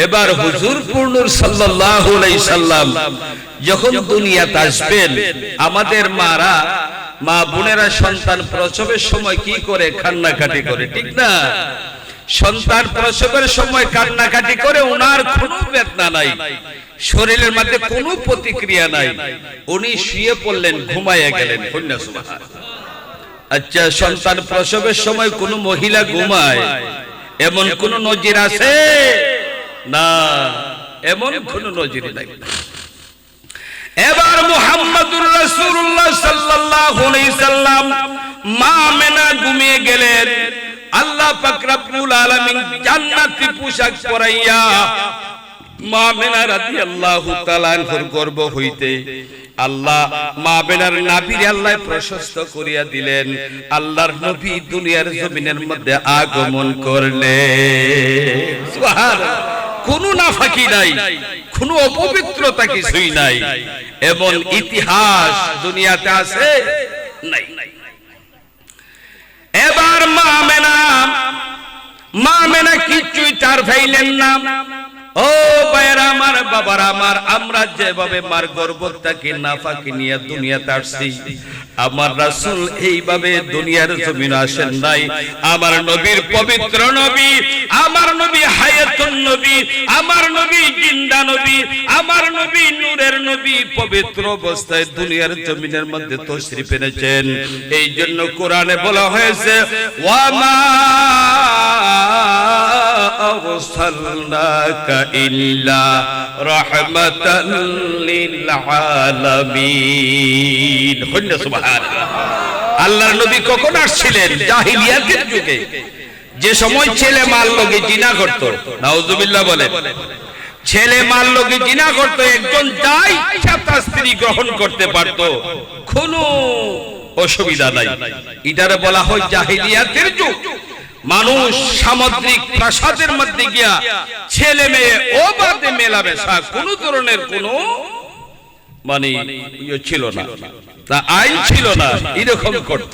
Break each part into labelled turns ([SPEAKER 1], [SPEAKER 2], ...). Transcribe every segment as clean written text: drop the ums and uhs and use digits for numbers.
[SPEAKER 1] এবার হুজুর পূর্ণুর সাল্লাল্লাহু আলাইহি সাল্লাম যখন দুনিয়াতে আসবেন, আমাদের মারা মা বোনেরা সন্তান প্রসবের সময় কি করে? কান্নাকাটি করে, ঠিক না? সন্তান প্রসবের সময় কান্নাকাটি করে, ওনার কোনো বেদনা নাই, শরীরের মধ্যে কোনো প্রতিক্রিয়া নাই, উনি শুয়ে পড়লেন, ঘুমাইয়া গেলেন। আচ্ছা, সন্তান প্রসবের সময় কোন মহিলা ঘুমায় এমন কোন নজির আছে? না, এমন কোন নজির নাই। এবার মুহাম্মদুর রাসূলুল্লাহ সাল্লাল্লাহু আলাইহি সাল্লাম মা আমেনা ঘুমিয়ে গেলেন। আল্লাহ পাক রব্বুল আলামিন জান্নাতি পোশাক পরাইয়া মা আমেনা রাদিয়াল্লাহু তাআলা আনহার গর্ভ হইতে আল্লাহ মা আমেনার নাভির আল্লাহ প্রশস্ত করিয়া দিলেন। আল্লাহর নবী দুনিয়ার জমিনের মধ্যে আগমন করলেন। সুবহানাল্লাহ। কোনো নাফাকি নাই, কোনো অপবিত্রতা কিছুই নাই, এমন ইতিহাস দুনিয়াতে আছে নাই। এবার মা আমেনা কিছুই টার ফাইলেন না। ও ভাইরা আমার, বাবারা আমার, আমরা যেভাবে মার গর্ভটাকে নাফাকি নিয়ে দুনিয়াতে আসছি, আমার রাসূল এইভাবে দুনিয়ার জমিনে আসেন নাই। আমার নবীর পবিত্র নবী, আমার নবী হায়াতুন নবী, আমার নবী জিন্দা নবী, আমার নবী নূরের নবী পবিত্র অবস্থায় দুনিয়ার জমিনের মধ্যে তশরিফ এনেছেন। এই জন্য কোরআনে বলা হয়েছে, ওয়া মা আরসালনাকা ইল্লা রাহমাতাল লিল আলামিন। সুবহানাল্লাহ। আল্লাহর নবী কখন আসছিলেন? জাহিলিয়াতের যুগে, যে সময় ছেলে মার লগে জিনা করত। নাউজুবিল্লাহ বলেন। ছেলে মার লগে জিনা করত, একজন যাই তার স্ত্রী গ্রহণ করতে পারত, কোনো অসুবিধা নাই। এটারে বলা হয় জাহিলিয়াতের যুগ। মানুষ সামুদ্রিক প্রাসাদের মধ্যে গিয়া ছেলে মেয়ে ও বাদে মেলামেশা কোন ধরনের কোনো মানে ছিল না, তা আইন ছিল না, এরকম করত।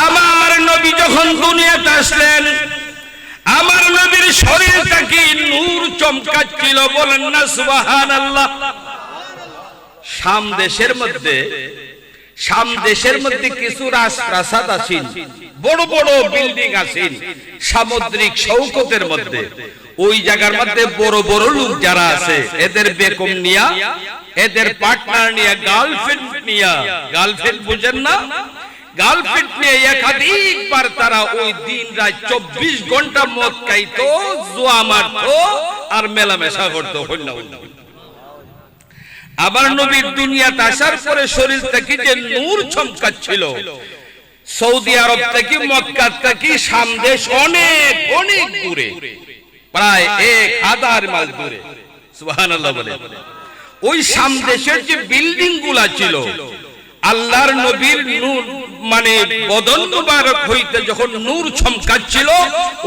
[SPEAKER 1] আমার নবী যখন দুনিয়াতে আসলেন, আমার নবীর শরীরটাকে নূর চমকাচ্ছিল, বলেন না সুবহানাল্লাহ। শাম দেশের মধ্যে কিছু রাজপ্রাসাদ আছেন, বড় বড় বিল্ডিং আছেন সামুদ্রিক সৌকতের মধ্যে। ওই জায়গার মধ্যে বড় বড় লোক যারা আছে, এদের বেগম নিয়া, এদের পার্টনার নিয়া, গার্লফ্রেন্ড বুঝেন না, গার্লফ্রেন্ড নিয়ে একাধিকবার তারা ওই দিন রাত 24 ঘন্টা মদ খাইতো, জুয়া মারতো আর মেলামেশা করতো। আবার নবীর দুনিয়াতে আসার পরে শরীর থেকে যে নূর চমকাচ্ছিল, সৌদি আরব থেকে, মক্কা থেকে শাম দেশ অনেক অনেক দূরে, প্রায় 1000 মাইল দূরে। সুবহানাল্লাহ বলে। ওই শাম দেশের যে বিল্ডিং গুলা ছিল, আল্লাহর নবীর নূর মানে বদন মুবারক হইতে যখন নূর চমকাচ্ছিল,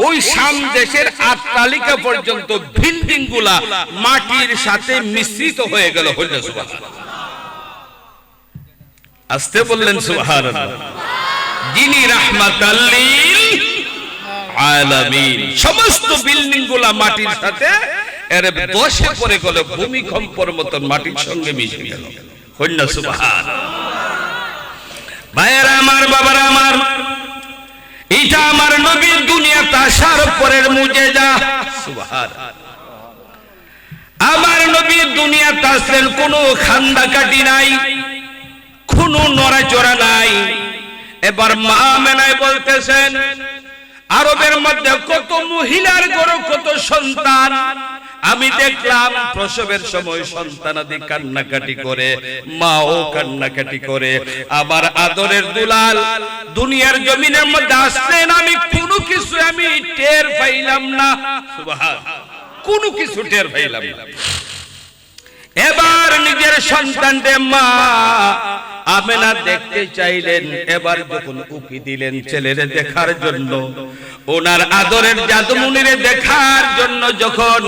[SPEAKER 1] ওই শাম দেশের আট্টালিকা পর্যন্ত বিল্ডিং গুলা মাটির সাথে মিশ্রিত হয়ে গেল। সুবহানাল্লাহ। আস্তে বললেন সুবহানাল্লাহ। যিনি রাহমাতাল লিল আলামিন, সমস্ত বিল্ডিং গুলা মাটির সাথে এর দশে পড়ে গেল, ভূমিকম্পের মতন মাটির সঙ্গে মিশে গেল। সুবহানাল্লাহ। ভাইয়েরা আমার, বাবারা আমার, এটা আমার নবীর দুনিয়াতে আসার পরের মুজিজা। সুবহানাল্লাহ। আমার নবীর দুনিয়াতে আসলেন, কোনো খান্দাকাটি নাই, কোনো নড়াচড়া নাই। এবার মা আমেনায় বলতেছেন, আরবের মধ্যে কত মহিলার ঘরে কত সন্তান, আমি দেখলাম প্রসবের সময় সন্তানাদি কান্নাকাটি করে, মাও কান্নাকাটি করে। আমার আদরের দুলাল দুনিয়ার জমিনের মধ্যে আসলেন, আমি কোনো কিছু আমি টের পাইলাম না। সুবহানাল্লাহ। কোনো কিছু টের পাইলাম না। এবার নিজের সন্তানকে মা আমেনা দেখতে চাইলেন। এবার যখন উকি দিলেন ছেলেরে দেখার জন্য, ওনার আদরের জাদুমনিরে দেখার জন্য যখন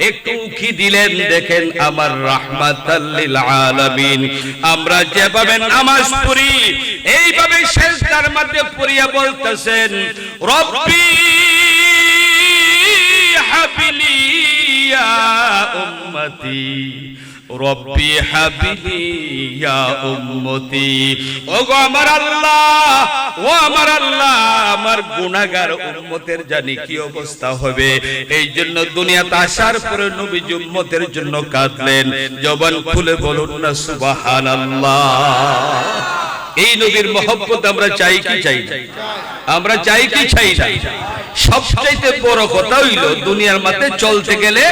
[SPEAKER 1] একটু উকি দিলেন, দেখেন আমার রাহমাতাল লিল আলামিন। আমরা যেভাবে নামাজ পড়ি, এইভাবে সিজদার মধ্যে পড়িয়া বলতেছেন, রব্বি হাবিলি উম্মতি রব্বি হাবিলি ইয়া উম্মতি। ওগো আমার আল্লাহ, ও আমার আল্লাহ, আমার গুনাহগার উম্মতের জানি কি অবস্থা হবে। এই জন্য দুনিয়াতে আসার পরে নবীজি উম্মতের জন্য কাঁদলেন। জবান খুলে বলুন না সুবহানাল্লাহ। এই নবীর মহব্বত আমরা চাই কি চাই না? আমরা চাই কি চাই না? সবচাইতে বড় কথা হইল দুনিয়ার মধ্যে চলতে গেলে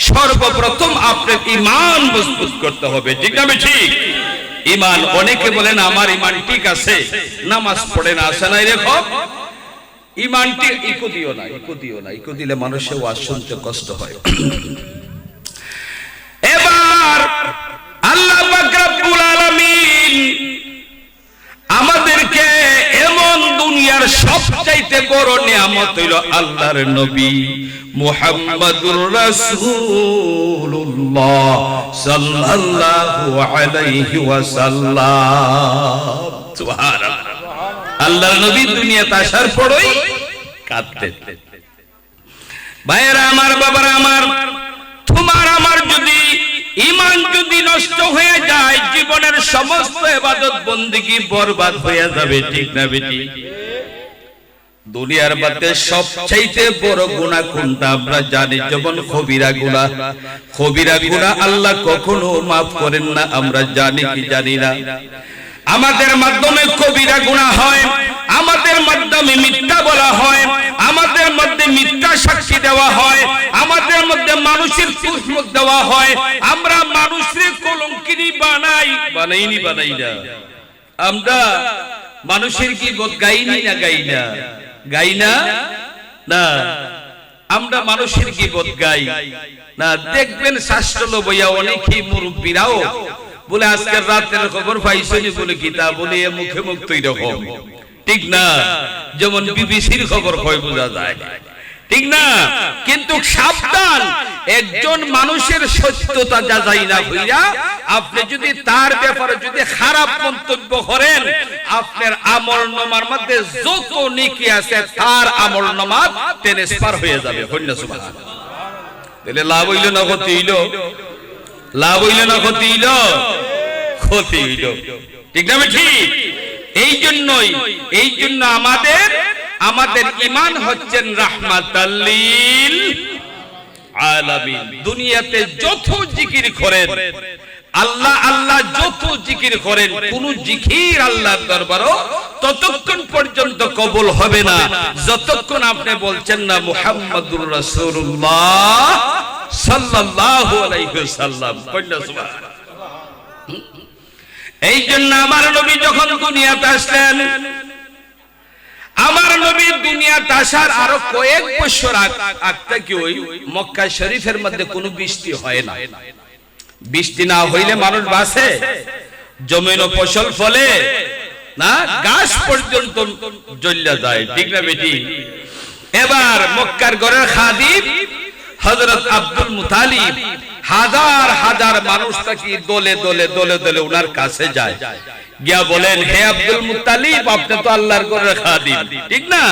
[SPEAKER 1] সর্বপ্রথম আপনার ঈমান মজবুত করতে হবে, ঠিক না ঠিক? ঈমান, অনেকে বলেন আমার ঈমান ঠিক আছে, নামাজ পড়ে না, আসে নাই রেখো ঈমানটি ইকো দিও না, ইকো দিও না, ইকো দিলে মানুষের ওয়াজ শুনতে কষ্ট হয়। এবার আল্লাহ পাক রব্বুল আলামিন আমাদেরকে এমন দুনিয়ার সবচাইতে বড় নিয়ামত হইল আল্লাহর নবী মুহাম্মাদুর রাসূলুল্লাহ সাল্লাল্লাহু আলাইহি ওয়াসাল্লাম। সুবহানাল্লাহ। আল্লাহর নবী দুনিয়াতে আসার পরই কাঁদতেন। ভাইরা আমার, বাবারা আমার, তোমার আমার যদি ঈমান যদি নষ্ট হয়ে যায়, জীবনের সমস্ত ইবাদত বন্দেগী বরবাদ হয়ে যাবে, ঠিক না বেটি? দুনিয়ার মধ্যে সবচাইতে বড় গুনাহ কোনটা আমরা জানি, যেমন কবিরা গুনাহ। কবিরা গুনাহ আল্লাহ কখনো maaf করেন না, আমরা জানি কি জানি না? আমাদের মাধ্যমে কবিরা গুনাহ হয়, আমাদের মাধ্যমে মিথ্যা বলা হয়, আমাদের মধ্যে মিথ্যা সাক্ষী দেওয়া হয়, আমাদের মধ্যে মানুষের ফুসমুখ দেওয়া হয়, আমরা মানুষের কলঙ্কিনী বানাই না। আমরা মানুষের কি গাইনি না গাই না না, আমরা মানুষের কি গাই না। দেখবেন শাস্ত্র বইয়া অনেকেই মুরব্বীরাও বলে আজকের রাতের খবর পাইছনি বলে কিতা বলে মুখে মুখ তৈরি রকম, ঠিক না? যেমন বিবিসির খবর কয় বোঝা যায়, ঠিক না? কিন্তু সাবধান, একজন মানুষের সত্যতা যাচাই না হইয়া আপনি যদি তার ব্যাপারে যদি খারাপ মন্তব্য করেন, আপনার আমলনামার মধ্যে যত নেকি আছে তার আমলনামা ট্রান্সফার হয়ে যাবে। সুবহানাল্লাহ। তাহলে লাভ হইল না ক্ষতি হইল? লাভ হইল না ক্ষতি হইল? ক্ষতি হইল, ঠিক না ঠিক? এই জন্য আমাদের ঈমান হচ্ছেন রাহমাতাল লিল আলামিন। দুনিয়াতে যত জিকির করেন, আল্লাহ আল্লাহ যত জিকির করেন, কোন জিকির আল্লাহর দরবারও ততক্ষণ পর্যন্ত কবুল হবে না যতক্ষণ আপনি বলছেন না মুহাম্মাদুর রাসূলুল্লাহ সাল্লাল্লাহু আলাইহি ওয়াসাল্লাম। সুবহানাল্লাহ। এই জন্য আমার নবী যখন দুনিয়াতে আসলেন, আমার নবী দুনিয়াতে আসার আরো কয়েক বছর আগ থেকে ওই মক্কা শরীফের মধ্যে কোনো বৃষ্টি হয় না। বৃষ্টি না হইলে মানুষ বাঁচে? জমিন ও ফসল ফলে না, গাছ পর্যন্ত জ্বলে যায়, ঠিক না বেটি? এবার মক্কার ঘরের খাদিম হযরত আব্দুল মুতালিব হাজার হাজার মানুষ তাকে দলে দলে দলে দলে ওনার কাছে যায়, গিয়া বলেন, হে আব্দুল মুত্তালিব, আপনি তো আল্লাহর ঘরের খাদিম, ঠিক না?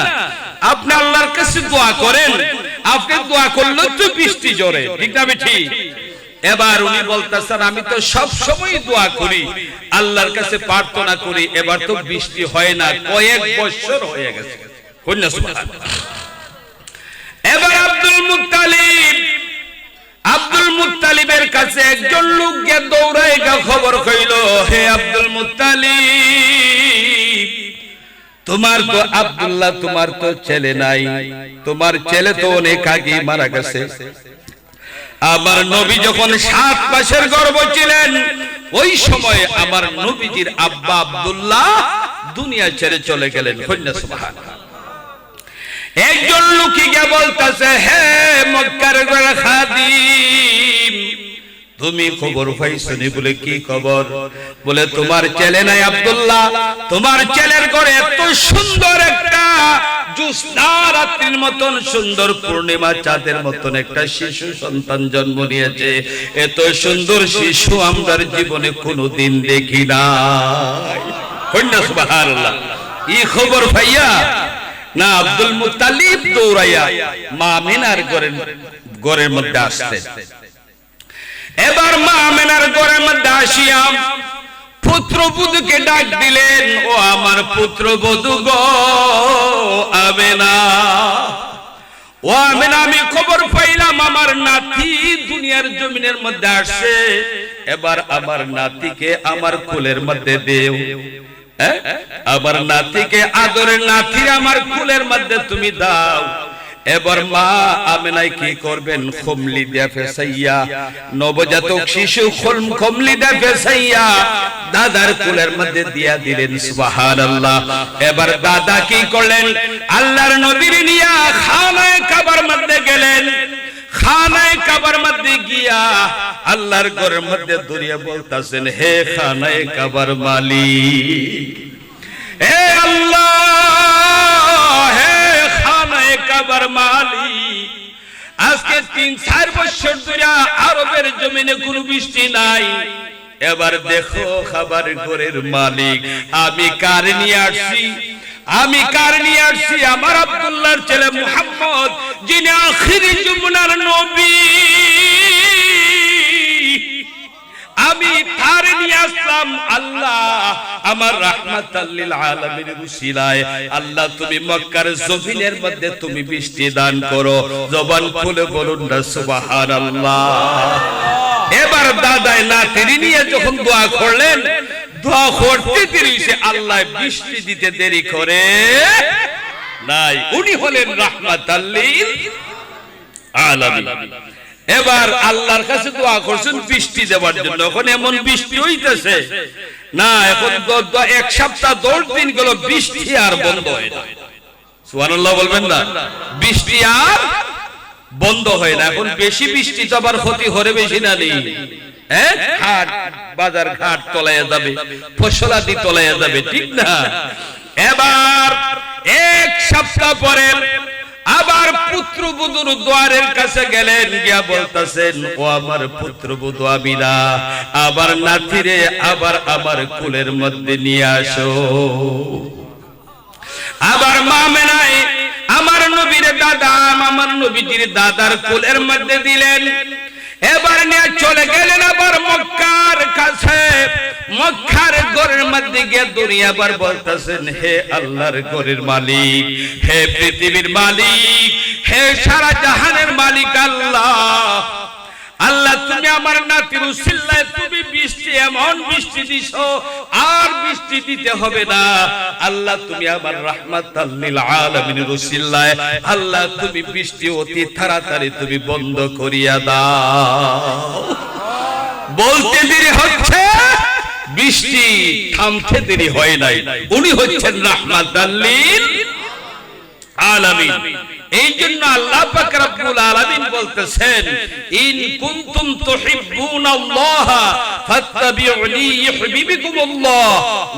[SPEAKER 1] আপনি আল্লাহর কাছে দোয়া করেন, আপনি দোয়া করলে তো বৃষ্টি ঝরে, ঠিক না বেটি? এবার উনি বলতেছেন, আমি তো সব সময় দোয়া করি, আল্লাহর কাছে প্রার্থনা করি, এবার তো বৃষ্টি হয় না, কয়েক বছর হয়ে গেছে। সুবহানাল্লাহ। এবার আব্দুল মুত্তালিবের কাছে একজন লোক গিয়ে দৌড়ায় খবর কইল, হে আব্দুল মুত্তালিব, তোমার তো আব্দুল্লাহ, তোমার তো ছেলে নাই, তোমার ছেলে তো অনেক আগে মারা গেছে। আমার নবী যখন 7 মাসের গর্ভ ছিলেন, ওই সময় আমার নবীজির আব্বা আব্দুল্লাহ দুনিয়া ছেড়ে চলে গেলেন। সুবহানাল্লাহ। একজন লোকে গিয়ে বলতেছে, হে মক্কার ঘরের খাদিম, তুমি খবর পাইছো নি? বলে কি খবর? বলে তোমার ছেলে নাই আব্দুল্লাহ, তোমার ছেলের ঘরে এত সুন্দর একটা জ্যোৎস্না রাত্রির মতন সুন্দর পূর্ণিমা চাঁদের মতন একটা শিশু সন্তান জন্ম নিয়েছে। এত সুন্দর শিশু আমরা জীবনে কোনোদিন দেখি নাই। সুবহানাল্লাহ। এই খবর পাইয়া না আব্দুল মুত্তালিব দৌড়াইয়া মা আমিনার ঘরের মধ্যে আসলেন। এবার মা আমেনার ঘরের মধ্যে আসিয়া পুত্রবধূকে ডাক দিলেন, ও আমার পুত্রবধূ গো আমেনা, ও আমেনা, আমি খবর পাইলাম আমার নাতি দুনিয়ার জমিনের মধ্যে আসছে, এবার আমার নাতিকে আমার কোলের মধ্যে দেও। আমার নাতিকে, আদরের নাতির আমার কোলের মধ্যে তুমি দাও। এবার মা আমেনাই কি করবেন, খমলি দিয়া ফেসাইয়া, নবজাতক শিশু খমলি দিয়া ফেসাইয়া দাদার কোলের মধ্যে দিয়া দিলেন। সুবহানাল্লাহ। এবার দাদা কি করলেন, আল্লাহর নবীর নিয়া খানায়ে কাবার মধ্যে গেলেন। খানায়ে কাবার মধ্যে গিয়া আল্লাহর ঘরের মধ্যে দরিয়া বলতাছেন, হে খানায়ে কাবার মালিক, হে আল্লাহ, হে খানায়ে কাবার মালিক, আজকে 3-4 বছর ধরে আরবের জমিনে কোনো বৃষ্টি নাই। এবার দেখো খাবার ঘরের মালিক, আমি কার নিয়ে আসছি, আমি কার নিয়ে আসছি, আমার আব্দুল্লাহর ছেলে মুহাম্মদ, যিনি আখিরি যুমনার নবী, আমি তার নিয়ে আসলাম। আল্লাহ আমার রাহমাতাল লিল আলামিনের উসিলায় আল্লাহ তুমি মক্কার জমিনের মধ্যে তুমি বৃষ্টি দান করো। জবান খুলে বলুন না সুবহানাল্লাহ। এবার দাদাই নাতির নিয়ে যখন দোয়া করলেন, দোয়া করতে দেরি হইছে, আল্লাহ বৃষ্টি দিতে দেরি করে নাই। উনি হলেন রাহমাতাল লিল আলামিন। এবার আল্লাহর কাছে দোয়া করছেন বৃষ্টি দেওয়ার জন্য। এখন এমন বৃষ্টি হইতেছে না, এখন 1 সপ্তাহ 10 দিন গেল বৃষ্টি আর বন্ধ হয় না। সুবহানাল্লাহ বলবেন না, বৃষ্টি আর বন্ধ হয় না। এখন বেশি বৃষ্টি তো আবার ক্ষতি হরে বেশি না নেই, হ্যাঁ, হাট বাজার ঘাট তলাইয়া যাবে, ফসলাদি তলাইয়া যাবে, ঠিক না? এবার 1 সপ্তাহ পরে আবার পুত্রবধূর দ্বারের কাছে গেলেন, গিয়া বলতেছেন, ও আমার পুত্রবধূ আমিনা, আবার নাতিরে আবার আমার কোলের মধ্যে নিয়ে আসো। আবার মা আমেনাই আমার নবীর দাদা, আমার নবীজির দাদার কোলের মধ্যে দিলেন। এবার নিয়ে চলে গেলেন আবার মক্কার কাছে। মক্কার ঘরের মধ্যে গিয়ে দুনিয়া আবার বলতেছেন, হে আল্লাহর ঘরের মালিক, হে পৃথিবীর মালিক, হে সারা জাহানের মালিক আল্লাহ, আল্লাহ তুমি আমার নাতির উসিলায় তুমি বৃষ্টি, এমন বৃষ্টি দিছো আর বৃষ্টি দিতে হবে না। আল্লাহ তুমি আমার রাহমাতাল লিল আলামিনের উসিলায় আল্লাহ তুমি বৃষ্টি অতি তাড়াতাড়ি তুমি বন্ধ করিয়া দাও। বলতে দেরি হচ্ছে, বৃষ্টি থামতে দেরি হয় নাই। উনি হচ্ছেন রাহমাতাল লিল আলামিন। এই জন্য আল্লাহ পাক রব্বুল আলামিন বলতেছেন, ইন কুনতুম তুহিব্বুনাল্লাহ ফাত্তাবিউনি ইউহিব্বুকুমুল্লাহ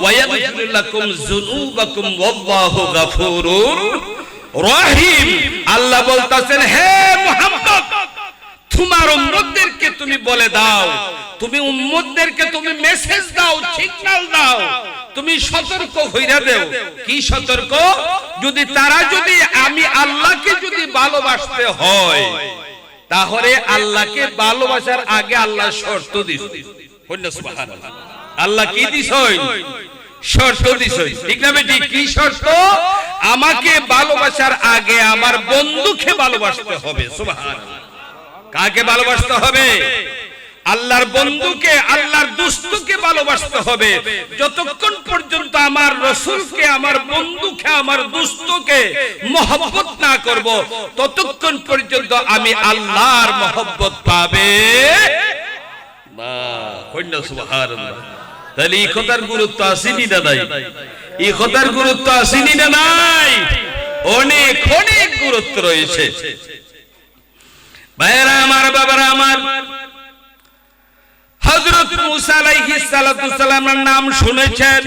[SPEAKER 1] ওয়া ইয়াগফির লাকুম যুনুবাকুম ওয়াল্লাহু গফুরুর রহিম। আল্লাহ বলতেছেন, হে মুহাম্মদ, তোমার উম্মতদেরকে তুমি বলে দাও, তুমি উম্মতদেরকে তুমি মেসেজ দাও, সিগন্যাল দাও, তুমি সতর্ক হইরা দেও। কি সতর্ক? যদি তারা যদি আমি আল্লাহকে যদি ভালোবাসতে হয়, তাহলে আল্লাহকে ভালোবাসার আগে আল্লাহ শর্ত দিছে। সুবহানাল্লাহ। আল্লাহ কি দিছে? শর্ত দিছে, ঠিক না বেটি? কি শর্ত? আমাকে ভালোবাসার আগে আমার বন্ধুকে ভালোবাসতে হবে। সুবহানাল্লাহ। কাকে ভালোবাসতে হবে? আল্লাহর বন্ধুকে, আল্লাহর দোস্তকে ভালোবাসতে হবে। যতক্ষণ পর্যন্ত আমার রাসূলকে, আমার বন্ধুকে, আমার দোস্তকে মহব্বত না করব, ততক্ষণ পর্যন্ত আমি আল্লাহর মহব্বত পাবে না। কইনা সুবহানাল্লাহ। তাহলে এই কথার গুরুত্ব আসেনি না নাই? এই কথার গুরুত্ব আসেনি না নাই? অনেক অনেক গুরুত্ব রয়েছে। ভাইরা আমার, বাবারা আমার, হযরত মুসা আলাইহিস সালাতু সালামের নাম শুনেছেন,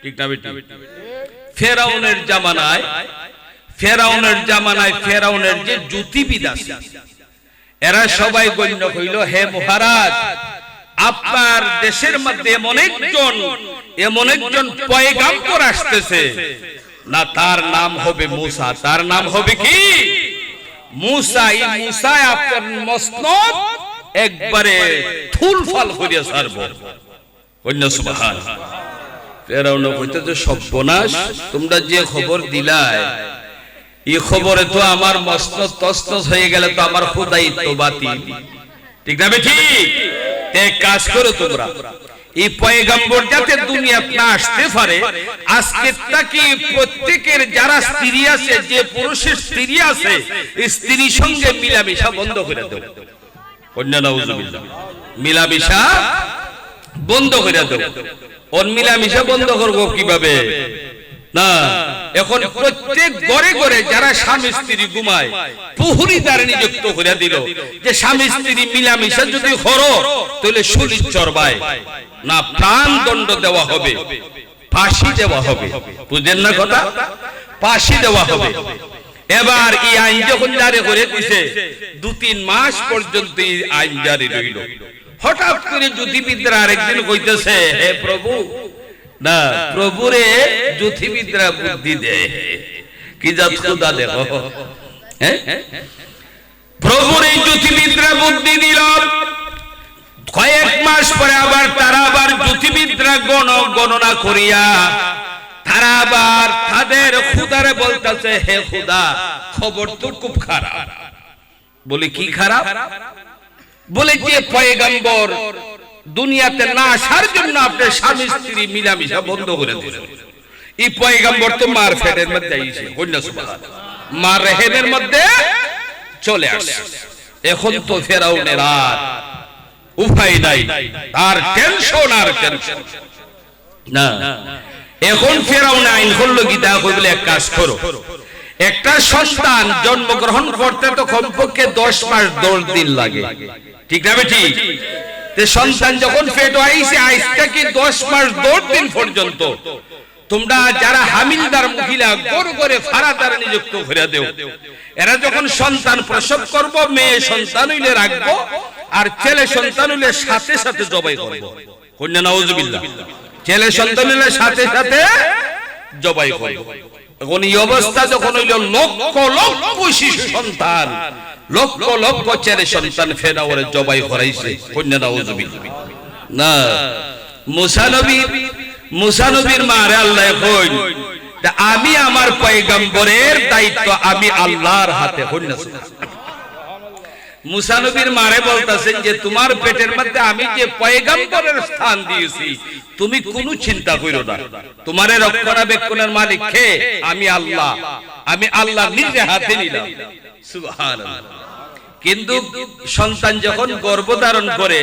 [SPEAKER 1] ঠিক না বেটি? ফেরাউনের জামানায়, ফেরাউনের যে জ্যোতিবিদ আছে, এরা সবাই গণ্য হইল, হে মহারাজ, আপনার দেশের মধ্যে এমন একজন পয়গাম্বর আসতেছে না, তার নাম হবে মুসা। তার নাম হবে কি? মুসা। এই মুসা আপনার মসনদ একবারে থুলফাল করিয়া ছাড়ব। অন্য সুবহান। ফেরাউন কইতেছে সর্বনাশ, তোমরা যে খবর দিলাই এই খবরে তো আমার মস্ত তস্তস হয়ে গেলে তো আমার খোদাই তো বাতিল, ঠিক না ঠিক? এক কাজ করো তোমরা, এই পয়গম্বর যাতে দুনিয়াতে না আসতে পারে, আজকে তাকে প্রত্যেকের যারা স্ত্রী আছে, যে পুরুষের স্ত্রী আছে, স্ত্রীর সঙ্গে মিলামিশা বন্ধ করে দাও। কন্যা নাউজুবিল্লাহ, মিলামিশা বন্ধ করে দাও। ওর মিলামিশা বন্ধ করবো কিভাবে? না, এখন প্রত্যেক ঘরে ঘরে যারা স্বামী স্ত্রী ঘুমায় প্রহরীদার নিযুক্ত করে দিল যে স্বামী স্ত্রী মিলামিশা যদি করো তাহলে শরীর চর্বায় না, প্রাণ দণ্ড দেওয়া হবে, ফাঁসি দেওয়া হবে। বুঝলেন না কথা? ফাঁসি দেওয়া হবে। এবার এই আইন যখন জারি করে দিছে, 2-3 মাস পর্যন্ত এই আইন জারি রইল। হঠাৎ করে জ্যোতিবিদরা আরেকদিন কইতেছে, হে প্রভু, না প্রভুরে জ্যোতিবিদরা বুদ্ধি দেয়, কি জাত খোদা দেখো, হ্যাঁ প্রভুরে জ্যোতিবিদরা বুদ্ধি দিল। কয়েক মাস পরে আবার তারা আবার জ্যোতিবিদরা গণনা করিয়া তারা আবার তাদের খোদারে বলতেছে, হে খোদা, খবর তো খুব খারাপ। বলে কি খারাপ? বলে যে পয়গম্বর দুনিয়াতে না আসার জন্য আপনার স্বামী স্ত্রী মিলামিশা বন্ধ করে দিলেন। এই পয়গম্বর তো মার ফেরের মধ্যে আইছে, কন্যা সুবহানাল্লাহ, মার রেহেমের মধ্যে চলে আসে। এখন তো ফেরাউনের আর উপায় নাই, তার টেনশন আর টেনশন না। এখন ফেরাউন আইন করলো কি, তা কইলে এক কাজ করো, একটা সন্তান জন্মগ্রহণ করতে তো কমপক্ষে 10 মাস 10 দিন লাগে, ঠিক না ঠিক? সন্তান যখন পেটে আইছে, আইসটা কি 10 মাস 10 দিন পর্যন্ত তোমরা যারা হামিলদার মহিলা গড় গড়ে ফারাদার নিযুক্ত করে দেও। এরা যখন সন্তান প্রসব করব, মেয়ে সন্তান হইলে রাখবো, আর ছেলে সন্তান হইলে সাথে সাথে জবাই করবো। কন্যা নাউজুবিল্লাহ, ছেলে সন্তান হইলে সাথে সাথে জবাই করবো। এখন এই অবস্থা যখন হইল, লক্ষ লক্ষ শিশু সন্তান, লক্ষ লক্ষ ছেলে সন্তান ফেরাউনে জবাই করাইছে। কন্যা নাউজুবিল্লাহ। না, মুসা নবীর মারে আল্লাহ কই, আমি আমার পয়গম্বরের দায়িত্ব আমি আল্লাহর হাতে। কন্যা মুসা নবীর মারে বলতেছেন যে তোমার পেটের মধ্যে আমি যে পয়গম্বরের স্থান দিয়েছি, তুমি কোনো চিন্তা করো না, তোমার রক্ষণাবেক্ষণের মালিক কে? আমি আল্লাহ। আমি আল্লাহ নিজে হাতে নিলাম। সুবহানাল্লাহ। কিন্তু সন্তান যখন গর্ভধারণ করে,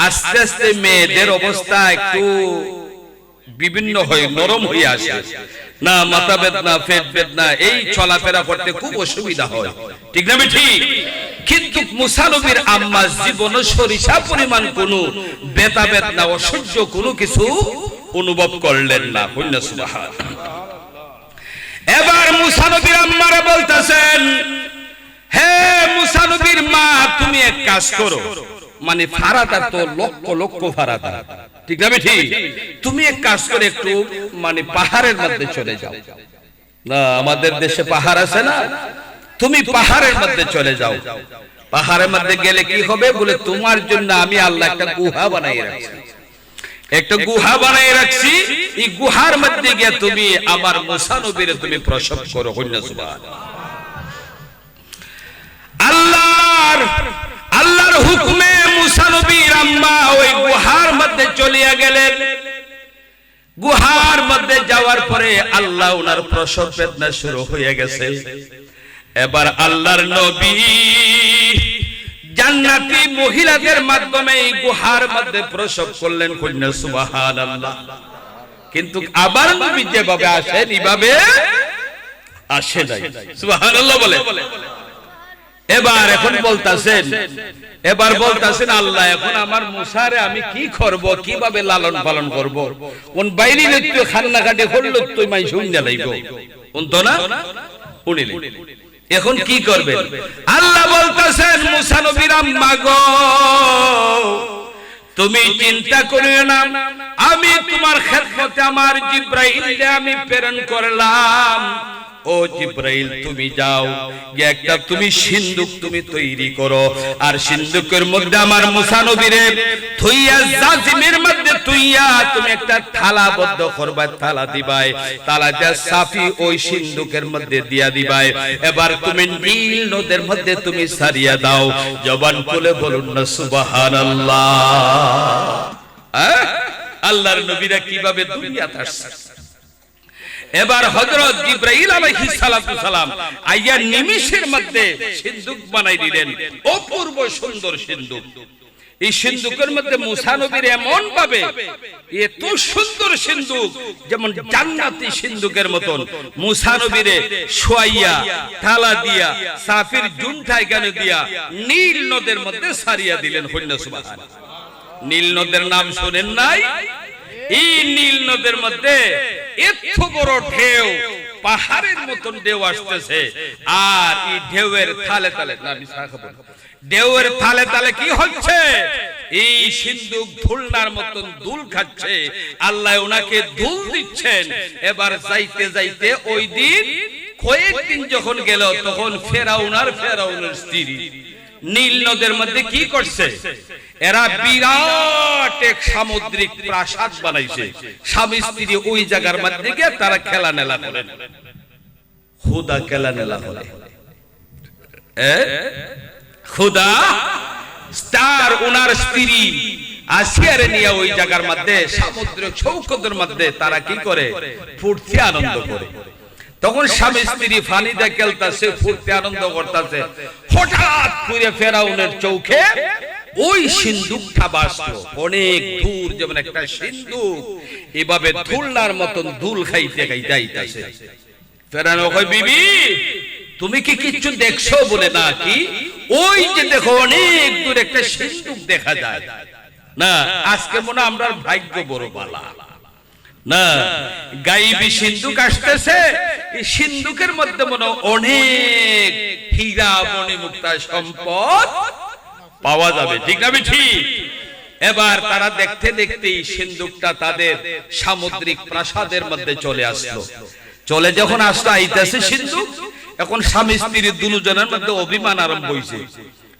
[SPEAKER 1] আস্তে আস্তে মেয়েদের অবস্থা একটু বিভিন্ন হয়ে নরম হয়ে আসে, না মাথা বেদনা, পেট বেদনা, এই চলাফেরা করতে খুব অসুবিধা হয়, ঠিক না ঠিক? কিন্তু মুসা নবীর আম্মা জীবন সরিষা পরিমাণ কোনো ব্যথা বেদনা, অসহ্য কোনো কিছু অনুভব করলেন না। কন্যা সুবহানাল্লাহ। এবার মুসা নবীর আম্মারা বলতেছেন, হে মুসা নবীর মা, তুমি এক কাজ করো, মানে ফারাদা তো লক্ষ লক্ষ ফারাদা, ঠিক না ঠিক? তুমি এক কাজ করে একটু মানে পাহাড়ের মধ্যে চলে যাও। না, আমাদের দেশে পাহাড় আছে না, তুমি পাহাড়ের মধ্যে চলে যাও। পাহাড়ের মধ্যে গেলে কি হবে? বলে তোমার জন্য আমি আল্লাহ একটা গুহা বানাই রাখছি, একটা গুহা বানাই রাখছি। এই গুহার মধ্যে গিয়ে তুমি আমার মুসা নবীরে তুমি প্রসব করো। কন্যা সুবহানাল্লাহ। আল্লাহর হুকুমে মুসা নবীর আম্মা ওই গুহার মধ্যে চলিয়া গেলেন। গুহার মধ্যে যাওয়ার পরে আল্লাহ ওনার প্রসব বেদনা শুরু হয়ে গেছে। এবার আল্লাহর নবী জান্নাতি মহিলাদের মাধ্যমে এই গুহার মধ্যে প্রসব করলেন। কন্যা সুবহানাল্লাহ। কিন্তু আবার নবী যেভাবে আসেন এইভাবে আসে নাই। সুবহানাল্লাহ বলে। এবার এখন বলতাছেন, আল্লাহ এখন আমার মুসারে আমি কি করব, কিভাবে লালন পালন করব? কোন বাইরে নিত্য খান্না কাটে করলো তুই মাই শুনতে লাইব কোন তো না উনিলে, এখন কি করবেন? আল্লাহ বলতাছেন, মুসা নবীর আম্মা গো, তুমি চিন্তা করিও না, আমি তোমার খেদমতে আমার জিবরাইলকে আমি প্রেরণ করলাম। ও জিব্রাইল তুমি যাও গিয়ে একটা তুমি সিন্দুক তুমি তৈরি করো, আর সিন্দুকের মধ্যে আমার মুসা নবীরে থুইয়া জাজিমের মধ্যে তুইয়া তুমি একটা থালাবদ্ধ করবা, থালা দিবাই, তালাটা সাফি ওই সিন্দুকের মধ্যে দিয়া দিবাই। এবার তুমি নীল নদের মধ্যে তুমি সারিয়া দাও। জবান খুলে বলুন না সুবহানাল্লাহ। আল্লাহর নবীরা কিভাবে দুনিয়াতে আসছে। এবার হযরত জিবরাইল আলাইহিস সালাতু সালাম আইয়া নিমিষের মধ্যে সিন্দুক বানাই দিলেন, অপূর্ব সুন্দর সিন্দুক। এই সিন্দুকের মধ্যে মুসা নবীর এমন ভাবে এত সুন্দর সিন্দুক, যেমন জান্নাতি সিন্দুকের মতন মুসা নবীরে শোয়াইয়া থালা দিয়া সাফির জুনটা এখানে দিয়া নীল নদের মধ্যে সারিয়া দিলেন। সুবহানাল্লাহ। নীল নদের নাম শুনেন নাই? এই নীল নদের মধ্যে এত বড় ঢেউ, পাহাড়ের মতন ঢেউ আসতেছে, আর এই ঢেউয়ের তালে তালে ঢেউয়ের তালে তালে কি হচ্ছে? এই সিন্দুক ধুলনার মতন দুল খাচ্ছে, আল্লাহ ওনাকে দুল দিচ্ছেন। এবার যাইতে যাইতে ওই দিন কয়েকদিন যখন গেল, তখন ফেরাউনের স্ত্রী নীল নদের মধ্যে কি করছে? এরা বিরাট এক সামুদ্রিক প্রাসাদ বানাইছে। স্বামী স্ত্রী ওই জায়গার মধ্যে গিয়ে তারা খেলা নেলা করেন, খুদা খেলা নেলা করে। খুদা স্টার ওনার স্ত্রী আসিয়ারে নিয়ে ওই জায়গার মধ্যে সামুদ্রিক সৈকতের মধ্যে তারা কি করে? ফুর্তি আনন্দ করে। তখন স্বামী স্ত্রী ফানিতে খেলতেছে, ফুর্তি আনন্দ করতেছে। হঠাৎ করে ফেরাউনের চোখে ওই সিন্দুকটা বাসলো অনেক দূর, যেমন একটা সিন্দুক এভাবে ধুলনার মতন দুল খাইতে খাইতে আইতাছে। ফেরাউন কয়, বিবি তুমি কি কিছু দেখছো? বলে না। কি? ওই যে দেখো অনেক দূর একটা সিন্দুক দেখা যায় না। আজকে মনে আমরা ভাগ্য বড় বালা না, গায়েবী সিন্দুক আসতেছে। এই সিন্দুকের মধ্যে মনে অনেক হীরা মণিমুক্তা সম্পদ পাওয়া যাবে, ঠিক না ঠিক? এবার তারা দেখতে দেখতেই সিন্দুকটা তাদের সামুদ্রিক প্রাসাদের মধ্যে চলে আসলো। চলে যখন আসলো আইতাছে সিন্দুক, এখন স্বামী স্ত্রী দুজনের মধ্যে অভিমান আরম্ভ হইছে।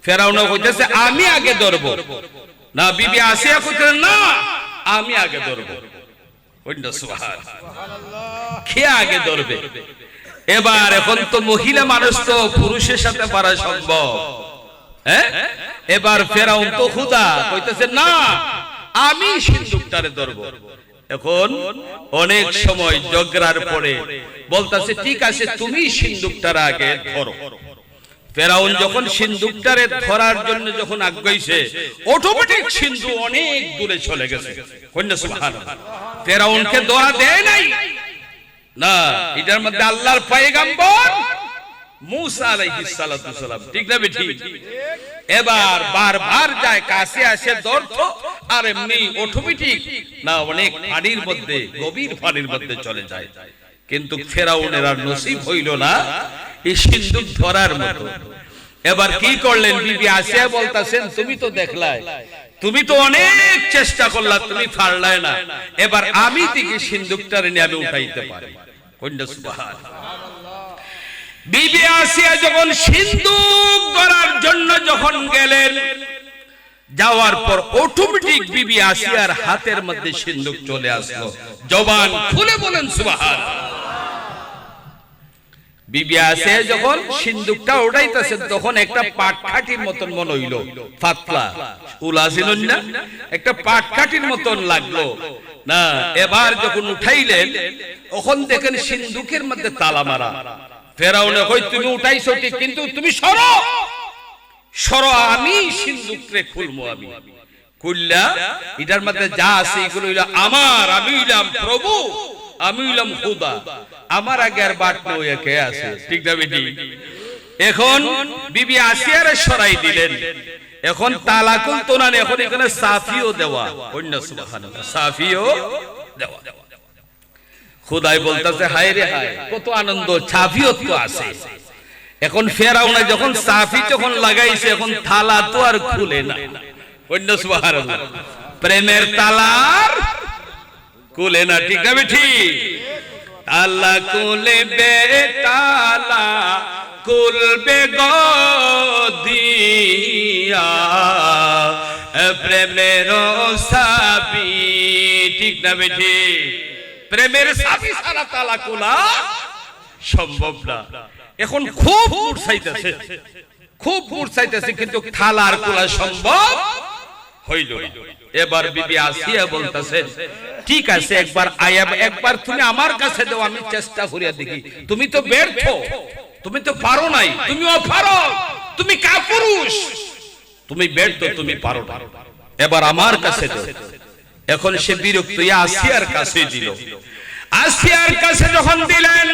[SPEAKER 1] ফেরাউন কইতেছে আমি আগে ধরবো না, বিবি আসিয়া কইতেছে না আমি আগে ধরবো। কে আগে ধরবে? এবার এখন তো মহিলা মানুষ, তো পুরুষের সাথে পারা সম্ভব। এবার ফেরাউন তো খুদা কইতেছে না আমি সিন্দুকটারে ধরবো। এখন অনেক সময় ঝগড়ার পরে বলতাছে ঠিক আছে তুমি সিন্দুকটার আগে ধরো। ফেরাউন যখন সিন্দুকটারে ধরার জন্য যখন আগাইছে, অটোমেটিক সিন্ধু অনেক দূরে চলে গেছে। সুবহানাল্লাহ। ফেরাউনকে ধরা দেয় নাই না, এটার মধ্যে আল্লাহর পয়গম্বর মুসা আলাইহিস সালাতু সালাম, ঠিক না ঠিক? এবার বারবার যায়, কাছে আসে ধরতো, আর এমনি অটোমেটিক না অনেক পানির মধ্যে, গভীর পানির মধ্যে চলে যায়। কিন্তু ফেরাউনের আর নসিব হইল না এই সিন্দুক ধরার মতো। এবার কি করলেন? বিবি আসিয়া বলতাছেন তুমি তো দেখলাই, তুমি তো অনেক চেষ্টা করলা, তুমি পারলাই না, এবার আমি থেকে সিন্দুকটারে নিয়ে আমি উঠাইতে পারি। বিবি আসিয়া যখন সিন্দুক ধরার জন্য যখন গেলেন, যাওয়ার পর অটোমেটিক বিবি আসিয়ার হাতের মধ্যে সিন্দুক চলে আসলো। জবান খুলে বলেন সুবহানাল্লাহ। বিবি আসিয়া যখন সিন্দুকটা উঠাইতেছে, তখন একটা পাটকাঠির মতন মনে হইল, পাতলা উলা ছিল না, একটা পাটকাঠির মতন লাগলো না। এবার যখন উঠাইলেন, তখন দেখেন সিন্দুকের মধ্যে তালা মারা। ফেরাউনে কই তুমি উঠাইছো ঠিক, কিন্তু তুমি সরো সরো, আমি সিন্দুকরে খুলবো। আমি খুললা এটার মধ্যে যা আছে এগুলো হইলো আমার, আমি হইলাম প্রভু, আমি হইলাম খোদা, আমার আগে আর বাট নয় কে আছে, ঠিক না বেটি? এখন বিবি আসিয়ারে সরাই দিলেন। এখন তালাকুল তো না, এখন এখানে সাফিও দেওয়া। সুবহানাল্লাহ। সাফিও দেওয়া। খুদাই বলতেছে হায় রে হায়, কত আনন্দ, সাফিও তো আছে। এখন ফেরাউনে যখন সাফি যখন লাগাইছে, এখন থালা তো আর খুলে না। সুবহানাল্লাহ। প্রেমের তালার খুলে না, ঠিক না বেটি? তালা খুলবে তালা খুলবে গো দিয়া প্রেমের চাবি। ঠিক না বেঠি? প্রেমের চাবি ছাড়া তালা খোলা সম্ভব না। এখন খুব মূর্ছাইতেছে, খুব মূর্ছাইতেছে, কিন্তু থালার খোলা সম্ভব হইল। এবার বিবি আসিয়া বলতেছেন, ঠিক আছে একবার তুমি আমার কাছে দাও, আমি চেষ্টা করিয়া দেখি। তুমি তো ব্যর্থ, তুমি তো পারো নাই, তুমি অপারো, তুমি কাপুরুষ, তুমি ব্যর্থ, তুমি পারো না, এবার আমার কাছে দাও। এখন সে বিরক্ত আসিয়ার কাছে দিল। আসিয়ার কাছে যখন দিলেন,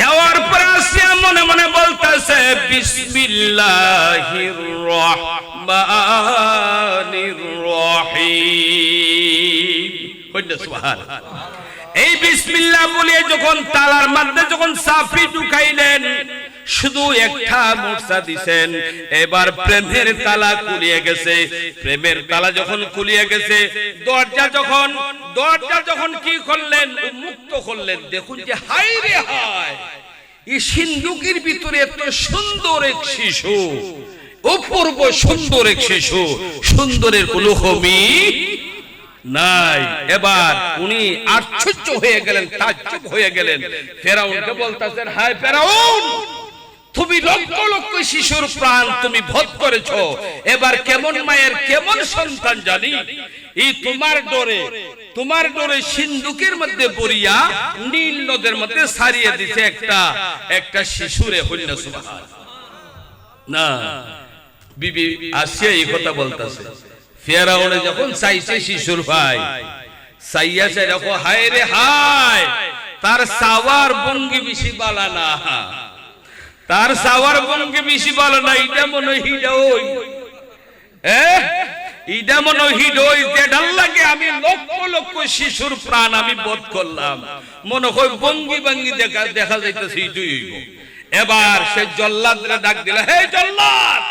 [SPEAKER 1] দেওয়ার পর আসিয়া মনে মনে বলতেছে বিসমিল্লাহির রহমানির রহিম। সুবহানাল্লাহ। এই বিসমিল্লাহ বলে যখন তালার মধ্যে যখন চাবি ঢুকাইলেন, শুধু একটা মোর্চা দিছেন, এবার প্রেমের তালা খুলিয়ে গেছে। প্রেমের তালা যখন খুলিয়ে গেছে, দরজা যখন কি করলেন, মুক্ত করলেন। দেখুন যে হাই রে হাই, এই সিন্ধুকের ভিতরে এত সুন্দর এক শিশু, অপূর্ব সুন্দর এক শিশু, সুন্দরের কোনো কমি নাই। এবার উনি আশ্চর্য হয়ে গেলেন, তাজ্জব হয়ে গেলেন। ফেরাউনকে বলতেছেন, হায় ফেরাউন, তুমি লক্ষ লক্ষ শিশুর প্রাণ তুমি বধ করেছো, এবার কেমন মায়ের কেমন সন্তান জানি এই তোমার ডরে সিন্ধুকের মধ্যে পড়িয়া নীল নদের মধ্যে ছাড়িয়ে দিছে একটা শিশুরে। হইল সুবহানাল্লাহ। না, বিবি আসিয়া এই কথা বলতেছে। ফেরাউনে যখন চাইছে শিশুর ভাই, চাইয়া চাই দেখো, হায় রে হায়, তার চাওয়ার ভঙ্গি বেশি বালা না, তার চাওয়ার ভঙ্গি বেশি ভালো না। এটা মনে এটা মনে হিডোই যেটার লাগে আমি লক্ষ লক্ষ শিশুর প্রাণ আমি বধ করলাম, মনে হয় ভঙ্গি ভঙ্গি দেখা যাইতেছে। এবার সে জল্লাদরে ডাক দিল, হে জল্লাদ।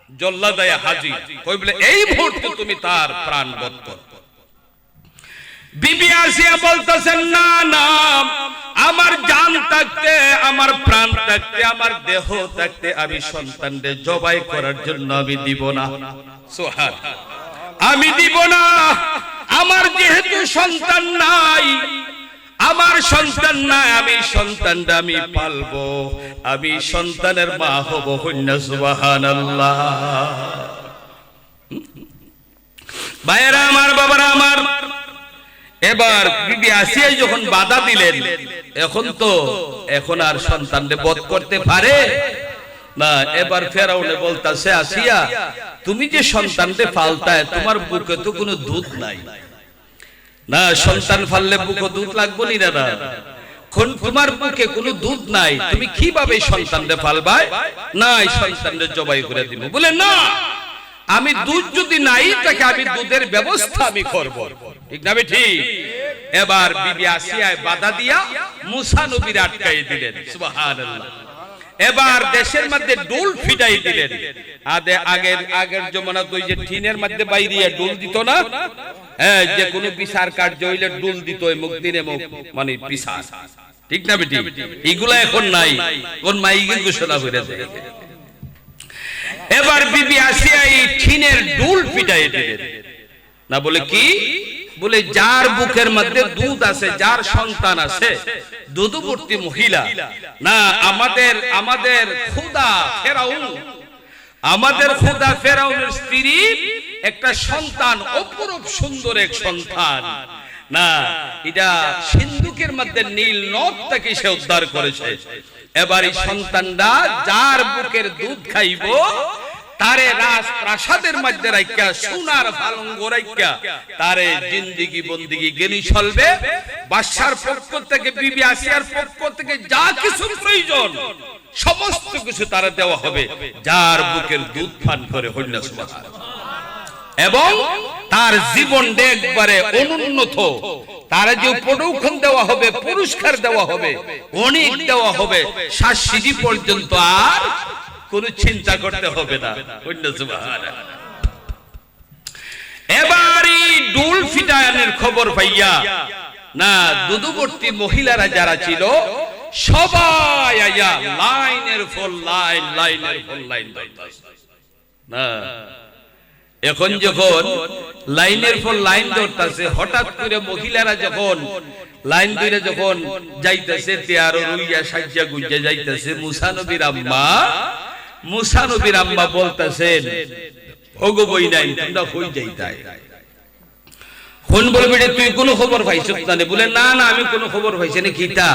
[SPEAKER 1] জল্লাদ হাজির, কই বলে এই মুহূর্তে তুমি তার প্রাণ বধ কর। বিবি আসিয়া বলতেছেন, না না, আমার জান থাকতে, আমার প্রাণ থাকতে, আমার দেহ থাকতে আমি সন্তানকে জবাই করার জন্য আমি দিব না। সুবহানাল্লাহ। আমি দিব না। আমার যেহেতু সন্তান নাই, আমার সন্তান নাই, আমি সন্তানটা আমি পালবো, আমি সন্তানের মা হব। কন্যা সুবহানাল্লাহ। ভাইয়েরা আমার, বাবারা আমার, এবার বিবি আসিয়া যখন বাধা দিলেন, এখন আর সন্তানকে বধ করতে পারে না। এবার ফেরাউনে বলতাছে, আসিয়া তুমি যে সন্তানকে ফালতায়, তোমার বুকে তো কোনো দুধ নাই না, সন্তান ফাললে বুকে দুধ লাগবে না, না, তোমার বুকে কোনো দুধ নাই, তুমি কিভাবে সন্তানকে ফালবাই? না, এই সন্তানকে জবাই করে দিব। বলে না, আমি দুধ যদি নাই তাকে আমি দুধের ব্যবস্থা আমি করব। ঠিক না ঠিক? এবার বিবি আসিয়া বাধা দিয়া মুসা নবীর আটকাই দিলেন। সুবহানাল্লাহ। এবার দেশের মধ্যে ডুল ফিটাই দিলেন। আগের জমানা তো যে টিনের মধ্যে বাইরিয়া ডুল দিত না, যে কোনো বিচার কার্য হইলে ডুল দিত, মুখ দিনে মুখ মানে বিচার। ঠিক না বেটি? এগুলা এখন নাই, কোন মাইকে ঘোষণা করে দেয়। এবার বিবি আসিয়া এই টিনের ডুল ফিটাই দিলেন। না বলে কি? বলে যার বুকের মধ্যে দুধ আছে, যার সন্তান আছে, দুধবর্তী মহিলা, না আমাদের খোদা ফেরাউন, আমাদের খোদা ফেরাউনের স্ত্রী একটা সন্তান, অপরূপ সুন্দর এক সন্তান, না, এটা সিন্ধুকের মধ্যে নীল নদ থেকে সে উদ্ধার করেছে। এবার এই সন্তানটা যার বুকের দুধ খাইব, তারে রাজপ্রাসাদের মধ্যে রাখিয়া, সোনার পালঙ্ক রাখিয়া, তারে জিন্দেগি বন্দিগি জ্ঞানী চলবে। বাদশার পক্ষ থেকে, বিবি আসিয়ার পক্ষ থেকে যা কিছু প্রয়োজন সমস্ত কিছু তারা দেওয়া হবে, যার বুকের দুধ পান করে। হইল সুবহানাল্লাহ। এবং তার জীবন একবারে অনুন্নত, তার যে প্রোডাকশন দেওয়া হবে, পুরস্কার দেওয়া হবে, অনেক দেওয়া হবে, শাস্তি পর্যন্ত আর কোনো চিন্তা করতে হবে না। এবারই ডুল ফিটায়নের খবর পাইয়া না, দুধবর্তী মহিলারা যারা ছিল সবাই আয়া লাইনের পর লাইন, লাইনের পর লাইন ধরতেছে না। এখন যখন লাইনের পর লাইন ধরতেছে, হঠাৎ করে মহিলারা যখন লাইন ধরে যখন যাইতেছে, তেয়ারো রুইয়া সাজ্জা গুজ্জা যাইতেছে, মুসা নবীর আম্মা বলতেছেন, ওগো বই নাই, তোমরা কই যাইতাই? কোন বলবে তুই কোন খবর পাইছ না? বলে না না, আমি কোন খবর পাইছি না। কিটা?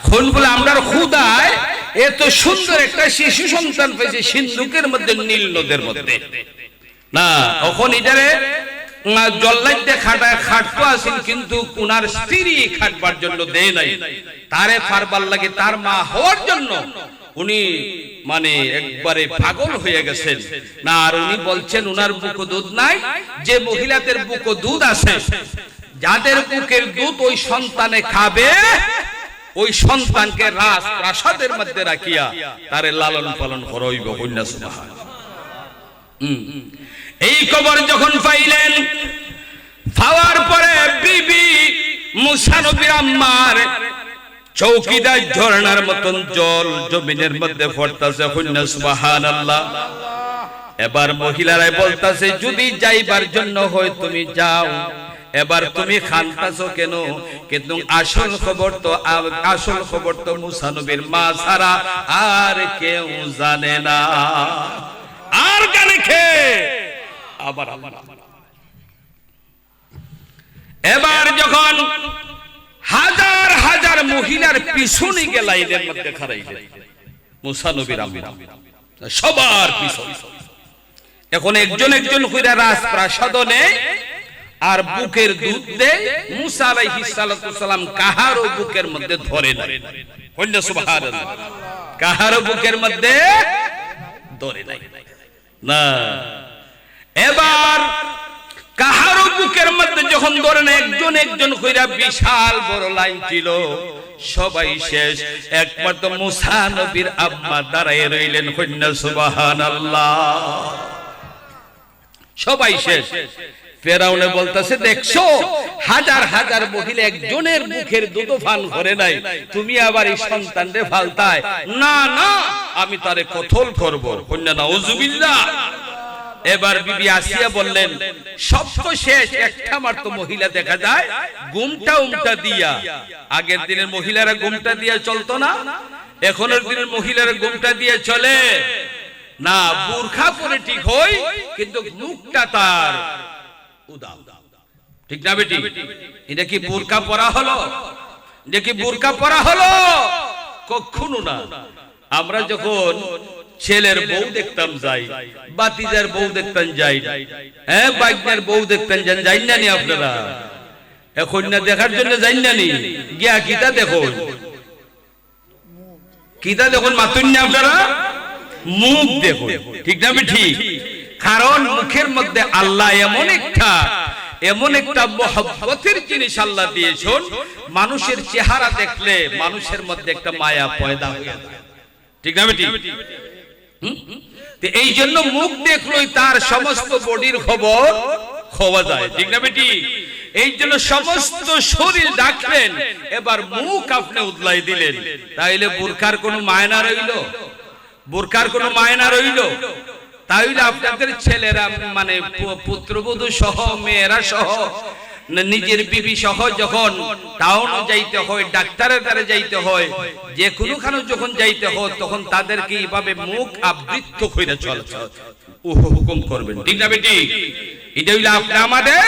[SPEAKER 1] কোন বলে আমরার খুদায় এত সুন্দর একটা শিশু সন্তান পেয়েছে সিন্ধুকের মধ্যে, নীল নদের মধ্যে। না, তখন এটারে জল্লাইতে খাটতো আসেন, কিন্তু উনার স্ত্রী খাটবার জন্য দেয় নাই, তারে ফারবার লাগে তার মা হওয়ার জন্য উনি মানে একবারে পাগল হয়ে গেছেন। না, আর উনি বলছেন উনার বুকে দুধ নাই, যে মহিলাদের বুকে দুধ আছে, যাদের বুকের দুধ ওই সন্তানে খাবে, ওই সন্তানকে রাজ প্রাসাদের মধ্যে রাখিয়া তারে লালন পালন করইব। কন্যা সুবহান। এই খবর যখন পাইলেন, পাওয়ার পরে বিবি মুসা নবীর আম্মার চৌকিদার ঝর্ণার মতন জল জমিনের মধ্যে পড়তাছে। কন্যা সুবহানাল্লাহ। এবার মহিলারাই বলতাছে, যদি যাইবার জন্য হয় তুমি যাও, এবার তুমি খানতাছো কেন? কিন্তু আসল খবর তো মুসা নবীর মা ছাড়া আর কেউ জানে না। আর জানে কে? আবার এবার যখন হাজার হাজার মহিলার পিছনে গিয়ে লাইনের মধ্যে খাড়াইলেন মুসা নবীর আম্মা, সবার পিছনে। এখন একজন একজন কইরা রাজপ্রাসাদে আর বুকের দুধ দেয়। মুসা আলাইহিস সালাম কাহারও বুকের মধ্যে ধরে নাই। কন্যা সুবহানাল্লাহ। কাহারও বুকের মধ্যে ধরে নাই না। এবার কাহারও বুকের মধ্যে যখন ধরে না, একজন একজন কইরা বিশাল বড় লাইন ছিল, সবাই শেষ। একমাত্র মুসা নবীর আম্মা দাঁড়ায় রইলেন। কন্যা সুবহানাল্লাহ। সবাই শেষ। ফেরাউনে বলতেছে, দেখছো হাজার হাজার মহিলা একজনের মুখের দুধ পান করে নাই, তুমি আবার এই সন্তানরে ফালতায়? না না, আমি তারে কতল করব। কন্যা নাউজুবিল্লাহ। এবার বিবি আসিয়া বললেন, সব তো শেষ, একটা মাত্র মহিলা দেখা যায় ঘুমটা দিয়া। আগের দিনের মহিলারা ঘুমটা দিয়া চলতো না, এখনের দিনের মহিলারা ঘুমটা দিয়ে চলে না। বুরখা পরে ঠিক হয়, কিন্তু মুখটা তার উদাও। ঠিক না বেটি? এটা কি বুরকা পরা হলো? এটা কি বুরকা পরা হলো? কখনো না। আমরা যখন ছেলের বউ দেখতাম যাই, বাতিজার বউ দেখতাম যাই, হ্যাঁ বাইকনার বউ দেখতেন যাই না নি আপনারা? এখন না দেখার জন্য যাই না নি? গিয়া কিতা দেখুন, কিতা দেখুন মাতুন না আপনারা? মুখ দেখুন। ঠিক না বেটি? কারণ মুখের মধ্যে আল্লাহ এমন একটা মহব্বতের জিনিস আল্লাহ দিয়েছেন, মানুষের চেহারা দেখলে মানুষের মধ্যে একটা মায়া পয়দা হয়ে যায়। ঠিক না বেটি? এই জন্য মুখ দেখলেই তার সমস্ত বডির খবর খোয়া যায়। ঠিক না বেটি? এই জন্য সমস্ত শরীর ডাকলেন, এবার মুখ আপনি উদলাই দিলেন, তাইলে বুরকার কোনো মায়না রইল? বুরকার কোনো মায়না রইল? তাইলে আপনাদের ছেলেরা মানে পুত্রবধূ সহ, মেয়েরা সহ, নিজের বিবি সহ যখন টাউন যাইতে হয়, ডাক্তারের দ্বারা যাইতে হয়, যে কোনোখানে যখন যাইতে হয়, তখন তাদেরকে এইভাবে মুখ আবৃত করে চলছে হুকুম করবেন। ঠিক না বেটি? এটা হইলো আপনি আমাদের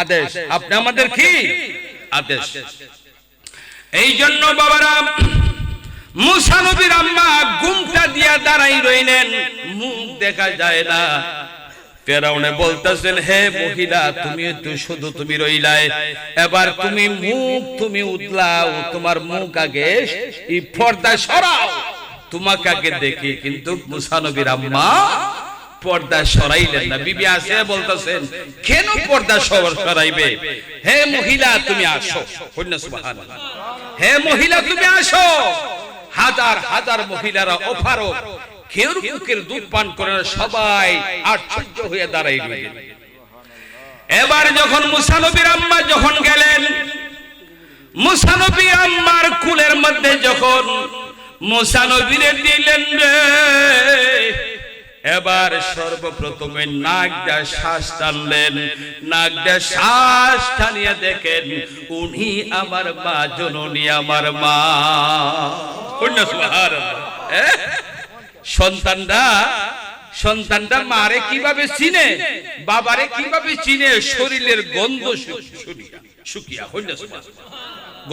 [SPEAKER 1] আদেশ, আপনি আমাদের কি আদেশ। এই জন্য বাবারা মুসা নবীর আম্মা ঘুমটা দিয়া দাঁড়াই রইলেন, মুখ দেখা যায় না। ফেরাউনে বলতেছেন, হে মহিলা, তুমি তো শুধু তুমি রইলাই, এবার তুমি মুখ তুমি উদলাও, তোমার মুখ আগে এই পর্দা সরাও, তোমাকে আগে দেখি। কিন্তু মুসা নবীর আম্মা পর্দা সরাইলেন না। বিবি আসে বলতেছেন, কেন পর্দা সরাইবে? হে মহিলা তুমি আসো। কন্যা সুবহানাল্লাহ। হে মহিলা তুমি আসো। হাজার হাজার মহিলারা অপারক, কেউ বুকের দুধ পান করে না, সবাই আশ্চর্য হয়ে দাঁড়াইলেন। এবার যখন মুসা নবীর আম্মা যখন গেলেন, মুসা নবী আম্মার কুলের মধ্যে যখন মুসা নবীরে দিলেন রে, এবার সর্বপ্রথমে নাক দিয়ে শ্বাস টানলেন। নাক দিয়ে শ্বাস টানিয়ে দেখেন উনি আমার মা, জননী আমার মা। সন্তানটা মারে কিভাবে চিনে, বাবারে কিভাবে চিনে? শরীরের গন্ধ শুকিয়া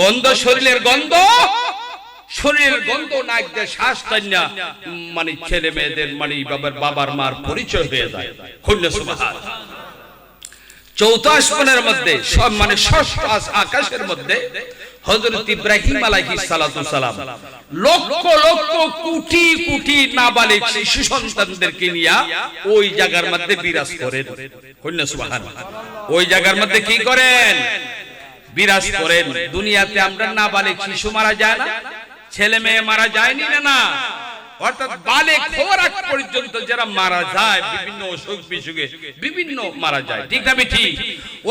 [SPEAKER 1] গন্ধ, শরীরের গন্ধ, শরীরের গন্ধ নাক দিয়ে শ্বাস টানিয়া মানে ছেলে মেয়েদের মানে বাবার মার পরিচয় হয়ে যায়। চৌথ আসমানের মধ্যে সব মানে ষষ্ঠ আকাশের মধ্যে হযরত ইব্রাহিম আলাইহিস সালাতু সালাম লক্ষ লক্ষ কোটি কোটি নাবালিগ শিশু সন্তানদেরকে নিয়ে ওই জায়গার মধ্যে বিরাজ করেন। সুবহানাল্লাহ। ওই জায়গার মধ্যে কি করেন? বিরাজ করেন। দুনিয়াতে আমরা নাবালিগ শিশু মারা যায় না, ছেলে মেয়ে মারা যায়নি না, অর্থাৎ বালেগ হওয়ার আগ পর্যন্ত যারা মারা যায় বিভিন্ন অসুখ বিসুখে বিভিন্ন মারা যায়, ঠিক না ঠিক?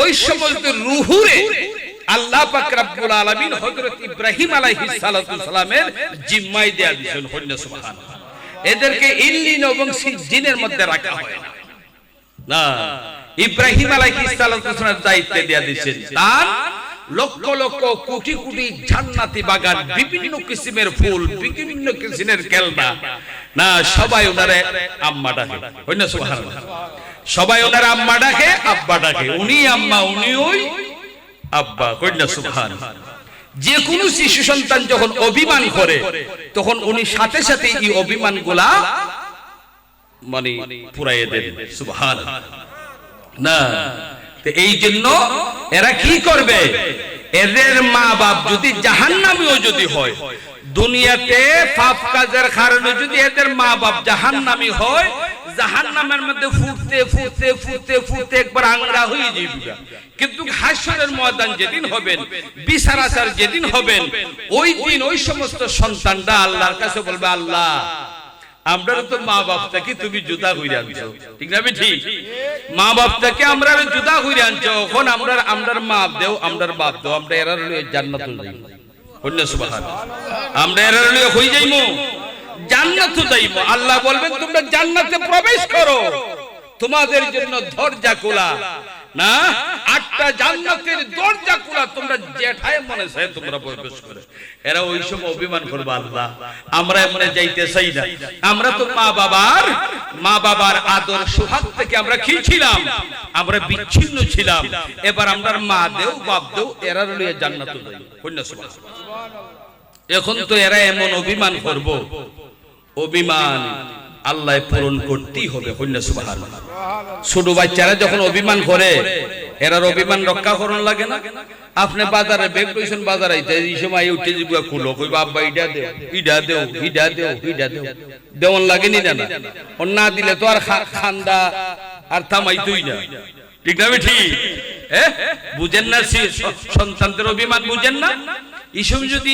[SPEAKER 1] ওই সমস্ত রূহুরে আল্লাহ পাক রব্বুল আলামিন হযরত ইব্রাহিম আলাইহিস সালাতু সালামের জিম্মায় দেয়া দিয়েছেন। সুবহানাল্লাহ। এদেরকে ইল্লিন এবং সিজ্জিনের মধ্যে রাখা হয় না, ইব্রাহিম আলাইহিস সালাতু সালামের দায়িত্ব দেয়া দিয়েছেন। তার লক্ষ লক্ষ কোটি কোটি জান্নাতি বাগান, বিভিন্ন কিসিমের ফুল, বিভিন্ন কিসিমের খেলনা, না সবাই ওনারে আম্মা ডাকে। সুবহানাল্লাহ। সবাই ওনারে আম্মা ডাকে, আব্বা ডাকে। উনি আম্মা, উনি ওই আব্বা। সুবহানাল্লাহ। যে কোনো শিশু সন্তান যখন অভিমান করে তখন উনি সাথে সাথে এই অভিমানগুলা মানে পুরাইয়ে দেন। সুবহানাল্লাহ। না এই জন্য এরা কি করবে? এদের মা বাপ যদি জাহান্নামীও যদি হয়, দুনিয়াতে পাপ কাজের কারণে যদি এদের মা বাপ জাহান্নামী হয়, জাহান্নামের মধ্যে ফুটতে ফুটতে ফুটতে ফুটতে একবার আংড়া হয়ে যাবে। কিন্তু হাসরের ময়দান যেদিন হবেন, বিচার আচার যেদিন হবেন, ওই দিন ওই সমস্ত সন্তানরা আল্লাহর কাছে বলবে, আল্লাহ আমরা তো মা বাপটাকে তুমি জুদা হইরে আনছো, ঠিক না ঠিক? মা বাপটাকে আমরা জুদা হইরে আনছো, এখন আমরা আমরার মা দেও, আমরার বাপ দেও, আমরা এরা জান্নাতুল যাইমু। সুবহানাল্লাহ। আমরা এরা হই যাইমু জান্নাতে যাইমু। আল্লাহ বলবেন তোমরা জান্নাতে প্রবেশ করো, তোমাদের জন্য দরজা খোলা। না, 8টা জান্নাতের দরজা খোলা, তোমরা যেটায় মনে চায় তোমরা প্রবেশ করো। এরা ওই সময় অভিমান করবে, আল্লাহ আমরা এমনে যাইতে চাই না, আমরা তো মা বাবার আদর সোহাগ থেকে আমরা কি ছিলাম? আমরা বিচ্ছিন্ন ছিলাম। এবার আমরা মা দেও বাপ দেও, এরা লইয়া জান্নাতে যাই। এখন তো এরা এমন অভিমান করব, অভিমান আল্লাহ পূরণ করতেই হবে। সুবহানাল্লাহ। ছোট বাচ্চারা যখন অভিমান করে, এরার অভিমান রক্ষা করন লাগে না? আপনি বাজারে বেগ লইছেন, বাজার আইতে এই সময় উঠে জিবা খুলো, কই বাবা ইডা দেও, ইডা দেও, ইডা দেও, ইডা দেও, দেওয়ান লাগেনি না? ও না দিলে তো আর খান্দা আর থামাইতই না, ঠিক না ঠিক? বুঝেন না সন্তানদের অভিমান, বুঝেন না? এই সময় যদি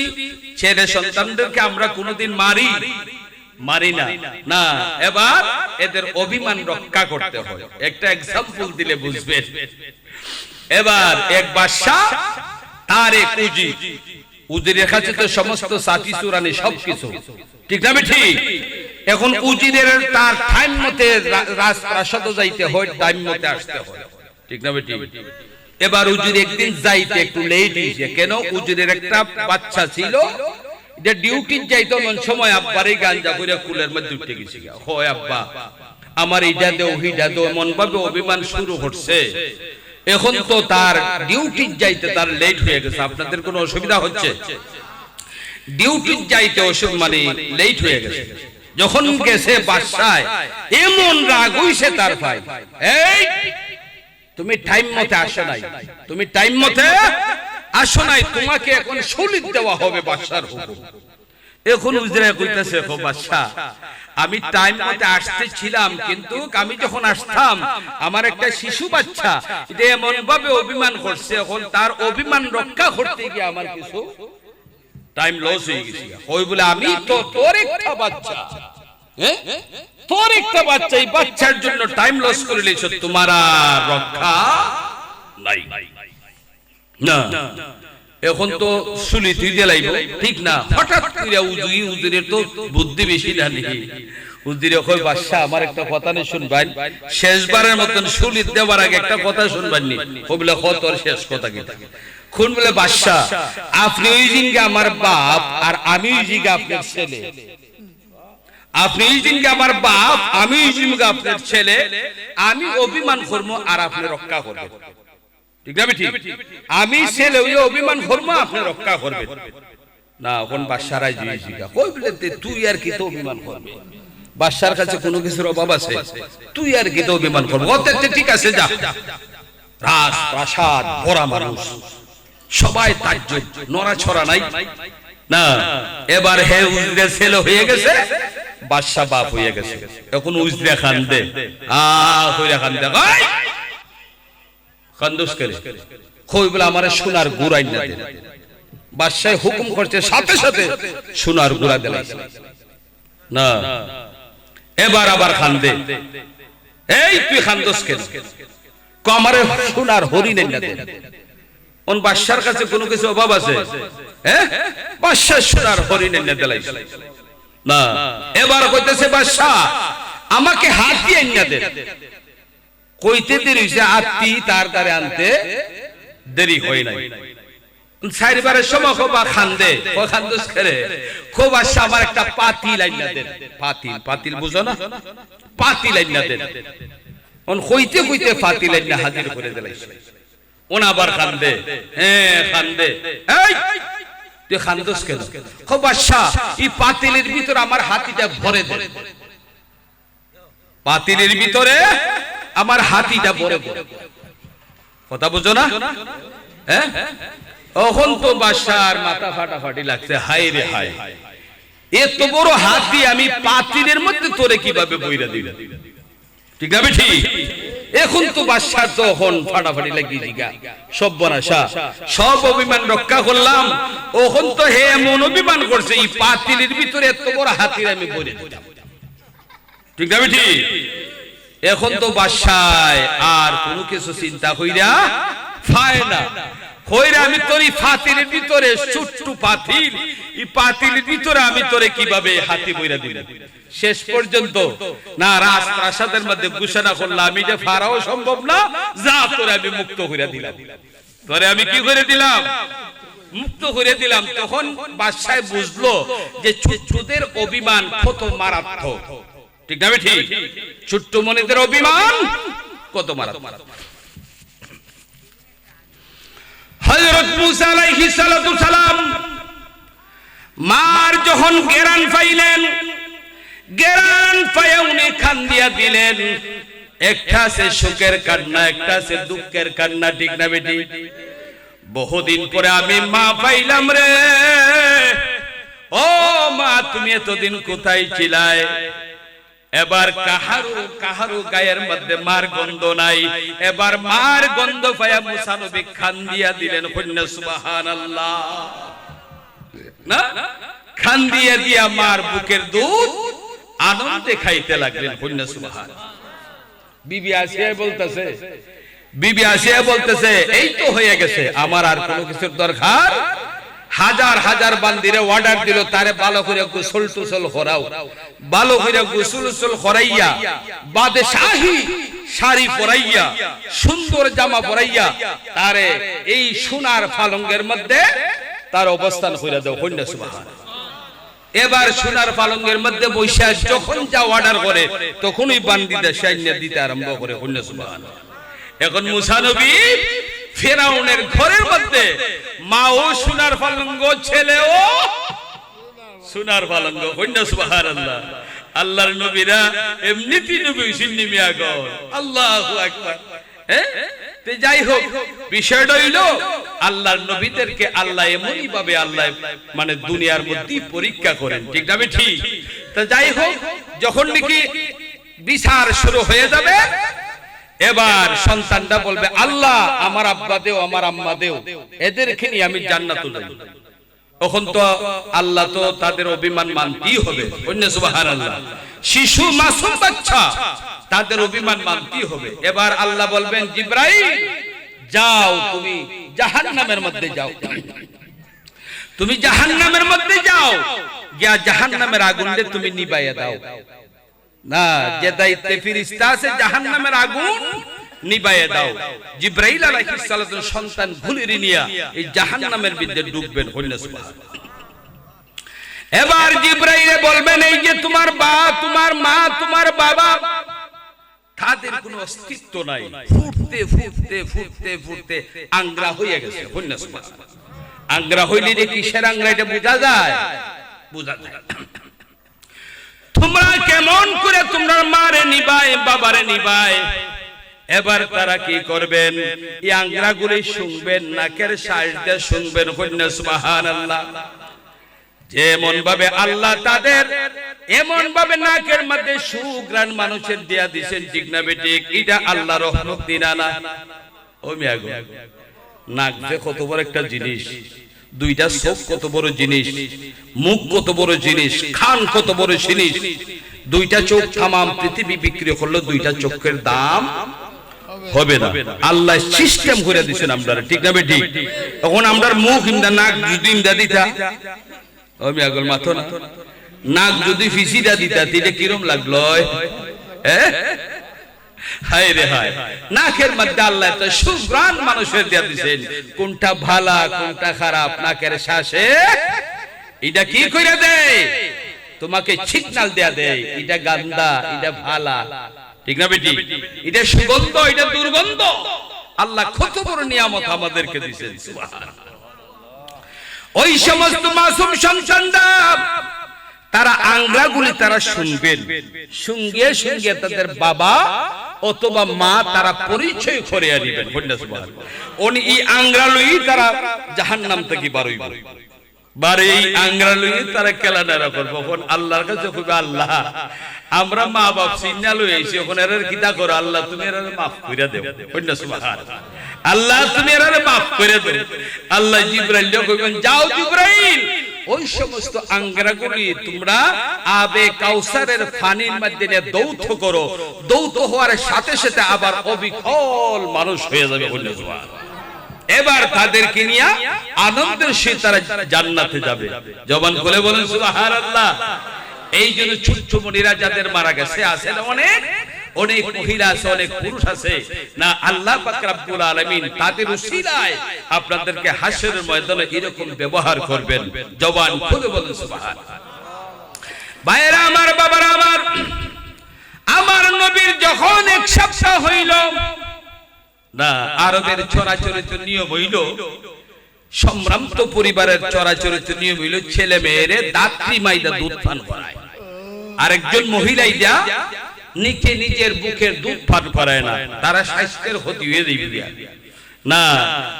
[SPEAKER 1] ছেলে সন্তানদেরকে আমরা কোনোদিন মারি না, না, এবার এদের অভিমান রক্ষা করতে হয়। একটা এক্সাম্পল দিলে বুঝবেন। এবার এক বাদশা, তার এক উজিরের কাছে তো সমস্ত সাথী চুরানি সবকিছু, ঠিক না ঠিক? এখন উজিরের তার টাইম মতে রাজপ্রাসাদে যাইতে হয়, টাইম মতে আসতে হয়, ঠিক না ঠিক? এবার উজির একদিন যাইতে একটু লেট হয়েছে। কেন? উজিরের একটা বাচ্চা ছিল, যে ডিউটি যাইতো মন সময় আব্বারে গাঞ্জা করে কুলের মধ্যে উঠে গেছে। হয় আব্বা আমার ইডা দেও, হিডা দেও, এমন ভাবে অভিমান শুরু হচ্ছে। এখন তো তার ডিউটি যাইতে তার লেট হয়ে গেছে। আপনাদের কোনো অসুবিধা হচ্ছে? ডিউটি যাইতে মানে লেট হয়ে গেছে। যখন গেছে বাসায়, এমন রাগ হইছে তার ভাই, এই তুমি টাইম মতে আসো নাই, তুমি টাইম মতে আসো নাই, তোমাকে এখন শরীর দেওয়া হবে বাদশার হুকুম। এখন উজরা কইতেছে, ও বাদশা আমি টাইম মতে আসতে ছিলাম, কিন্তু আমি যখন আসতাম আমার একটা শিশু বাচ্চা এটা এমন ভাবে অভিমান করছে, এখন তার অভিমান রক্ষা করতে গিয়ে আমার কিছু টাইম লস হয়ে গেছে। ওই বলে আমি তো তোর একটা বাচ্চা, তোর একটা বাচ্চা, এই বাচ্চার জন্য টাইম লস করে লিয়েছ, তোমার রক্ষা নাই না। এখন তো শুলি তুই দিলাইব ঠিক না, হঠাৎ করে উজুরের তো বুদ্ধি বেশি না নাকি, উজুরে কই বাদশা আমার একটা কথা নে শুনবেন, শেষবারের মতন শুলি দেওয়ার আগে একটা কথা শুনবেন নি, কইলে কত শেষ কথা কি কোন বলে বাদশা আপনি ওই জিঙ্গা আমার বাপ আর আমি ওই জিঙ্গা আপনার ছেলে, আপনি ওই জিঙ্গা আমার বাপ আমি ওই জিঙ্গা আপনার ছেলে, আমি অভিমান করব আর আপনি রক্ষা করবেন, ঠিক না ঠিক, আমি ছেলে ওই অভিমান করব আপনি রক্ষা করবেন না। কোন বাদশা রাজি জিঙ্গা কই বলে তুই আর কি তো অভিমান করবে, বাদশার কাছে কোনো কিছুর অভাব আছে, তুই আর কি তো অভিমান করবো, ঠিক আছে যা। রাজ প্রাসাদ ভরা মানুষ, সবাই তাজ্জুব, নড়াছড়া নাই না। এবার হে উজরে ছেলে হয়ে গেছে, বাদশা বাপ হয়ে গেছে, এখন উজরে খান দে কইরা খান দে কই খান্দুস করে কই বলে আমারে সোনার গুড় আইনা দে, বাদশা হুকুম করছে সাথে সাথে সোনার গুড়া দিলাইছে না। এবার আবার খান দে, এই তুই খান্দোস কেন, কমারে সোনার হরিণ এনে দে। কোন বাদশার কাছে কোনো কিছু অভাব আছে, হ্যাঁ বাদশা সোনার হরিণ এনে দিলাইছে না। এবার কইতেছে বাদশা আমাকে হাতি এনে দে, কইতে দেরি হইছে, আত্তি তার দ্বারে আনতে দেরি হয় নাই। চারবারের সময় খোবা খান্দে ও খান্দুস করে খুব বাদশা আমার একটা পাতিল আইনা দেন, পাতিল পাতিল বুঝো না, পাতিল আইনা দেন। অন কইতে কইতে পাতিল আইনা হাজির করে দিলাইছে, ওন আবার খান্দে, হ্যাঁ খান্দে, এই তুই খান্দুস কেন, খুব বাদশা এই পাতিলের ভিতর আমার হাতিটা ভরে দে, পাতিলের ভিতরে আমার হাতিটা ভরে দে, কথা বুঝো না, হ্যাঁ। এখন তো বাদশার মাথা ফাটাফাটি লাগছে, হাই রে হাই, এত বড় হাতি আমি পাতিলের মধ্যে তোরে কিভাবে বইরা দিল, ঠিক না ঠিক। এখন তো বাদশার তখন ফাটাফাটি লাগি জিগা সব বনাশা, সব অভিমান রক্ষা করলাম, এখন তো হে এমন অভিমান করছে এই পাতিলের ভিতরে এত বড় হাতির আমি বইরে দিলাম, ঠিক না ঠিক। এখন তো বাদশায় আর কোনো কিছু চিন্তা কইরা পায় না, কইরা আমি তোর এই পাতিলের ভিতরে ছোট্ট পাতিল, এই পাতিলের ভিতরে আমি তোরে কিভাবে হাতি বইরা দিল। শেষ পর্যন্ত না রাজপ্রাসাদের মধ্যে ঘোষণা করলাম আমি যে ফারাও সম্ভব না, যা তোরে আমি মুক্ত করে দিলাম, তোরে আমি কি করে দিলাম, মুক্ত করে দিলাম। তখন বাদশাহ বুঝলো যে ছোট্টদের অভিমান কত মারাত্মক, ঠিক না ঠিক, ছোট্ট মনেদের অভিমান কত মারাত্মক। হযরত মুসা আলাইহিস সালাতু সালাম মার যখন গেরান পাইলেন, গেরান পায়ে উনি খান দিয়া দিলেন, একটা সে সুখের কান্না, একটা সে দুঃখের কান্না, ঠিক না বেটি। বহুদিন পরে আমি মা পাইলাম রে, ও মা তুমি এতদিন কোথায় ছিলাই। এবার কাহারু গায়ের মধ্যে মার গন্ধ নাই, এবার মার গন্ধ পায়া মুসা নবী খান দিয়া দিলেন, কন্যা সুবহানাল্লাহ না, খান দিয়া দিয়া মার বুকের দুধ আনন্দে খাইতে লাগলেন, কন্যা সুবহানাল্লাহ। বিবি আসিয়া বলতেছে এই তো হয়ে গেছে, আমার আর কোনো কিছুর দরকার, হাজার হাজার বান্দিরে অর্ডার দিল তারে ভালো করে গোসল টুসল করাও, ভালো করে গোসল টুসল করাইয়া বাদে শাহী শাড়ি পরাইয়া সুন্দর জামা পরাইয়া তারে এই সোনার পালঙ্কের মধ্যে তার অবস্থান কইরা দাও, কন্যা সুবহানাল্লাহ। এবার সোনার পালঙ্কের মধ্যে বৈশা যখন যা অর্ডার করে তখনই বান্দিদের সাইন্য দিতে আরম্ভ করে, কন্যা সুবহানাল্লাহ। এখন মুসা নবী ফেরাউনের ঘরের মধ্যে মাও সোনার পালঙ্ক, ছেলেও সোনার পালঙ্ক, কন্যা সুবহানাল্লাহ। আল্লাহর নবীরা এমনিতেই নবী সিন্নি মিয়া গো, আল্লাহু আকবার। তে যাই হোক, বিষয়টা হইল আল্লাহর নবীদেরকে আল্লাহ এমনই ভাবে আল্লাহ মানে দুনিয়ার মধ্যে পরীক্ষা করেন, ঠিক না ঠিক। তা যাই হোক, যখন নাকি বিচার শুরু হয়ে যাবে, এবার সন্তানটা বলবে আল্লাহ আমার আব্বা দেও, আমার আম্মা দেও, এদেরকে নিয়ে আমি জান্নাতে যাব। তখন তো আল্লাহ তো তাদের অভিমান মানতেই হবে, কন্যা সুবহানাল্লাহ। শিশু মাসুম বাচ্চা, তাদের অভিমান মানতেই হবে। এবার আল্লাহ বলবেন জিবরাইল যাও তুমি জাহান্নামের মধ্যে যাও। তুমি জাহান্নামের মধ্যে যাও, গিয়া জাহান্নামের আগুনকে তুমি নিভাইয়া দাও। না, যে দায়িত্বে ফেরেশতা আছে জাহান্নামের আগুন নিভাইয়া দাও। জিবরাইল আলাইহিস সালাতু সন্তান ভুলিয়ে নিয়া এই জাহান্নামের ভিতরে ডুববেন। সুবহানাল্লাহ। এবার জিবরাইলে বলবেন, এই যে তোমার তোমার মা, তোমার বাবা, তাদের কোনো অস্তিত্ব নাই, ফুটতে ফুটতে ফুটতে ফুটতে আংরা হয়ে গেছে। সুবহানাল্লাহ। আংরা হইলে যে কিসের আংরা এটা বোঝা যায়? বোঝা যায়। তোমরা কেমন করে তোমরা মারে নিবাই, বাবারে নিবাই? এবার তারা কি করবেন? এই আংরাগুলি শুনবেন, নাকের শ্বাস দিয়ে শুনবেন। সুবহানাল্লাহ। যেমন ভাবে আল্লাহ তাদের এমন ভাবে নাকের মধ্যে সুগ্রাণ মানুষের দিয়া দিয়েছেন, ঠিক না বেঠিক? এটা আল্লাহ রহমত দিনা না? ও মিয়া গো, নাক যে কত বড় একটা জিনিস, দুইটা চোখ কত বড় জিনিস, মুখ কত বড় জিনিস, কান কত বড় জিনিস। দুইটা চোখ তামাম পৃথিবী বিক্রি করলো, দুইটা চোখের দাম হবে না। আল্লাহ সিস্টেম করে দিয়েছেন আমরা, ঠিক না বেঠিক? এখন আমরা মুখ ইন্দা, নাক যদি ইন্দা দিতা, ও মিয়া গো মাথো না, নাক যদি ফিসিটা দিতা তিলে কিরম লাগলো? হায় রে হায়, নাকের মধ্যে আল্লাহ এত সুগ্রাণ মানুষের দিয়া দিয়েছেন, কোনটা ভালা কোনটা খারাপ নাকের শ্বাসে এটা কি কইরা দেয়? তোমাকে সিগন্যাল দেয়া দেয়, এটা গান্দা, এটা ভালা, ঠিক না বেটি? এটা সুগন্ধ, এটা দুর্গন্ধ। আল্লাহ কত বড় নিয়ামত আমাদেরকে দিয়েছেন। সুবহানাল্লাহ। ওই সমস্ত মাসুম সন্তানরা তারা আংরাগুলি তারা শুনবেন, সঙ্গে সঙ্গে তাদের বাবা অথবা মা তারা পরিচয় করে আনিবেন। উনি এই আংরা লই তারা জাহান্নাম থেকে বারইব, বারে এই আংরা লই তারা কেলাডারা করবে। এখন আল্লাহর কাছে কইবে, আল্লাহ আমরা মা বাপ চিন্না লই আইছি, এখন এর কিতা করো আল্লাহ, তুমি এর মাফ কইরা দেও। সুবহানাল্লাহ। আল্লাহ তুমি এর মাফ করে দেও। আল্লাহ জিবরাইল কইবেন, যাও জিবরাইল, ওই সমস্ত আংরাগুলি তোমরা আবে কাউসারের পানির মধ্যে দৌত করো। দৌত হওয়ার সাথে সাথে আবার অবিকল মানুষ হয়ে যাবে। এবার তাদেরকে নিয়ে আনন্দের সাথে তারা জান্নাতে যাবে। জবান খুলে বলেন সুবহানাল্লাহ। এই জন্য ছোট্ট মনিরা যাদের মারা গেছে আছে না, অনেক অনেক মহিলা আছে, অনেক পুরুষ আছে না, আল্লাহ পাক রব্বুল আলামিন তাদের উসিলায় আপনাদেরকে হাসরের ময়দানে এরকম ব্যবহার করবেন। জবান খুলে বলেন সুবহানাল্লাহ। ভাইরা আমার, বাবারা আমার, আমার নবীর যখন এক সপ্তাহ হইল না, আরবের চরাচরিত নিয়ম হইল, সম্ভ্রান্ত পরিবারের চরাচরিত নিয়ম হইল, ছেলে মেয়েরে দাত্রী মাইদা দুধ পান করায়। আরেকজন মহিলাই যা নিচে নিজের বুকের দুধ পান করায় না, তারা স্বাস্থ্যের ক্ষতি হয়ে যাবে না,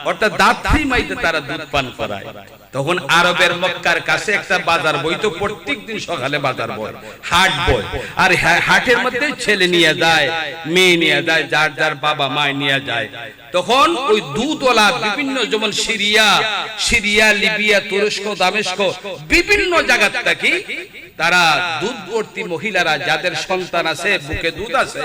[SPEAKER 1] অর্থাৎ দাত্রী মাইদা তারা দুধ পান করায়। তখন আরবের মক্কার কাছে একটা বাজার বইতো, প্রত্যেকদিন সকালে বাজার বয়, হাট বয়। আর হাটের মধ্যে ছেলে নিয়ে যায়, মেয়ে নিয়ে যায়, যার যার বাবা মা নিয়ে যায়। তখন ওই দুধওয়ালা বিভিন্ন, যেমন সিরিয়া, লিবিয়া, তুরস্ক, দামেস্ক, বিভিন্ন জায়গা থেকে তারা দুধবর্তী মহিলারা যাদের সন্তান আছে, বুকে দুধ আছে,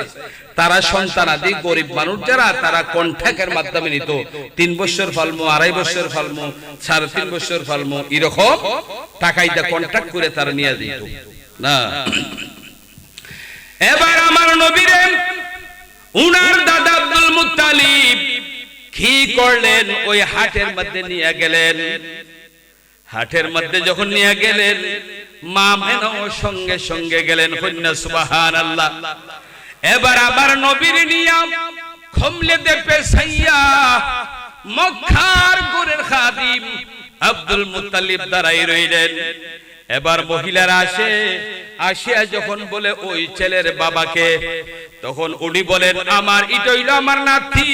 [SPEAKER 1] তারা সন্তানাদি গরিব মানুষ যারা, তারা কন্ট্রাক্টের মাধ্যমে নিত। 3 বছর ফলমো, 2.5 বছর ফলমো, 3.5 বছর ফলমো, এরকম টাকাইটা কন্ট্রাক্ট করে তারা নিয়ে দিত না। এবার আমার নবীরে উনার দাদা আব্দুল মুত্তালিব কি করলেন? ওই হাটের মধ্যে নিয়ে গেলেন। হাটের মধ্যে যখন নিয়ে গেলেন, মা মেনাও সঙ্গে সঙ্গে গেলেন। সুবহানাল্লাহ। এবার আবার নবীর নিয়াম খমলে দে পেছাইয়া মক্কার গোরের খাদিম আব্দুল মুত্তালিব দাঁড়াই রইলেন। এবার মহিলারা আসিয়া যখন বলে ওই ছেলের বাবাকে, তখন উনি বলেন, আমার এটা হইল আমার নাতি,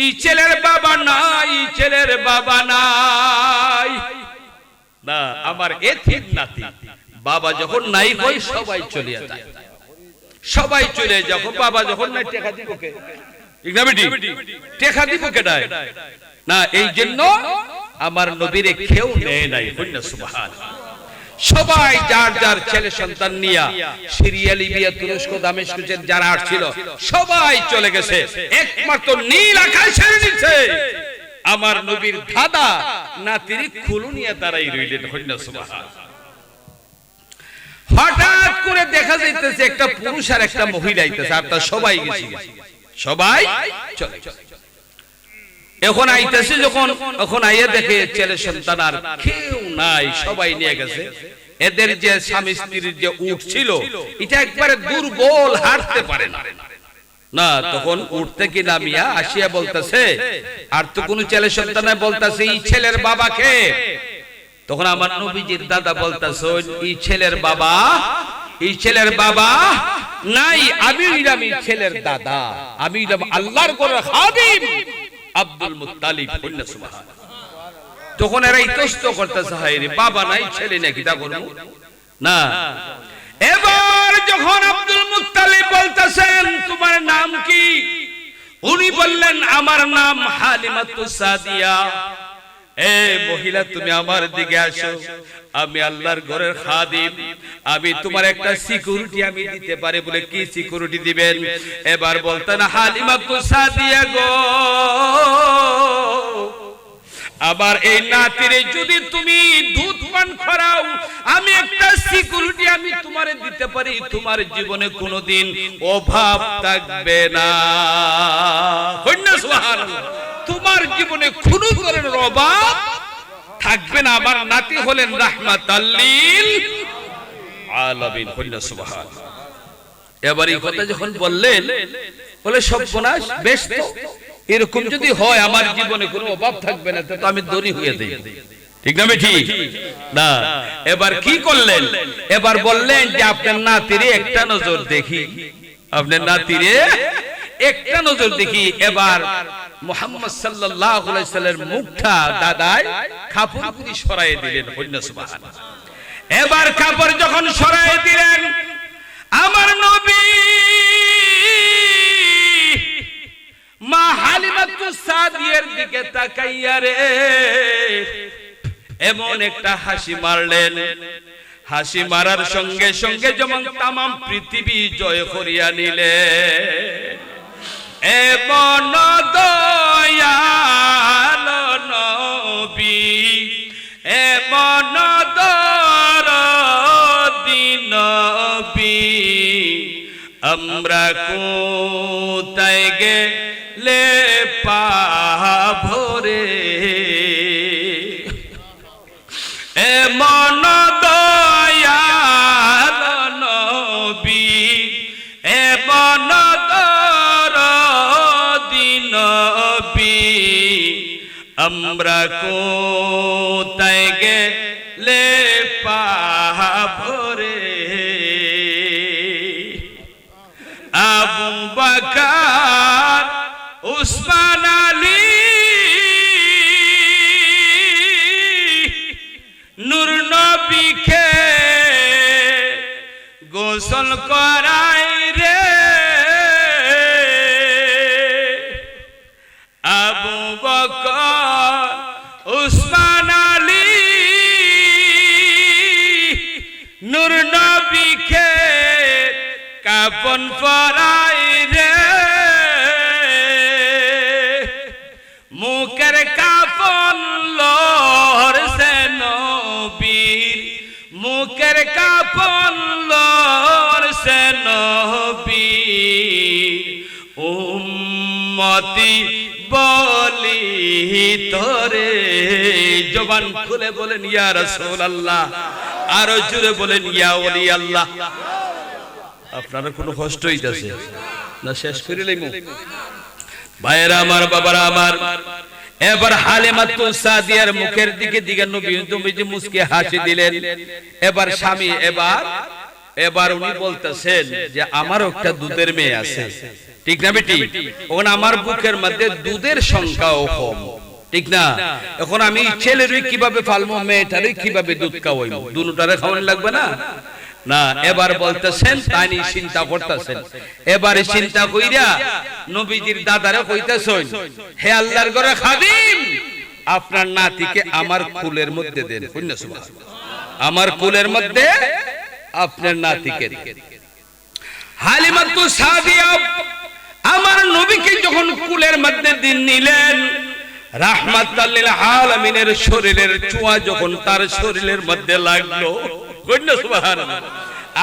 [SPEAKER 1] এই ছেলের বাবা নাই, ছেলের বাবা নাই না, আমার এতিম নাতি। বাবা যখন নাই কই সবাই চলে যায়, সবাই চলে যখন বাবা যখন নাই টেকা দিব কে? ঠিক না বেটি? টেকা দিব কেডা? না, এই জন্য আমার নবীরে কেউ নেয় নাই। সুবহানাল্লাহ। সবাই যার যার ছেলে সন্তান নিয়া সিরিয়া, লিবিয়া, তুরস্ক, দামেস্কের যারা আসছিল সবাই চলে গেছে। একমাত্র নীল আকাশের নিচে আমার নবীর দাদা নাতির খুলু নিয়ে দাঁড়াই রইলেন। সুবহানাল্লাহ। হঠাৎ করে দেখা যাইতেছে একটা পুরুষ আর একটা মহিলা আইতেছে, আর তার সবাই গেছে, সবাই চলে এখন আইতেছে। যখন এখন আইয়া দেখে ছেলে সন্তান আর কেউ নাই, সবাই নিয়ে গেছে। এদের যে স্বামী স্ত্রীর যে উট ছিল এটা একবারে দুর্বল, হাঁটতে পারে না। না তখন উঠ থেকে নামিয়া আসিয়া বলতেছে, আর তো কোন ছেলে সন্তান বলতেছে এই ছেলের বাবাকে। তখন আমার নবীজির দাদা বলতেছে এই ছেলের বাবা, এই ছেলের বাবা নাই, আমি ছেলের দাদা, আমি আল্লাহর ঘরের খাদিম আব্দুল মুত্তালিব। সুবহানাল্লাহ। তখন এরা ইতস্ত করতেছে, হায় রে বাবা নাই ছেলে নাকি, তা করব না। এবার যখন আব্দুল মুত্তালিব বলতেছেন তোমার নাম কি, উনি বললেন আমার নাম হালিমাতুস সাদিয়া। এ মহিলা তুমি আমার দিকে আসো, আমি আল্লাহর ঘরের খাদিম, আমি তোমার একটা সিকিউরিটি আমি দিতে পারি। বলে কি সিকিউরিটি দিবেন? এবার বলতেন হালিমাতুস সাদিয়া গো, আবার এই নাতিরে যদি তুমি দুধ পান করাও, আমি একটা সিকিউরিটি আমি তোমারে দিতে পারি, তোমার জীবনে কোনোদিন অভাব থাকবে না। সুবহানাল্লাহ। তোমার জীবনে কোনো ধরনের অভাব থাকবে না। আমার নাতি হলেন রাহমাতাল লিল আলামিন। সুবহানাল্লাহ। এবার এই কথা যখন বললেন, বলে সর্বনাশ, বেশ তো এরকম যদি হয় আমার জীবনে কোনো অভাব থাকবে না, তো আমি ধনী হয়ে যাই, ঠিক না? ঠিক না। এবার কি করলেন? এবার বললেন যে আপনার নাতিরে একটা নজর দেখি, আপনার নাতিরে একটা নজর দেখি। এবার মুহাম্মদ সাল্লাল্লাহু আলাইহি সাল্লামের মুখটা দাদায় কাপড় দিয়ে সরায়ে দিলেন। সুবহানাল্লাহ। এবার কাপড় যখন সরায়ে দিলেন, আমার নবী মা হালিমাতুস সাদিয়ার দিকে তাকাইয়া রে এমন একটা হাসি মারলেন, হাসি মারার সঙ্গে সঙ্গে যেমন তামাম পৃথিবী জয় করিয়া নিলে। এমন দয়াল নবী, এমন দরদি নবী, আমরা কোথায় গেলে পাবো রে? এমন দয়াল নবী, এমন দরদি নবী, আমরা কোথায় গেলে পাবো রে? আবু বকর, উসমান আলী, নূর নবীকে গোসল করাই রে। আবু বকর, উসমান আলী, নূর নবীকে কাফন পরাই রে। মুখের কাফন লড়ছে নবীর, মুখের কাফন লড়ছে নবীর। উম্মতি বলি তোরে, জবান খুলে বলেন ইয়া রাসূলুল্লাহ, আরো জোরে বলেন ইয়া ওলি আল্লাহ। আপনারা কোনো কষ্ট হইতাছে না? শেষ করে লইমু ভাইরা আমার, বাবারা আমার। এবার হালিমাতুস সাদিয়ার মুখের দিকে নবী মুস্কি হাসি দিলেন। এবার স্বামী এবার উনি বলতেছেন যে আমারও একটা দুধের মেয়ে আছে, ঠিক না বেটি? এখন আমার বুকের মধ্যে দুধের সংখ্যাও কম, ঠিক না? এখন আমি ছেলেরই কিভাবে ফালমো, মেয়েটারই কিভাবে দুধ খাওয়াইবো? দুটোটারে খাওয়ানো লাগবে না? না। এবার বলতেছেন, তাই চিন্তা করতেছেন। এবারে চিন্তা কইরা নবীজির দাদারে কইতেছেন, হে আল্লাহর ঘরের খাদিম, আপনার নাতিকে আমার কুলের মধ্যে দেন। সুবহানাল্লাহ। আমার কুলের মধ্যে আপনার নাতিকে। হালিমাতুস সাদিয়া আমার নবীকে যখন কুলের মধ্যে দিন নিলেন, রাহমাতাল লিল আলামিনের শরীরের ছোঁয়া যখন তার শরীরের মধ্যে লাগলো, কইনা সুবহানাল্লাহ,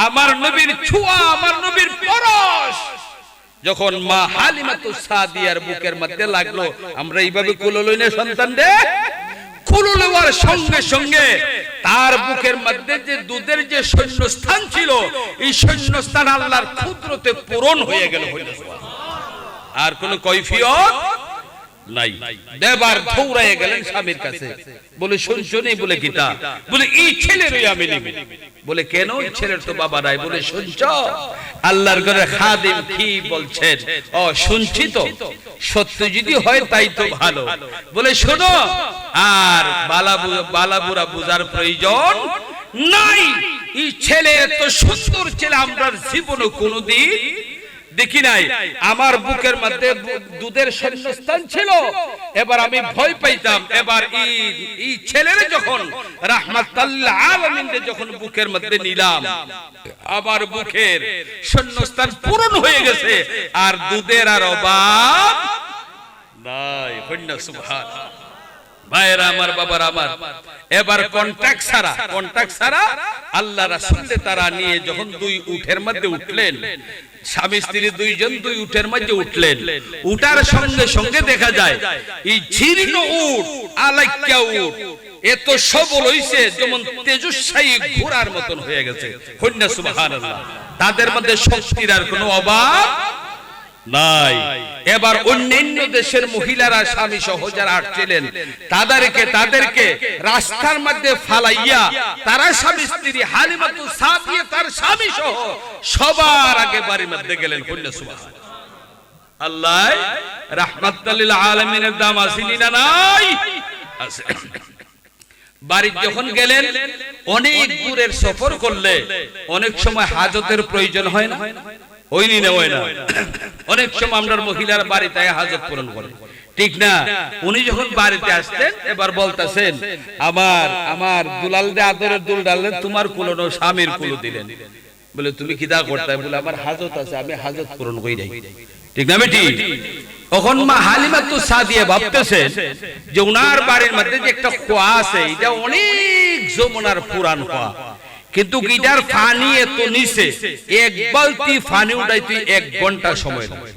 [SPEAKER 1] আমার নবীর ছোঁয়া, আমার নবীর পরশ যখন মা হালিমাতুস সাদিয়ার বুকের মধ্যে লাগলো, আমরা এইভাবে কুলো লই না সন্তান রে, কুলো লওয়ার সঙ্গে সঙ্গে তার বুকের মধ্যে যে দুধের যে শূন্যস্থান ছিল, এই শূন্যস্থান আল্লাহর কুদরতে পূরণ হয়ে গেল। আর কোন কৈফিয়ত নাই। দেবার দৌড়ায় গেলেন স্বামীর কাছে, বলে শুনছনি? বলে গীতা, বলে এই ছেলেরই আমি নিব। বলে কেন? এই ছেলের তো বাবা নাই। বলে শুনছ আল্লাহর ঘরে খাদিম কি বলছেন? ও শুনছি তো, সত্য যদি হয় তাই তো ভালো। বলে শোনো, আর বালাবুরা বুঝার প্রয়োজন নাই। এই ছেলে এত সুন্দর ছেলে আমরা জীবনে কোনোদিন দেখি নাই। আমার বুকের মধ্যে দুধের শূন্যস্থান ছিল, এবার আমি ভয় পাইতাম। এবার এই ছেলের যখন রাহমাতাল লিল আলামিনের যখন বুকের মধ্যে নিলাম, আবার বুকের শূন্যস্থান পূরণ হয়ে গেছে, আর দুধের আর অভাব নাই। কন্যা সুবহানাল্লাহ। ভাইরা আমার, বাবার আমার, এবার কন্ট্রাক্ট ছাড়া আল্লাহ রাসূল তারা নিয়ে যখন দুই উটের মধ্যে উঠলেন, স্বামী স্ত্রী দুইজন দুই উটের মধ্যে উঠলেন, উঠার সঙ্গে সঙ্গে দেখা যায় এই জীর্ণ উট, আলাক্কা উট এত সবল হইছে যেমন তেজস্বী ঘোড়ার মতন হয়ে গেছে। কন্যা সুবহানাল্লাহ। তাদের মধ্যে শক্তির আর কোনো অভাব নাই। এবার অন্যান্য দেশের মহিলারা স্বামী সহ যারা আসছিলেন তাদেরকে রাস্তার মধ্যে ফালাইয়া তারা স্বামী স্ত্রী হালিমাতুস সাদিয়া তার স্বামী সহ সবার আগে বাড়ির মধ্যে গেলেন। কন্যা সুবহানাল্লাহ। আল্লাহ রাহমাতাল লিল আলামিনের দাম আসেনি না নাই? আছে। বাড়ি যখন গেলেন, অনেক দূরের সফর করলে অনেক সময় হাজতের প্রয়োজন হয় না? হয়নি না? হয় না? অনেক সময় আমরা মহিলার বাড়িতে হাজত পূরণ করে, ঠিক না? উনি যখন বাড়িতে আসতেন, এবার বলতেছেন আমার দুলাল দে আদরের দুলাল দে তোমার কুলো নো স্বামীর কুলো দিলেন। বলে তুমি কি দা করতে? বলে আমার হাজত আছে, আমি হাজত পূরণ করি যাই, ঠিক না বেটি? তখন মা হালিমাতুস সাদিয়া ভাবতেছেন যে উনার বাড়ির মধ্যে যে একটা কুয়া আছে, এটা অনেক যমুনার পুরান কুয়া, কিন্তু গিটার পানি এত নিচে, এক বালতি পানি উঠাইতে 1 ঘন্টা সময় লাগে।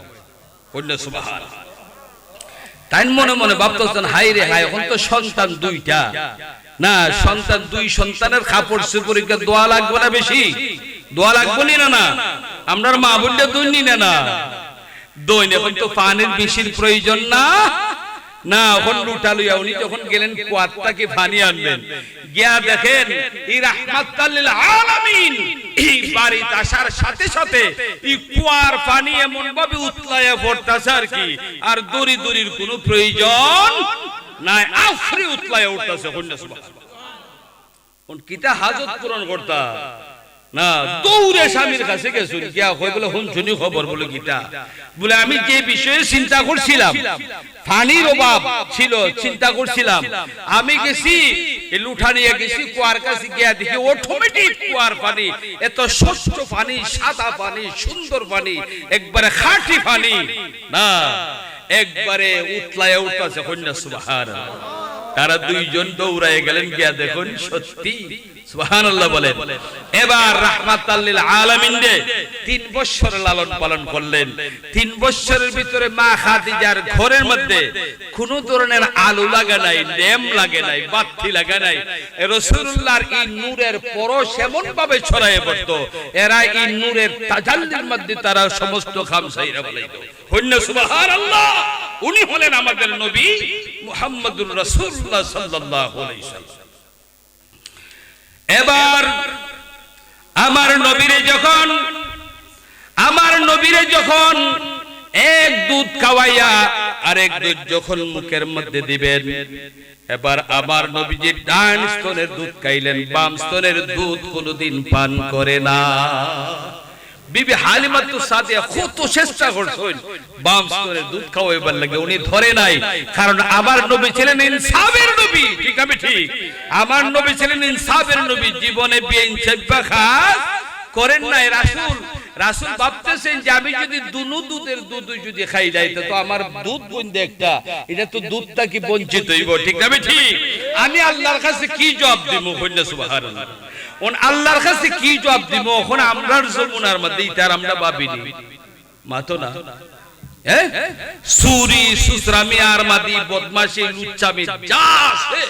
[SPEAKER 1] কন্যা সুবহানাল্লাহ। তাই মনে মনে ভাবতেছেন, হাই রে হাই, এখন তো সন্তান দুইটা না, সন্তান দুই সন্তানের কাপড় চোপড়ে দোয়া লাগবে না? বেশি দোয়া লাগবে না? আমরা মা বললে দুই না দইন, এখন তো পানির বেশির প্রয়োজন না। এখন লুটা লইয়া উনি যখন গেলেন কুয়ারটাকে পানি আনবেন, গিয়া দেখেন এই রাহমাতাল লিল আলামিন এই বাড়িতে আসার সাথে সাথে এই কুয়ার পানি এমন ভাবে উতলায়া পড়তাছে আর কি, আর দড়ি দড়ির কোনো প্রয়োজন নাই, আফরি উতলায়া উঠতাছে। কন্যা সুবহানাল্লাহ। কোন কিটা হাজত পূরণ করতা না, দৌড়ে স্বামীর কাছে গেছুন, গিয়া কই বলে শুনছুনি খবর? বলে গীতা, বলে আমি যে বিষয়ে চিন্তা করছিলাম, পানির অভাব ছিল, চিন্তা করছিলাম, আমি গেছি লুঠা নিয়ে গেছি কুয়ার কাছে, গিয়া দেখি অটোমেটিক কুয়ার পানি, এত স্বচ্ছ পানি, সাদা পানি, সুন্দর পানি, একবারে খাঁটি পানি না, একবারে উতলায় উঠতেছে। কন্যা সুবহানাল্লাহ। তারা দুইজন দৌড়ায় গেলেন, গিয়া দেখুন সত্যি। সুবহানাল্লাহ বলেন। এবার রাহমাতাল লিল আলামিন 3 বছর লালন পালন করলেন। 3 বছরের ভিতরে মা খাদিজার ঘরের মধ্যে কোন ধরনের আলো লাগে নাই, ল্যাম্প লাগে নাই, বাতি লাগে নাই। রাসূলুল্লাহর এই নূরের পরশ এমন ভাবে ছড়ায়ে পড়তো, এরা এই নূরের তাজাল্লির মধ্যে তারা সমস্ত খামসাইরা বলাইতো। কন্যা সুবহানাল্লাহ। উনি হলেন আমাদের নবী মুহাম্মদুর রাসূলুল্লাহ সাল্লাল্লাহু আলাইহি সাল্লাম। এবার আমার নবীরে যখন এক দুধ খাওয়াইয়া আরেক দুধ যখন মুখের মধ্যে দিবেন, এবার আমার নবীজি ডান স্তনের দুধ খাইলেন, বাম স্তনের দুধ কোনদিন পান করে না। বিবি হালিমাতুস সাদিয়া কত চেষ্টা করছেন বাম স্তনের দুধ খাওয়াইবার লাগে, উনি ধরে নাই। কারণ আমার নবী ছিলেন ইনসাফের নবী, ঠিক আছে? ঠিক, আমার নবী ছিলেন ইনসাফের নবী, জীবনে বেইনসাফ কাজ করেন নাই। রাসূল ভাবতেছেন যে আমি যদি দুধের দুধ যদি খাই যাই তো আমার দুধ বন্ধে একটা, এটা তো দুধটা কি বঞ্চিত হইব, ঠিক না ঠিক? আমি আল্লাহর কাছে কি জবাব দিব? বললে সুবহানাল্লাহ। ওন আল্লাহর কাছে কি জবাব দিব? এখন আমরার যমুনার মধ্যে ইতার আমরা ভাবিনি মাতো না, হ্যাঁ? সুরি সুসরামি আর মাদি বদমাশি লুচ্চামি যা আছে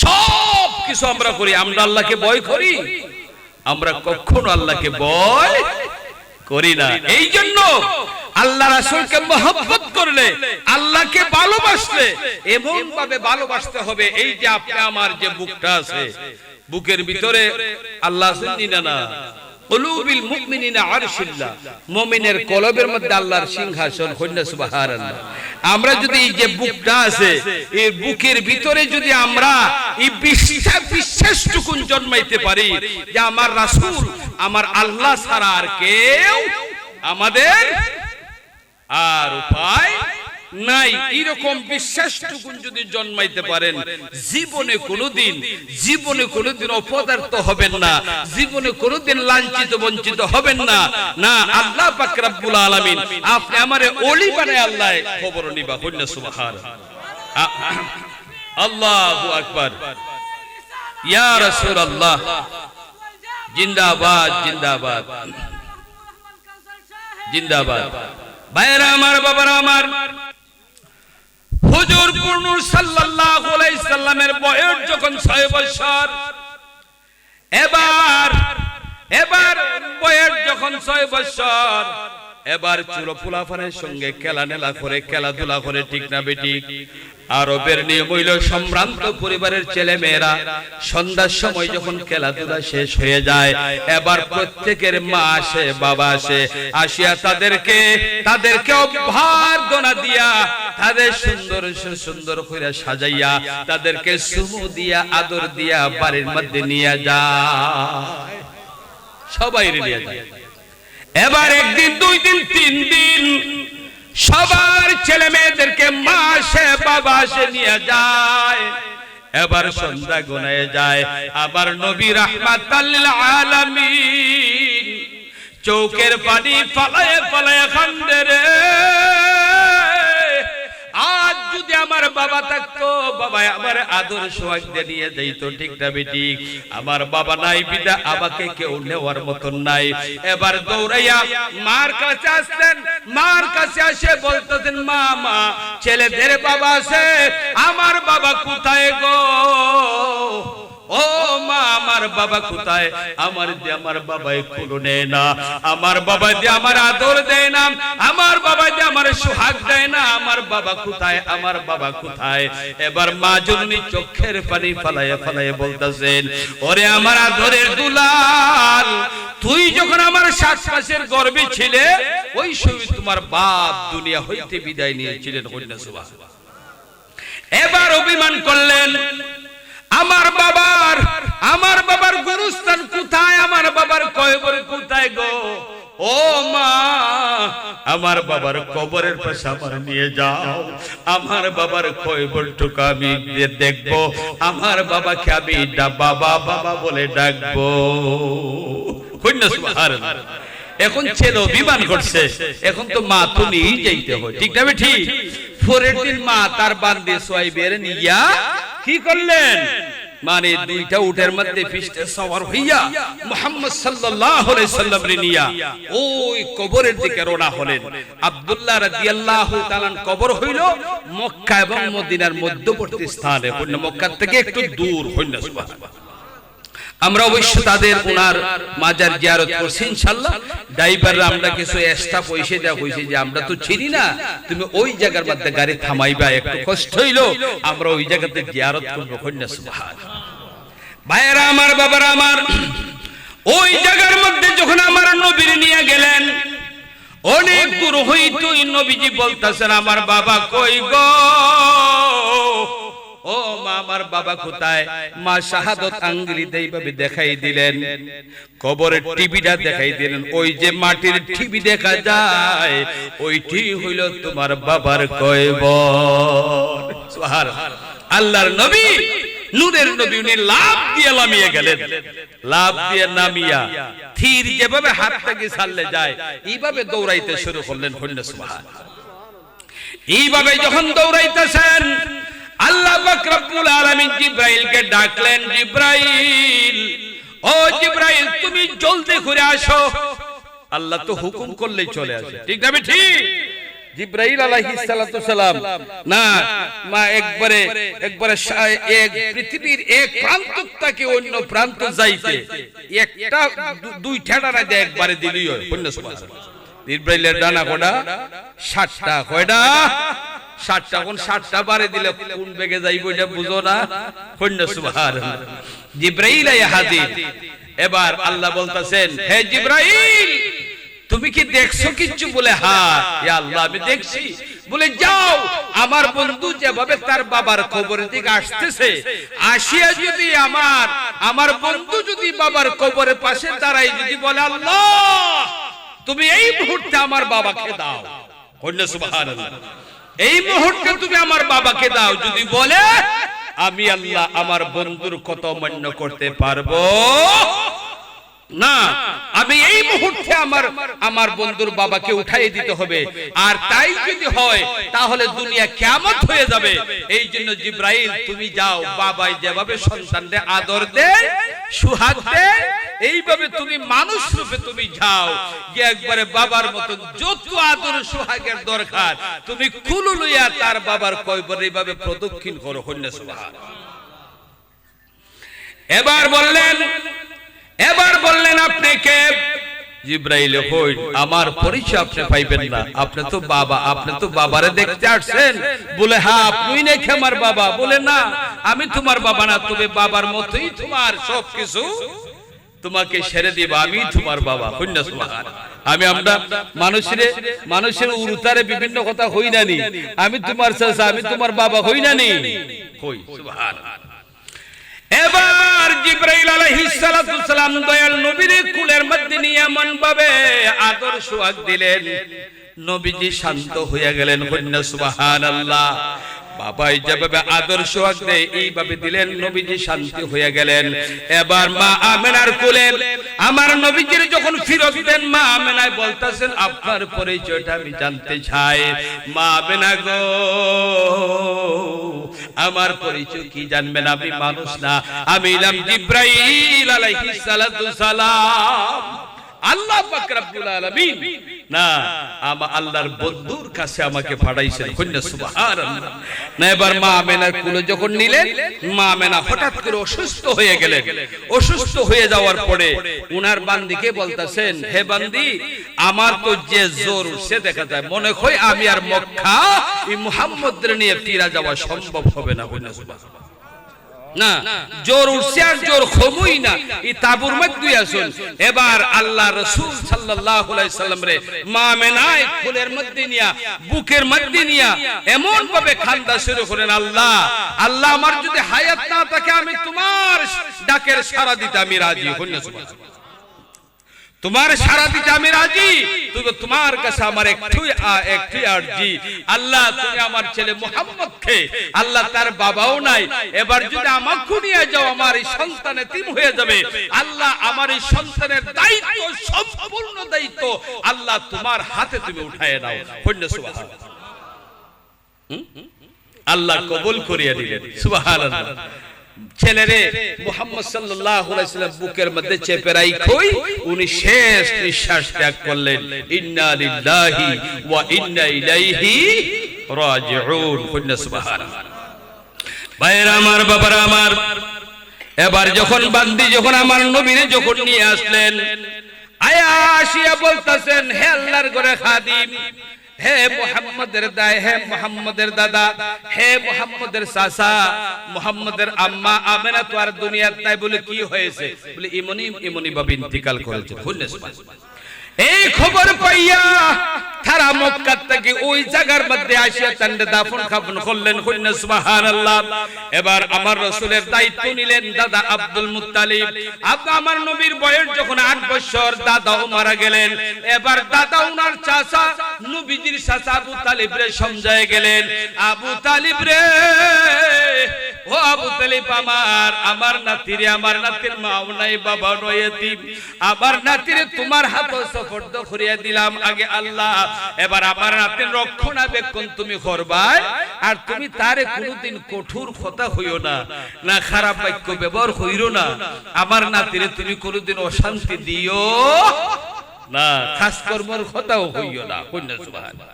[SPEAKER 1] সব কিছু আমরা করি। আমরা আল্লাহকে ভয় করি? আমরা কখনো আল্লাহকে ভয় করি না। এই জন্য আল্লাহ রাসূলকে মহব্বত করলে, আল্লাহকে ভালোবাসলে এমন ভাবে ভালোবাসতে হবে, এই যে আপনি আমার যে বুকটা আছে, বুকের ভিতরে আল্লাহ আছেন না? কুলুবিল মুমিনিনা আরশুল্লাহ, মুমিনের কলবের মধ্যে আল্লাহর সিংহাসন। সুবহানাল্লাহ। আমরা যদি এই যে বুকটা আছে, এই বুকের ভিতরে যদি আমরা এই বিশ্বাসটুকু জন্মাইতে পারি যে আমার রাসূল, আমার আল্লাহ ছাড়া আর কেউ আমাদের আর উপায় নাই, এরকম বিশ্বাসটুকু যদি জন্মাইতে পারেন, জীবনে কোনোদিন অপদার্থ হবেন না, জীবনে কোনোদিন লাঞ্ছিত বঞ্চিত হবেন না। না, আল্লাহ পাক রব্বুল আলামিন আপনি আমারে ওলি বানায় আল্লাহ খবর নিবা। কইনা সুবহানাল্লাহ। আল্লাহু আকবার। ইয়া রাসূলুল্লাহ জিন্দাবাদ, জিন্দাবাদ, জিন্দাবাদ। ভাইরা আমার, বাবারা আমার, হুজুর নূর সাল্লাল্লাহু আলাইহি সাল্লামের বয়স যখন 6 বছর, এবার বয়স যখন 6 বছর, এবার ছোট পোলাপানের সঙ্গে খেলাধুলা করে, ঠিক না বেঠিক? আরবের নিয়ম হইল সম্ভ্রান্ত পরিবারের ছেলে মেয়েরা সন্ধ্যার সময় যখন খেলাধুলা শেষ হয়ে যায়, এবার প্রত্যেকের মা আসে, বাবা আসে, আসিয়া তাদেরকে অভ্যর্থনা দিয়া, তাদের সুন্দর করে সাজাইয়া, তাদেরকে চুমু দিয়া, আদর দিয়া বাড়ির মধ্যে নিয়ে যায়, সবাই নিয়ে যায়। এবার একদিন, 2 দিন, 3 দিন সবার ছেলে মেয়েদেরকে মা আসে, বাবা আসে, নিয়ে যায়। এবার সন্ধ্যা গোনায় যায়, আবার নবী রাহমাতাল লিল আলামিন চোখের পানি ফালায় কান্দে রে। আজ যদি আমার বাবা থাকতো, বাবা আমার আদর সোহাগ দিয়ে নিয়ে যাইতো, ঠিক না বেঠিক? আমার বাবা নাই বিদা আমাকে কেউ নেওয়ার মতন নাই। এবার দৌড়াইয়া মার কাছে আসতেন, মার কাছে আসে বলতেন, মা ছেলেদের বাবা আছে, আমার বাবা কোথায় গো? ও মা, আমার বাবা কোথায়? আমার বাবাই কুলো নেয় না, আমার বাবা দিয়ে আমার আদর দেয় না, আমার বাবা দিয়ে আমার সোহাগ দেয় না, আমার বাবা কোথায়? আমার বাবা কোথায়? এবার মা জননী চোখের পানি ফালায় বলতেছেন, ওরে আমার আদরের দুলাল, তুই যখন আমার 7 মাসের গর্ভে ছিলে, ওই সময় তোমার বাপ দুনিয়া হইতে বিদায় নিয়েছিলেন। সুবহানাল্লাহ। এবার অভিমান করলেন, আমার বাবার গুরুস্থান কোথায়? আমার বাবার কবর কোথায় গো? ও মা, আমার বাবার কবরের পাশে আমার নিয়ে যাও, আমার বাবার কবরটুকু আমি দেখবো, আমার বাবাকে আমি বাবা বলে ডাকবো। সুবহানাল্লাহ। এখন ছেলে অভিমান করছে, এখন তো মা তো নিয়েই যাইতে হয়, ঠিক না ঠিক? পরের দিন মা তার বান্দে সোয়াইবের নিয়া কি করলেন? মানে 2টা উটের মধ্যে পিষ্টে সওয়ার হইয়া মুহাম্মদ সাল্লাল্লাহু আলাইহি সাল্লাম রে নিয়া ওই কবরের দিকে রওনা হলেন। আব্দুল্লাহ রাদিয়াল্লাহু তাআলা কবর হইল মক্কা এবং মদিনার মধ্যবর্তী স্থানে, মক্কা থেকে একটু দূর হইল। সুবহানাল্লাহ। আমরা অবশ্য তাদের ওনার মাজার জিয়ারত করছি ইনশাআল্লাহ। ড্রাইভাররা আমরা কিছু এক্সট্রা পয়সা দেয়া কইছি যে আমরা তো চিনি না, তুমি ওই জায়গার মধ্যে গাড়ি থামাইবা, একটু কষ্ট হইলো, আমরা ওই জায়গাতে জিয়ারত করব। কন্যা সুবহানাল্লাহ। ভাইরা আমার, বাবারা আমার, ওই জায়গার মধ্যে যখন আমার নবীর নিয়ে গেলেন, অনেক দূর হইতই নবীজি বলতেছেন, আমার বাবা কই গো? ও মা, আমার বাবা কোথায়? মা শাহাদত আঙ্গুলি এইভাবে দেখাই দিলেন, কবরের টিভিটা দেখাই দিলেন। ওই যে মাটির টিভি দেখা যায়, ওইটি হইল তোমার বাবার কবর। সুবহানাল্লাহ। আল্লাহর নবী নূরের নবী উনি লাফ দিয়ে নামিয়ে গেলেন। লাফ দিয়ে নামিয়া থির যেভাবে হাতটাকে ছাড়লে যায় এইভাবে দৌড়াইতে শুরু করলেন। সুবহানাল্লাহ। এইভাবে যখন দৌড়াইতেছেন আল্লাহ পাক রব্বুল আলামিন জিবরাইলকে ডাকলেন, জিবরাইল, ও জিবরাইল তুমি জলদি করে আসো। আল্লাহ তো হুকুম করলেই চলে আসে, ঠিক না? ঠিক। জিবরাইল আলাইহিস সালাতু সালাম না মা একবারে এক পৃথিবীর এক প্রান্ত থেকে অন্য প্রান্ত যাইতে একটা দুই ঠেডা না দেয় একবারে দিলেই হয়। সুবহানাল্লাহ। জিবরাইলের ডানা কয়টা? 60টা। কয়টা? 60টা। কোন 60টা বারে দিলে কোন বেগে যাইবো এটা বুঝো না? সুবহানাল্লাহ। জিবরাইল আয়া হাজির। এবার আল্লাহ বলতেছেন, হে জিবরাইল তুমি কি দেখছো কিছু? বলে হ্যাঁ ইয়া আল্লাহ আমি দেখছি। বলে যাও আমার বন্ধু যেভাবে তার বাবার কবরের দিকে আসতেছে, আসিয়া যদি আমার বন্ধু যদি বাবার কবরের পাশে দাঁড়াই যদি বলে আল্লাহ তুমি এই মুহূর্তে আমার বাবাকে দাও, সুবহানাল্লাহ, এই মুহূর্তে তুমি আমার বাবাকে দাও, যদি বলে আমি আল্লাহ আমার বন্ধুর কত মান্য করতে পারবো না, আমি এই মুহূর্তে আমার বন্ধুর বাবাকে উঠাই দিতে হবে। আর তাই যদি হয় তাহলে দুনিয়া কিয়ামত হয়ে যাবে। এই জন্য জিবরাইল তুমি যাও, বাবাই যেভাবে সন্তানদের আদর দেয়, সুহাগ দেয়, এইভাবে তুমি মানুষ রূপে তুমি যাও, গিয়ে একবারে বাবার মতন যত আদর সুহাগের দরকার তুমি কুলু লইয়া তার বাবার কবর এইভাবে প্রদক্ষিণ করো। সুবহানাল্লাহ। এবার বললেন আপনি কে? জিবরাইল কই আমার পরিচয় আপনি পাইবেন না, আপনি তো বাবা, আপনি তো বাবারে দেখতে আসছেন। বলে হ্যাঁ আপনি নাকি আমার বাবা? বলে না আমি তোমার বাবা না, তবে বাবার মতোই তোমার সবকিছু তোমাকে ছেড়ে দিব, আমি তোমার বাবা। সুবহানাল্লাহ। আমরা মানুষের উরুতারে বিভিন্ন কথা হই না নি, আমি তোমার চাচা, আমি তোমার বাবা হই না নি, কই? সুবহানাল্লাহ। এবার জিবরাইল আলাইহিস সালাতু সালাম দয়াল নবীর কুলের মধ্যে নিয়ে এমন ভাবে আদর সোহাগ দিলেন, নবীজি শান্ত হয়ে গেলেন। সুবহানাল্লাহ। বাবাই যেভাবে আদর সোহাগ দেয় এইভাবে দিলেন, নবীজি শান্তি হয়ে গেলেন। এবার মা আমেনার কোলে আমার নবীজির যখন ফিরত দেন, মা আমেনা বলতেছেন আপনার পরিচয়টা আমি জানতে চাই। মা আমেনা গো আমার পরিচয় কি জানবেন? আমি মানুষ না, আমি হলাম জিবরাইল আলাইহিস সালাতু সালাম। আল্লাহ পাক রব্বুল আলামিন না আল্লাহর বন্ধুর কাছে আমাকে পাঠাইছেন। সুবহানাল্লাহ। না এবার মা আমেনার কোলে যখন নিলেন, মা আমেনা হঠাৎ করে অসুস্থ হয়ে গেলেন। অসুস্থ হয়ে যাওয়ার পরে উনার বান্দিকে বলতেছেন, হে বান্দি আমার তো যে জ্বর সে দেখা যায়, মনে হয় আমি আর মক্কা এই মুহাম্মদের নিয়ে ফিরে যাওয়া সম্ভব হবে না। না জোর উঠছে আর জোর কমই না, এই তাবুর মধ্যে আসুন। এবার আল্লাহ রাসূল সাল্লাল্লাহু আলাইহি সাল্লাম রে মা আমেনায় কোলের মধ্যে নিয়া, বুকের মধ্যে নিয়া এমন ভাবে কান্দা শুরু করেন, আল্লাহ আল্লাহ আমার যদি হায়াত না থাকে আমি তোমার ডাকের সাড়া দিতে আমি রাজি। তোমার সারা দিতে আমি রাজি, তবে তোমার কাছে আমার একটি আরজি, আল্লাহ তুমি আমার ছেলে মুহাম্মদকে, আল্লাহ তার বাবাও নাই, এবার যদি আমাকে নিয়ে যাও আমার এই সন্তান এতিম হয়ে যাবে, আল্লাহ আমার এই সন্তানের দায়িত্ব সম্পূর্ণ দায়িত্ব আল্লাহ তোমার হাতে তুমি উঠায় নাও। সুবহানাল্লাহ। আল্লাহ কবুল করিয়া দিলেন। সুবহানাল্লাহ। ছেলেরে মুহাম্মদ সাল্লাল্লাহু আলাইহি সাল্লাম বুকের মধ্যে চেপে রাখই উনি শেষ নিঃশ্বাস ত্যাগ করলেন। ইন্না লিল্লাহি ওয়া ইন্না ইলাইহি রাজিউন। সুবহানাল্লাহ। ভাইরা আমার, বাবারা আমার, এবার যখন বান্দি যখন আমার নবীরে যখন নিয়ে আসলেন, আয়া আসিয়া বলতেছেন, হে আল্লাহর ঘরে খাদিম, হে মুহাম্মদের দায়, হে মুহাম্মদের দাদা, হে মুহাম্মদের চাচা, মুহাম্মদের আম্মা আমেনা তো আর দুনিয়াতে নাই। বলে কি হয়েছে? বলে ইমনি ভাবে ইন্তিকাল করেছে। এই খবর পাইয়া তারা মক্কা থেকে ওই জায়গার মধ্যে আসিয়া তান্ডে দাফন কাফন করলেন। সুবহানাল্লাহ। এবার আমার রাসূলের দায়িত্ব নিলেন দাদা আব্দুল মুত্তালিব। আমার নবীর বয়স যখন 8 বছর, দাদাও মারা গেলেন। এবার দাদা উনার চাচা নবীজির চাচা আবু তালিব রে সমঝায় গেলেন, আবু তালিব রে ও আবু তালিব আমার নাতিরে, আমার নাতির মাও নাই বাবা নাই এতিম, আমার নাতিরে তোমার হাতে সুপর্দ করিয়া দিলাম আগে আল্লাহ, এবার আমার নাতির রক্ষণাবেক্ষণ তুমি করবাই, আর তুমি তারে কোনোদিন কঠোর কথা হইও না, না খারাপ বাক্য ব্যবহার হইরো না, আমার নাতিরে তুমি কোনোদিন অশান্তি দিও না, খাস কর্মর কথাও হইও না। কন্যা সুবহানাল্লাহ।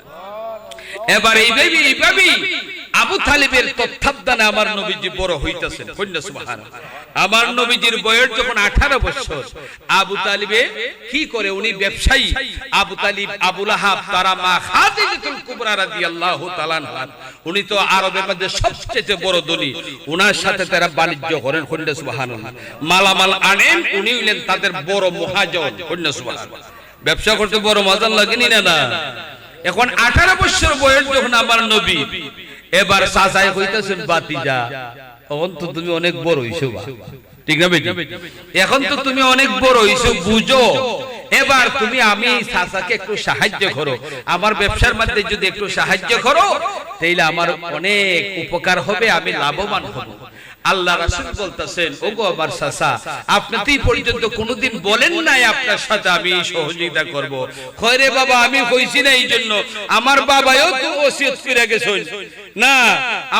[SPEAKER 1] এবার এইভাবে আবু তালিবের তত্ত্বাবধানে আমার নবীজি বড় হইতাছেন। কন্যা সুবহানাল্লাহ। আমার নবীজির বয়স যখন 18 বছর, আবু তালিবে কি করে, উনি ব্যবসায়ী। আবু তালিব, আবু লাহাব, তারা মা খাদিজাতুল কুবরা রাদিয়াল্লাহু তাআলা আনহা, উনি তো আরবের মধ্যে সবচেয়ে বড় ধনী, উনার সাথে তারা বাণিজ্য করেন। কন্যা সুবহানাল্লাহ। মালামাল আনেন, উনি হইলেন তাদের বড় মহাজন। কন্যা সুবহানাল্লাহ। ব্যবসা করতে বড় মজা লাগেনি না? না। এখন 18 বছর বয়স যখন আমার নবী, এবার চাচাই কইতাছেন বাতিজা, এখন তো তুমি অনেক বড় হইছো, ঠিক না বেটি? এখন তো তুমি অনেক বড় হইছো, বুঝো, এবার তুমি আমি চাচাকে একটু সাহায্য করো, আমার ব্যবসার মধ্যে যদি একটু সাহায্য করো তাইলে আমার অনেক উপকার হবে, আমি লাভবান হব। আল্লাহ রাসূল বলতেছেন, ওগো আমার চাচা, আপনি তো এই পর্যন্ত কোনোদিন বলেন নাই আপনার সাথে আমি সহযোগিতা করব। কইরে বাবা, আমি কইছি না, এই জন্য আমার বাবাও তো ওসিয়ত করে গেছেন, না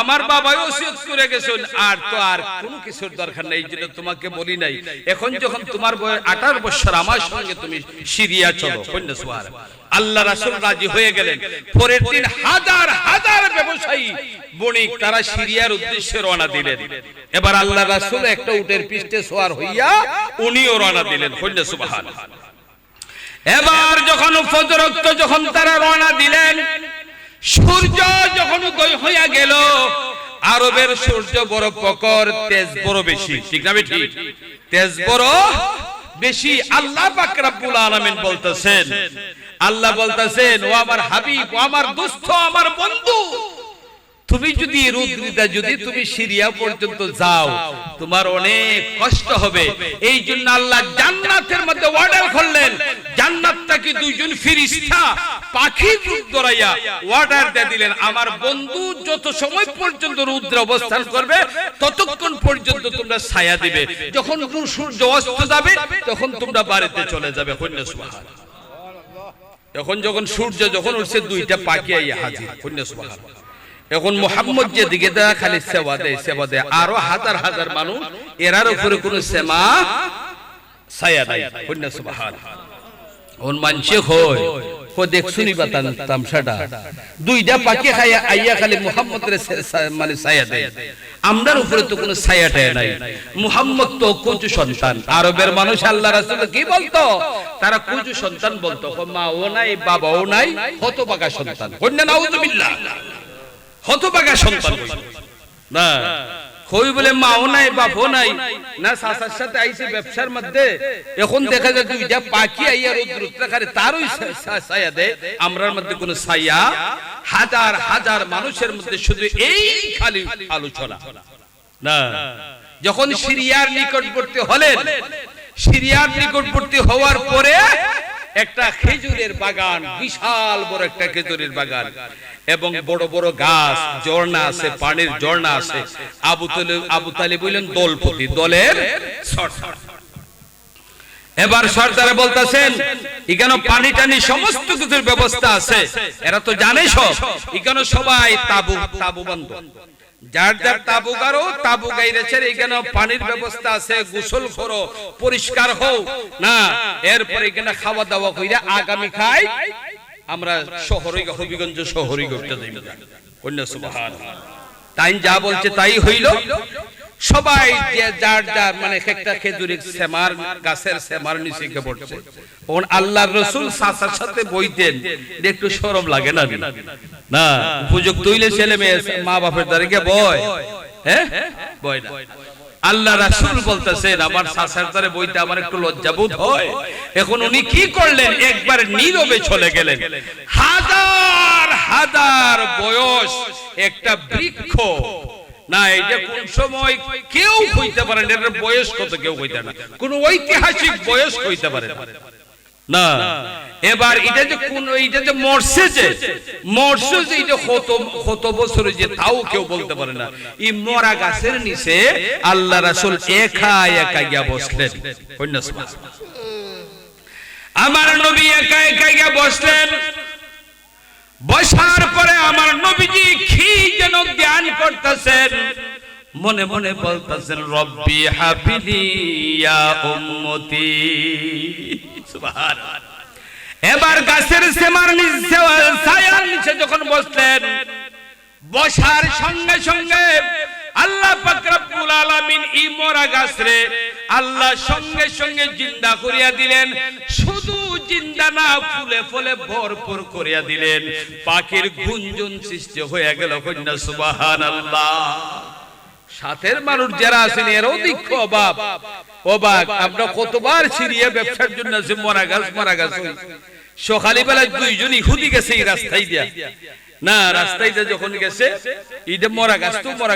[SPEAKER 1] আমার বাবাও ওসিয়ত করে গেছেন, আর তো আর কোনো কিছুর দরকার নাই, এই জন্য তোমাকে বলি নাই। এখন যখন তোমার বয়স 18 বছর, আমার সঙ্গে তুমি সিরিয়া চলো। কন্যা সুবহানাল্লাহ। আল্লাহ রাসূল রাজি হয়ে গেলেন। পরের দিন হাজার হাজার ব্যবসায়ী বণিক তারা সিরিয়ার উদ্দেশ্যে রওনা দিলেন। এবার আল্লাহ রাসূল একটা উটের পিঠে সওয়ার হইয়া উনিও রওনা দিলেন। কন্যা সুবহানাল্লাহ। এবার যখন ফজরক্ত যখন তারা রওনা দিলেন, সূর্য যখন উদয় হইয়া গেল, আরবের সূর্য বড় প্রখর, তেজ বড় বেশি, ঠিক না বেটি? তেজ বড় বেশি। আল্লাহ পাক রব্বুল আলামিন বলতেছেন, আল্লাহ বলতেছেন, ও আমার হাবিব, ও আমার দোস্ত, আমার বন্ধু, তুমি যদি রুদ্রিতা যদি তুমি সিরিয়া পর্যন্ত যাও, তোমার অনেক কষ্ট হবে। এই জন্য আল্লাহ জান্নাতের মধ্যে অর্ডার করলেন, জান্নাতটাকে দুইজন ফেরেশতা পাখি রূপ ধরাইয়া অর্ডার দিয়ে দিলেন, আমার বন্ধু যত সময় পর্যন্ত রুদ্রে অবস্থান করবে ততক্ষণ পর্যন্ত তোমরা ছায়া দিবে, যখন সূর্য অস্ত যাবে তখন তোমরা বাড়িতে চলে যাবে। কন্যা সুবহানাল্লাহ। এখন যখন সূর্য যখন উঠছে, দুইটা পাখি আইয়া হাজির। কন্যা সুবহানাল্লাহ। এখন মুহাম্মদ যে দিকে দেয় খালি সেবা দেয়, সেবা দেয়, আরো হাজার হাজার মানুষ, এরার উপরে কোনো সেমা ছায়া নাই। কন্যা সুবহানাল্লাহ। ওন মানছে কই কো দেখছুনি বা তামসাটা, দুইটা পাখি খাইয়া আইয়া খালি মুহাম্মদের মানে ছায়া দেয়, আমরার উপরে তো কোনো ছায়াটা নাই। মুহাম্মদ তো কুজু সন্তান, আরবের মানুষ আল্লাহ রাসূল কি বলতো, তারা কুজু সন্তান বলতো, মাও নাই বাবাও নাই, হতভাগা সন্তান। কন্যা নাউযুবিল্লাহ। হতভাগা সন্তান না, কই বলে মাও নাই বাপও নাই, না চাচার সাথে আইছে ব্যবসার মধ্যে, এখন দেখা যায় দুইটা পাখি আইয়া রুদ্র করে, তারই ছায়া দেয়, আমরার মধ্যে কোনো ছায়া। হাজার হাজার মানুষের মধ্যে শুধু এই খালি আলোচনা না। যখন সিরিয়ার নিকটবর্তী হলেন, সিরিয়ার নিকটবর্তী হওয়ার পরে একটা খেজুরের বাগান, বিশাল বড় একটা খেজুরের বাগান, এবং বড় বড় গাছ, ঝর্ণা আছে, পানির ঝর্ণা আছে। আবু তালিব বললেন দলপতি, দলের সরদার। এবার সরদারে বলতেছেন, এখানে পানি টানি সমস্ত কিছুর ব্যবস্থা আছে, এরা তো জানে সব, এখানে সবাই তাবু তাবু বন্ধ, যার যার তাবু গারো, তাবু গাইরেছে, এখানে পানির ব্যবস্থা আছে, গোসল করো, পরিষ্কার হও না, এরপর এখানে খাওয়া দাওয়া কইরা আগামী খাই আমরা শহরে হবিগঞ্জ শহরে করতে যাই। কন্যা সুবহানাল্লাহ। তাই যা বলছে তাই হইল। সবাই যে যার যার মানে একটা খেজুরের সেমার গাছের সেমার নিচে গিয়ে পড়ছে। তখন আল্লাহর রাসূল চাচার সাথে বইতেন, একটু শরম লাগে না? না, উপযুক্ত হইলে ছেলে মেয়ে মা বাপের দ্বারে গিয়ে বয়, হ্যাঁ বয় না। আল্লাহ রাসূল বলতেছেন, আমার চাচার দ্বারে বইতে আমার একটু লজ্জাবোধ হয়। এখন উনি কি করলেন, একবার নীরবে চলে গেলেন। হাজার হাজার বয়স একটা বৃক্ষ না, এটা কোন সময় কেউ কইতে পারে না, এর বয়স কত কেউ কইতে না, কোন ঐতিহাসিক বয়স কইতে পারে না। এবার এটা যে কোন এইটা যে মরছে যে এটা কত বছর যে তাও কেউ বলতে পারে না। এই মরা গাছের নিচে আল্লাহ রাসূল একা একা গিয়া বসলেন। আমার নবী একা একা গিয়া বসলেন। বসার পরে আমার নবীজি কি যেন জ্ঞান করতেছেন, মনে মনে বলতেছেন রব্বি হাবিলি ইয়া উম্মতি। সুবহানাল্লাহ। এবার গাছের সেমার নিচে ছায়ার নিচে যখন বসলেন, বসার সঙ্গে সঙ্গে আল্লাহ পাক রব্বুল আলামিন এই মরা গাছরে আল্লাহ সঙ্গে সঙ্গে জিন্দা করিয়া দিলেন। শুধু জিন্দা না, ফুলে ফুলে ভরপুর করিয়া দিলেন। পাখির গুঞ্জন সৃষ্টি হয়ে গেল। কন্যা সুবহানাল্লাহ। সাথের মানুষ যারা আছেন এরাও দিক্ষ অবাক। আমরা কতবার সিরিয়া ব্যবসার জন্য আছে মরা গাছ সকালে বেলা দুইজন ইহুদি গেছে এই রাস্তায় দিয়া, না রাস্তায় যখন গেছে এটা মরা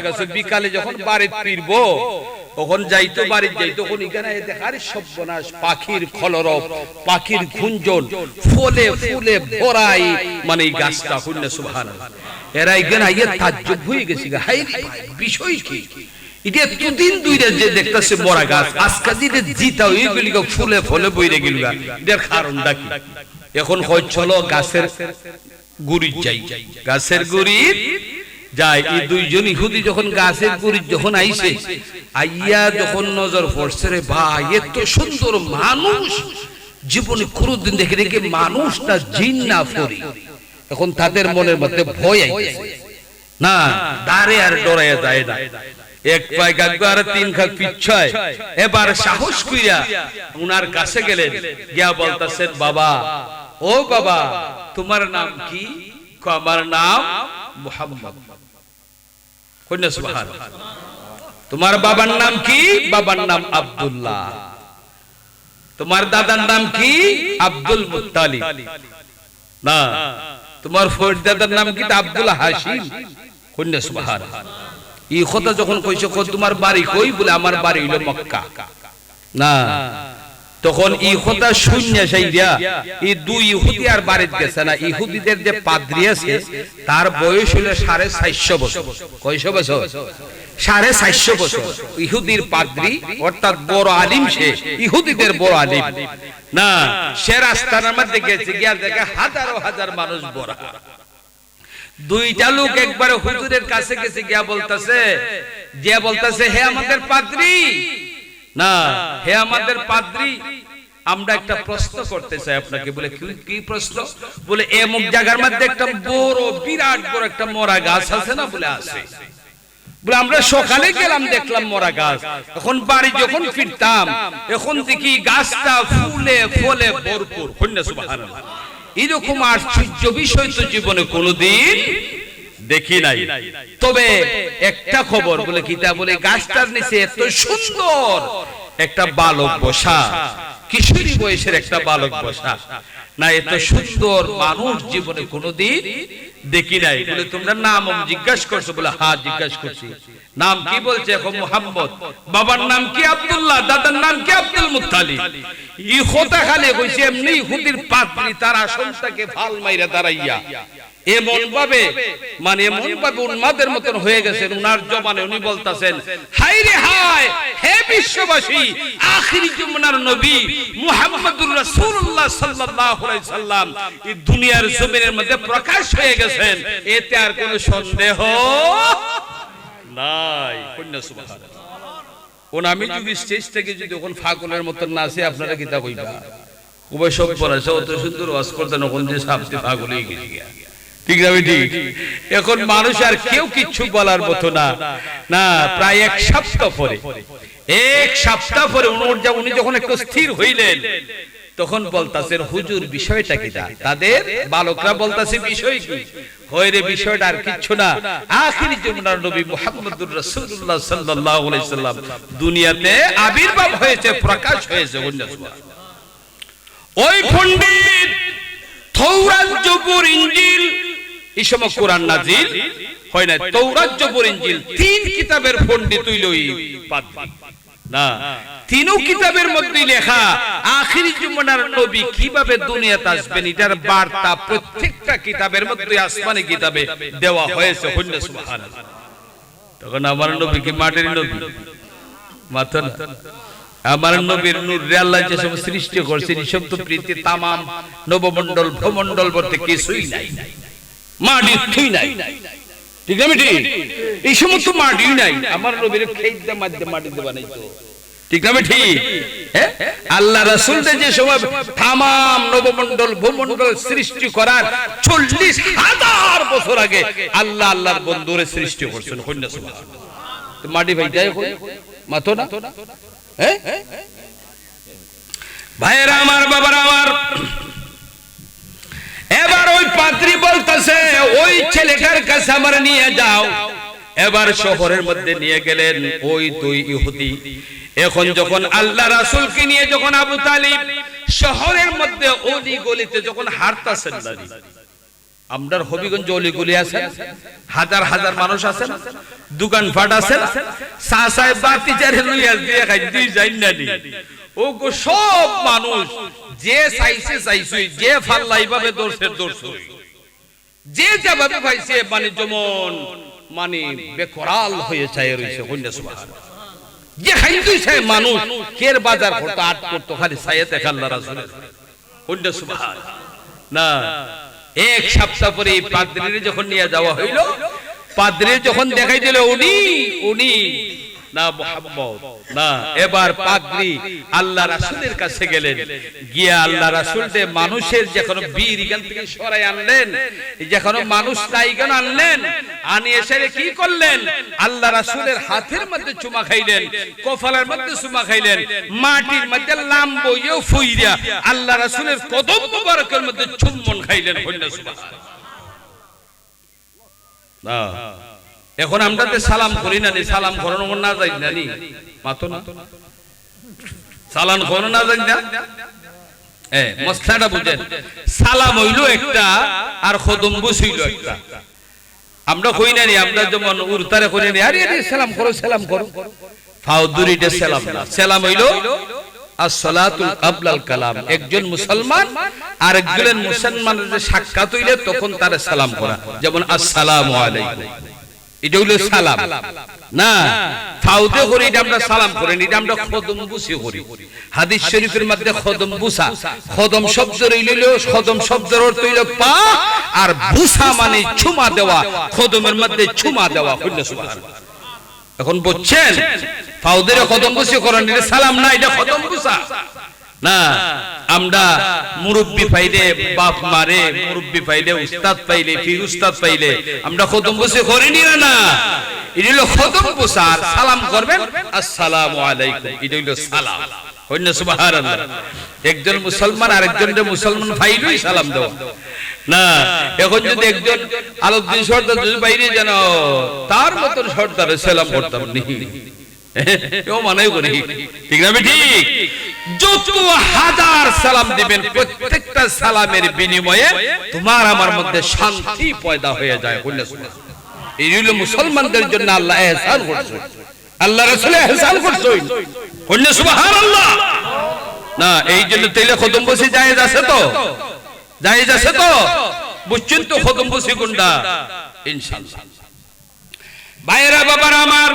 [SPEAKER 1] গাছ বিকালে যখন বাড়ি ফিরবো তখন যাইতো, বাড়ি যাইতো, তখন এখানে দেখার সর্বনাশ, পাখির কলরব, পাখির গুঞ্জন, ফলে ফুলে ভরাই মানে এই গাছটা। কন্যা সুবহানাল্লাহ। এরা এখানে আইয়া তাজ্জব হয়ে গেছে, হাই বিষয় কি এটা এতদিন দুইটা যে দেখতেছে মরা গাছ, আজকে দিনে জিতা হয়ে গেল ফুলে ফলে বইরে গেল, এটার কারণটা কি? এখন হয় চলো গাছের গুড়ি যাই, গাছের গুড়ি যাই। এই দুইজন ইহুদি যখন গাছের গুড়ি যখন আইছে, আইয়া যখন নজর পড়ছে, রে ভাই এত সুন্দর মানুষ জীবনে কোনদিন দেখে দেখে মানুষটা জিন না ফরি। এখন তাদের মনের মধ্যে ভয় আইছে না, দাঁড়ে আর ডরাইয়া যায় না। এক পায় গাগবা আর তিন খাক পিছায়। এবার সাহস কইরা উনার কাছে গেলেন, গিয়া বলতাছেন বাবা, ও বাবা তোমার নাম কি? আমার নাম মুহাম্মদ। কন্যা সুবহানাল্লাহ। তোমার বাবার নাম কি? বাবার নাম আব্দুল্লাহ। তোমার দাদার নাম কি? Abdul Muttalib. না, তোমার ফরিদাদার নাম কি? আব্দুল হাশিম। কন্যা সুবহানাল্লাহ। এই কথা যখন কইছো তোমার বাড়ি কই? বলে আমার বাড়ি হইল মক্কা। না, তখন এই কথা শূন্য সাইরা এই দুই ইহুদি আর বাড়িতে গেছে না। ইহুদিদের যে পাদ্রী আছে তার বয়স হইল 450 বছর। কয়শো বছর? 450 বছর। ইহুদির পাদ্রী অর্থাৎ বড় আলিম, সে ইহুদিদের বড় আলিম। না, সে রাস্তার মধ্যে গেছে, গিয়া দেখে হাজার হাজার মানুষ বড়া। দুইটা লোক একবারে হুজুরের কাছে গেছে, গিয়া বলতেছে হে আমাদের পাদ্রী, না হে আমাদের পাদ্রী, আমরা একটা প্রশ্ন করতে চাই আপনাকে। বলে কি প্রশ্ন? বলে এমন জায়গার মধ্যে একটা বড় বিরাট বড় একটা মরা গাছ আছে না? বলে আছে। বলে আমরা সকালে গেলাম, দেখলাম মরা গাছ, এখন বাড়ি যখন ফিরতাম এখন দেখি গাছটা ফুলে ফলে ভরপুর। কন্যা সুবহানাল্লাহ। এরকম আশ্চর্য বিষয় তো জীবনে কোনোদিন দেখি নাই। তবে একটা খবর, বলে কিতা? বলে গাছটার নিচে এত সুন্দর একটা বালক বসা, কিশোরী বয়সের একটা বালক বসা। না, এত সুন্দর মানুষ জীবনে কোনোদিন দেখি নাই। বলে তোমরা নাম জিজ্ঞাসা করছো? বলে হ্যাঁ জিজ্ঞাসা করছি। নাম কি? বলছে এখন মুহাম্মদ। বাবার নাম কি? আব্দুল্লাহ। দাদার নাম কি? Abdul Muttalib. ই কথা খালি কইছে, এমনি ইহুদির পাদ্রী তার আসনটাকে ফাল মাইরা দাঁড়াইয়া এমন ভাবে উন্মাদের মতন হয়ে গেছেন। উনার জবানে উনি বলতাছেন, হায় রে হায়, হে বিশ্ববাসী, আখিরি জামানার নবী মুহাম্মদুর রাসূলুল্লাহ সাল্লাল্লাহু আলাইহি সাল্লাম এই দুনিয়ার জমিনের মধ্যে প্রকাশ হয়ে গেছেন, এতে আর কোনো সন্দেহ নাই। কন্যা সুবহানাল্লাহ। কোন আমি যদি স্টেজ থেকে যদি ওখান ফাগলের মতন নাচে, আপনারা কি তা কইবা? খুবই সব পড়াছে, অত সুন্দর ওয়াজ করতেন, ওখান যে সাপতে ফাগল হয়ে গেছে। ঠিক না? ঠিক। এখন মানুষ আর কেউ কিচ্ছু বলার মতো না। না, প্রায় এক সপ্তাহ পরে উনি যখন একটু স্থির হইলেন, তখন বলতাছেন হুজুর বিষয়টা কি? তাদের বালকরা বলতাছে বিষয় কি? হয়রে বিষয়টা আর কিচ্ছু না, আখিরি জামানার নবী মুহাম্মদুর রাসূলুল্লাহ সাল্লাল্লাহু আলাইহি সাল্লাম দুনিয়াতে আবির্ভাব হয়েছে, প্রকাশ হয়েছে। ওই পণ্ডিত তাওরাত, জবুর, ইনজিল, এই সময় কোরআন নাজিল হয় না। তাওরাত, জবুর, ইনজিল তিন কিতাবের পণ্ডিত হইল এই পাদ্রী। না, তিনও কিতাবের মধ্যে লেখা আখিরি জমানার নবী কিভাবে দুনিয়াতে আসবেন এটার বার্তা প্রত্যেকটা কিতাবের মধ্যে আসমানি কিতাবে দেওয়া হয়েছে। সুবহানাল্লাহ। তখন আমার নবী কি মাটির নবী? মাথা না, আমার নবীর নূর আল্লাহ যে সব সৃষ্টি করছেন এই সব তো প্রীতি তামাম নবমণ্ডল ভ্রমণ্ডল বলতে কিছুই নাই, মাটির থুই নাই, ঠিক না বেটি? এই সমস্ত মাটি নাই, আমার নবীর খেইতে মাধ্যমে মাটি দেবা নাই তো, ঠিক না বেটি? আল্লাহ রাসূলদের যে সময় তামাম নবমণ্ডল ভূমণ্ডল সৃষ্টি করার 40,000 বছর আগে আল্লাহ আল্লাহর বন্ধুরে সৃষ্টি করছেন। সুবহানাল্লাহ। তো মাটি ভাইটাই মাতো না, ভাইরা আমার, বাবারা আমার, এবার ওই পাত্রী বলতেছে ওই ছেলেটার কাছে আমার নিয়ে যাও। এবার শহরের মধ্যে নিয়ে গেলেন ওই দুই ইহুদি। এখন যখন আল্লাহ রাসূলকে নিয়ে যখন আবু তালিব শহরের মধ্যে অলি গলিতে যখন হাঁটতেছেন, আমরার হবিগঞ্জ অলিগুলি আছে, হাজার হাজার মানুষ আছেন, দোকান ফাট আছে, সাসায় বাতি চারে লইয়া দিয়ে খাই দুই যাই না নি। ও গো সব মানুষ যে চাইছে চাইছে, যে ফাল্লাই ভাবে দর্শে দর্শে, যে যেভাবে পাইছে মানে যেমন মানে বেকরাল হয়ে চায় রইছে। সুবহানাল্লাহ। যে খাইছে মানুষ কের বাজার করতে আট করতে খালি সাইয়েতে আল্লাহ রাসূলের। সুবহানাল্লাহ। না, এক সপ্তাহ পরে পাদ্রীর যখন নিয়ে যাওয়া হইল, পাদ্রী যখন দেখাই দিল উনি না মুহাম্মদ না, এবার পাদ্রী আল্লাহ রাসূলের কাছে গেলেন, গিয়া আল্লাহ রাসূলকে মানুষের যখন বীর এখান থেকে সরাই আনলেন, যখন মানুষ নাই কেন আনলেন, আনি এসে কি করলেন, আল্লাহ রাসূলের হাতের মধ্যে চুমা খাইলেন, কপালের মধ্যে চুমা খাইলেন, মাটির মধ্যে লাম্বইও ফুইরা আল্লাহ রাসূলের কদম মোবারকের মধ্যে চুম্বন খাইলেন। সুবহানাল্লাহ। না, এখন আমরা তো সালাম করি না, সালাম করানো না যাই না নি, মাতো না, সালাম করানো না যাই না। মশলাটা বুঝেন, সালাম হইল একটা আর খদম্বুস হইল একটা। আমরা কই না নি, আমরা যেমন উর্তারে করি না, আরে সালাম করো সালাম করো, ফাউদুরিটা সালাম না। সালাম হইল আসসালাতুল কাবলাল কালাম। একজন মুসলমান আরেকজন মুসলমানের যে সাক্ষাৎ হইলে তখন তারে সালাম করা, যেমন আসসালামু আলাইকুম, এটা হইল সালাম। না, ফাউদে করি এটা আমরা সালাম করি, এটা আমরা খদম বুসি করি। হাদিস শরীফের মধ্যে খদম বুসা, খদম শব্দ হইল, খদম শব্দের অর্থ হইল পা, আর বুসা মানে চুমা দেওয়া, খদমের মধ্যে চুমা দেওয়া। সুবহানাল্লাহ। এখন বুঝছেন, ফাউদের খদম বুসি করেন, এটা সালাম না, এটা খদম বুসা। না, আমরা মুরব্বি পাইলে বাপ মারে, মুরব্বি পাইলে উস্তাদ পাইলে পীর উস্তাদ পাইলে আমরা খতম বসে করিনি না, এটা হলো খতম বসা। সালাম করবেন আসসালামু আলাইকুম, এটা হলো সালাম। হইনা সুবহানাল্লাহ। একজন মুসলমান আরেকজনকে মুসলমান ভাইলই সালাম দাও না। এখন যদি একজন আলোদ্দিন সর্দার যদি বাইরে যেন তার মতন সর্দারে সালাম করতাম নি, কেউ মানাই করি, ঠিক না? ঠিক। যত হাজার সালাম দিবেন, প্রত্যেকটা সালামের বিনিময়ে তোমার আমার মধ্যে শান্তি পয়দা হয়ে যায়। এই হলো মুসলমানদের জন্য আল্লাহ ইহসান করছে, আল্লাহ রাসূল ইহসান করছে। সুবহানাল্লাহ। না, এই জন্য তেলে খতম বসে জায়েজ আছে তো, জায়েজ আছে তো, বুঝছেন তো খতম বসে কোনটা? ইনশাআল্লাহ। ভাইরা বাবারা আমার,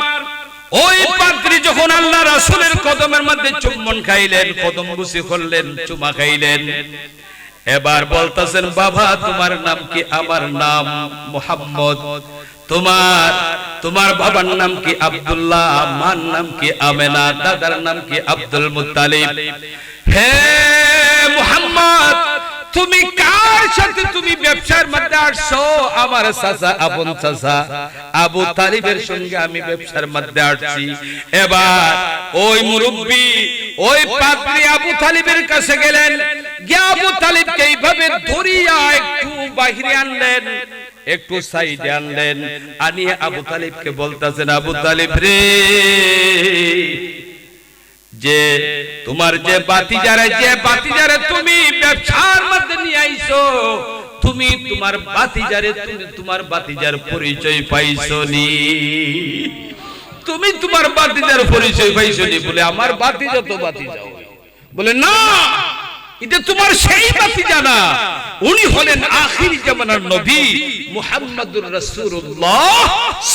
[SPEAKER 1] ওই পাত্রী যখন আল্লাহ রাসূলের কদমের মধ্যে চুম্বন খাইলেন, কদম বুসি করলেন, চুমা খাইলেন, এবার বলতেছেন বাবা তোমার নাম কি? আমার নাম মুহাম্মদ। তোমার বাবার নাম কি? আব্দুল্লাহ। আমার নাম কি? আমেনা। দাদার নাম কি? Abdul Muttalib. হে মুহাম্মদ, তুমি কার সাথে তুমি ব্যবসার মধ্যে আসছো? আমার চাচা, আপন চাচা আবু তালিবের সঙ্গে আমি ব্যবসার মধ্যে আসছি। এবার ওই মুরব্বি, ওই পাদ্রী আবু তালিবের কাছে গেলেন, গিয়ে আবু তালিবকে এইভাবে ধরিয়া একটু বাহিরে আনলেন, একটু সাইডে আনলেন, আনিয়ে আবু তালিবকে বলতেছেন, আবু তালিব রে, যে তোমার যে বাতিজারে তুমি ব্যবসার মধ্যে নিয়ে আইছো, তুমি তোমার বাতিজার পরিচয় পাইছো নি? তুমি তোমার ভাতিজার পরিচয় পাইছো নি? বলে আমার ভাতিজা তো ভাতিজা। বলে না, এটা তোমার সেই ভাতিজা না, উনি হলেন আখির জামানার নবী মুহাম্মদুর রাসূলুল্লাহ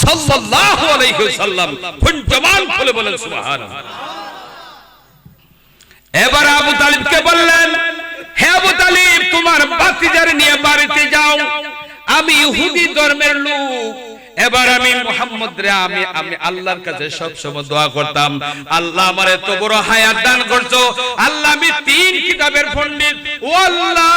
[SPEAKER 1] সাল্লাল্লাহু আলাইহি ওয়াসাল্লাম। কোন জবান খুলে বলেন সুবহানাল্লাহ। এবার আবু তালিবকে বললেন, হে আবু তালিব, তোমার ভাতিজার নিয়ে বাড়িতে যাও, আমি ইহুদি ধর্মের লোক। এবার আমি মুহাম্মদ রে আমি আল্লাহর কাছে সব সময় দোয়া করতাম, আল্লাহ আমার এত বড় হায়াত দান করছো, আল্লাহ আমি 3 কিতাবের পণ্ডিত, ও আল্লাহ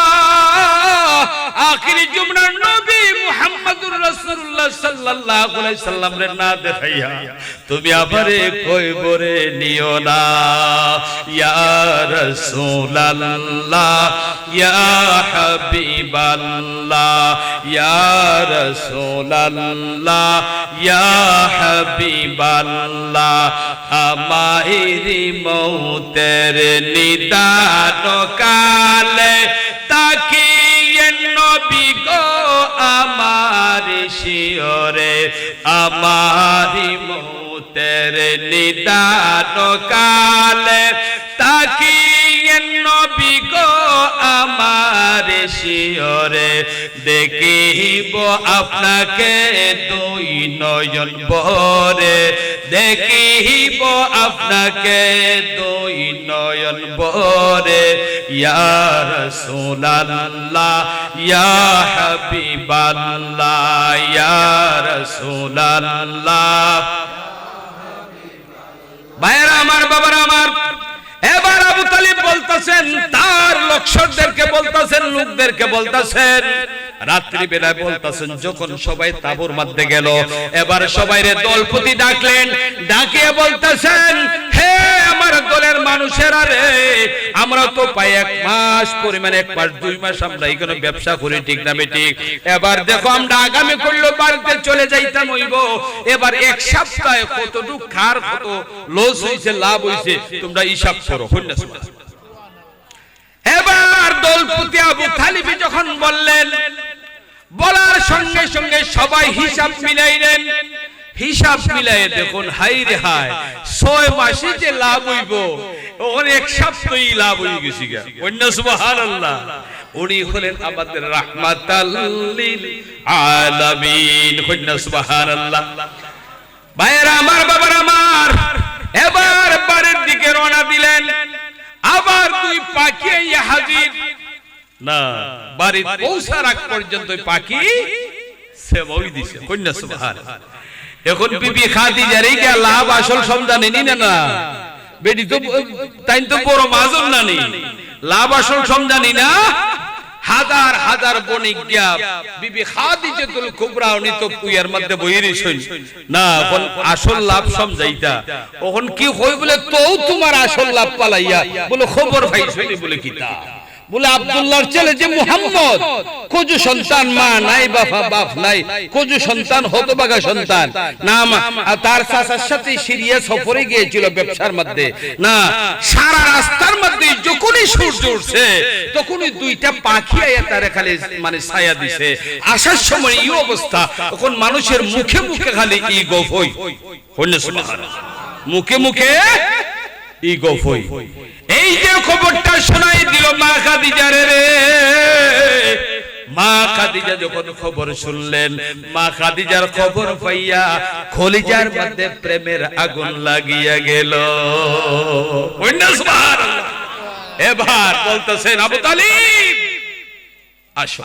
[SPEAKER 1] আখিরি জুমনার নবী মুহাম্মদুর রাসূলুল্লাহ সাল্লাল্লাহু আলাইহি সাল্লাম রে না দেখাইয়া তুমি আমারে কইবরে নিও না। ইয়া রাসূলুল্লাহ ইয়া হাবিবাল্লাহ ইয়া রাসূলুল্লাহ ইয়া হাবিবাল্লাহ, আমারি মৌতের নিদান কালে তাকিয়ে নবী গো আমার শিয়রে, আমারি মৌতের নিদান কালে তাকিয়ে নবী গো আমার শিয়রে, দেখিব আপনাকে 2 নয়ন ভরে, দেখিব আপনাকে 2 নয়ন ভরে। ইয়া রাসূলুল্লাহ ইয়া হাবিবাল্লাহ ইয়া রাসূলুল্লাহ। ভাইরা আমার, বাবারা আমার, এবার আবু তালিব বলতেছেন, তার লক্ষদেরকে বলতেছেন, লোকদেরকে বলতেছেন, রাত্রি বেলায় বলতেছেন, যখন সবাই তাঁবুর মধ্যে গেল, এবার সবাইরে দলপতি ডাকলেন, ডাকিয়ে বলতেছেন, হে আমার দলের মানুষেরা রে, আমরা তো পাই 1 মাস পরিমাণ, 1 মাস 2 মাস আমরা এখানে ব্যবসা করি, ঠিক না বেঠিক? এবার দেখো আমরা আগামী করলো বাড়িতে চলে যাইতাম হইব, এবার 1 সপ্তাহে কতটুকু খার, কত লস হইছে, লাভ হইছে, তোমরা হিসাব করো। এবার দলপতি আবু তালিব যখন বললেন, বলার সঙ্গে সঙ্গে সবাই হিসাব মিলাইলেন। হিসাব মিলাই দেখুন, হাই রে হাই, 6 মাসে যে লাভ হইব, ওর 1 সপ্তাহেই লাভ হয়ে গেছে। সুবহানাল্লাহ। উনি হলেন আমাদের রাহমাতাল লিল আলামিন। সুবহানাল্লাহ। ভাইরা আমার, বাবার আমার, এবার বাড়ির দিকে রওনা দিলেন। আবার 2 পাখি হাজির না, বাড়ি পৌঁছার আগ পর্যন্ত পাখি সেবই দিছে। কন্যা সুবহানাল্লাহ। এখন বিবি খাদিজার এই যে লাভ আসল সমজানি নি না, বেটি তো তাই তো বড় মাজন না নি, লাভ আসল সমজানি না। হাজার হাজার বণিক গিয়া বিবি খাদিজাতুল কুবরা উনি তো পুয়ার মধ্যে বইরি শুন না, কোন আসল লাভ সমজাইতা। তখন কি হই বলে, তো তোমার আসল লাভ পালাইয়া বলে খবর পাইছনি বলে কিতা, বলে আব্দুল্লাহর ছেলে যে মুহাম্মদ, কোজু সন্তান, মা নাই, বাপ নাই, কোজু সন্তান, হতভাগা সন্তান না, তার চাচার সাথে সিরিয়া সফরে গিয়েছিল ব্যবসার মধ্যে না, সারা রাস্তার মধ্যে যখনই সূর্য উঠছে তখনই 2টা পাখি আয়া তারে খালি মানে ছায়া দিছে। আসার সময় এই অবস্থা, তখন মানুষের মুখে মুখে খালি ই গফই, মুখে মুখে ই গফই। এই যে খবরটা শোনাই দিল মা খাদিজারে রে, মা খাদিজা যখন খবর শুনলেন, মা খাদিজার খবর পাইয়া কলিজার মধ্যে প্রেমের আগুন লাগিয়া গেল। সুবহানাল্লাহ। এবার বলতেছেন, আবু তালিব আসো।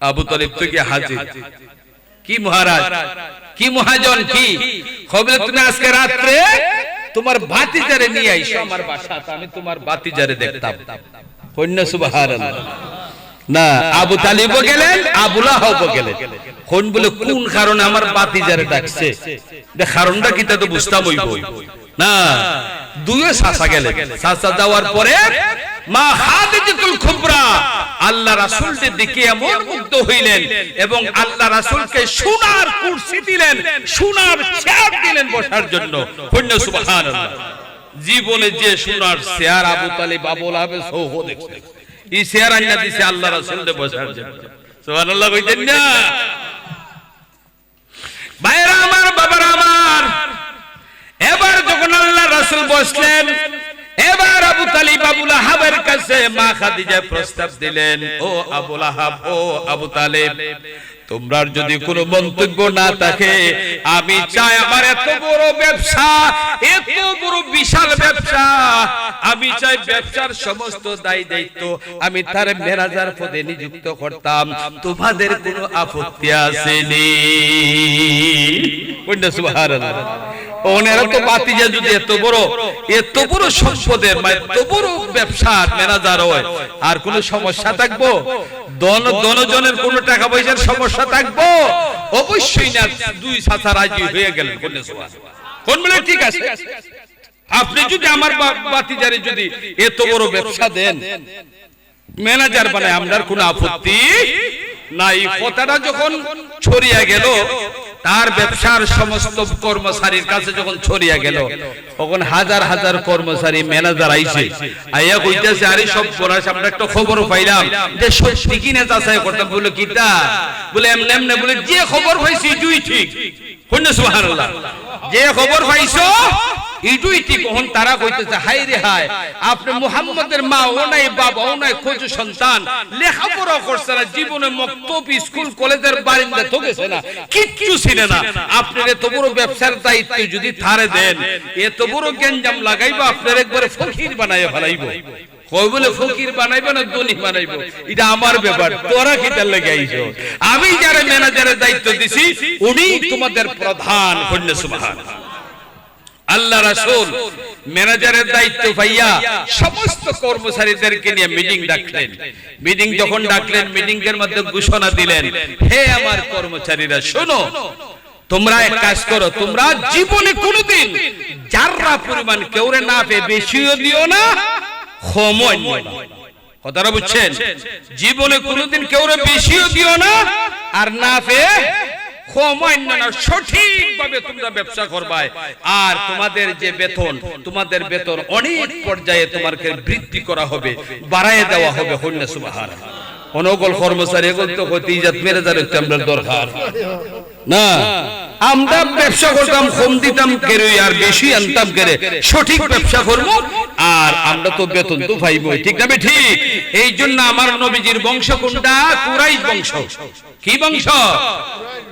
[SPEAKER 1] আবু তালিব তো কি হাজির, কি মহারাজ, কি মহাজন, কি খবর, তুমি আজকে রাত্রে তোমার ভাতিজারে নিয়ে আইসো আমার বাসাতে, আমি তোমার ভাতিজারে দেখতাম। কন্যা সুবহানাল্লাহ। না, আবু তালিবও গেলেন, আবু লাহাবও গেলেন। কোন বলে কোন কারণে আমার ভাতিজারে ডাকছে, কারণটা কি তা তো বুঝতাম হইব না। 2 চাচা গেলেন। চাচা যাওয়ার পরে মা খাদিজাতুল কুবরা আল্লাহ রাসূলকে দেখে এমন মুগ্ধ হইলেন এবং আল্লাহ রাসূলকে সোনার কুরসি দিলেন, সোনার চেয়ার দিলেন বসার জন্য। কন্যা সুবহানাল্লাহ। জীবনে যে সোনার চেয়ার আবু তালিব আবু লাহাবের সৌহ দেখছে, এই চেয়ার আইনা দিছে আল্লাহ রাসূলকে বসার জন্য। সুবহানাল্লাহ কইতেন না? ভাইরা আমার, বাবারা আমার, মা খাদিজা প্রস্তাব দিলেন, ও আবু লাহাব, ও আবু তালেব, তোমরা যদি কোনো মন্তব্য না থাকে, আমি চাই আমার এত বড় ব্যবসা, এত বড় বিশাল ব্যবসা, আমি চাই ব্যবসার সমস্ত দায় দায়িত্ব আমি তার ম্যানেজার পদে নিযুক্ত করতাম, তোমাদের কোনো আপত্তি আসেনি? সুবহানাল্লাহ। ওনারা তো বাতিজা যদি এত বড় সম্পদের, এত বড় ব্যবসার ম্যানেজার হয়, আর কোন সমস্যা থাকবো? দনজনের কোন টাকা পয়সার সমস্যা থাকবো? অবশ্যই না। দুই চাচা রাজি হয়ে গেলেন। কোন বলে ঠিক আছে, আপনি যদি আমার বাতিজারে যদি এত বড় ব্যবসা দেন, ম্যানেজার বানায়, আমার কোনো আপত্তি নাই। কথাটা যখন ছড়িয়ে গেল, তার ব্যবসার সমস্ত কর্মচারীর কাছে যখন ছড়িয়ে গেল, তখন হাজার হাজার কর্মচারী ম্যানেজার আইছে, আইয়া কইতেছে, আরে সব বলার আমরা একটা খবর পাইলাম যে সত্যি কিনা যাচাই করতে। বলে কিটা? বলে এমনে এমনে। বলে যে খবর পাইছি এটাই ঠিক। সুবহানাল্লাহ। যে খবর পাইছো এটাই ঠিক। তখন তারা কইতেছে, হাই রে হাই, আপনি মুহাম্মদের মা ও নাই, বাবা ও নাই, খোঁজ সন্তান, লেখাপড়া করছে না, জীবনে মক্তব, স্কুল, কলেজের বারিন্দা ঠকেছে না, কিচ্ছু ছিল না। আপনার এত বড় ব্যবসার দায়িত্ব যদি থারে দেন, এত বড় গেঞ্জাম লাগাইবো, আপনার একবারে ফকির বানাইয়া ফেলাইবো। কই বলে ফকির বানাইবো না ধনী বানাইবো, এটা আমার ব্যাপার, তোরা কিটার লেগে আইছো? আমি যারা ম্যানেজারের দায়িত্ব দিছি উনি তোমাদের প্রধান। সুবহানাল্লাহ। আল্লাহ রাসূল ম্যানেজারের দায়িত্ব পাইয়া সমস্ত কর্মচারীদেরকে নিয়ে মিটিং ডাকলেন। মিটিং যখন ডাকলেন, মিটিং এর মধ্যে ঘোষণা দিলেন, হে আমার কর্মচারীরা, শোনো, তোমরা এক কাজ করো, তোমরা জীবনে কোনোদিন যারা পরিমাণ কেউরে না পেয়ে বেশিও দিও না, কমও দিও না। কথাটা বুঝছেন? জীবনে কোনোদিন কেউরে বেশিও দিও না, আর না পেয়ে সঠিকভাবে তোমরা ব্যবসা করবে। আর তোমাদের যে বেতন, তোমাদের বেতন অনেক পর্যায়ে তোমাকে বৃদ্ধি করা হবে, বাড়ায় দেওয়া হবে। সুবহানাল্লাহ। অনগল কর্মচারী এগুলো তো হতে ইজাত ম্যানেজার হচ্ছে আমরা দরকার না। আমরা ব্যবসা করতাম, কম দিতাম কেড়ে আর বেশি আনতাম কেড়ে, সঠিক ব্যবসা করবো, আর আমরা তো বেতন তো পাইবো, ঠিক না? ঠিক। এই জন্য আমার নবীজির বংশ কোনটা? কুরাইশ বংশ। কি বংশ?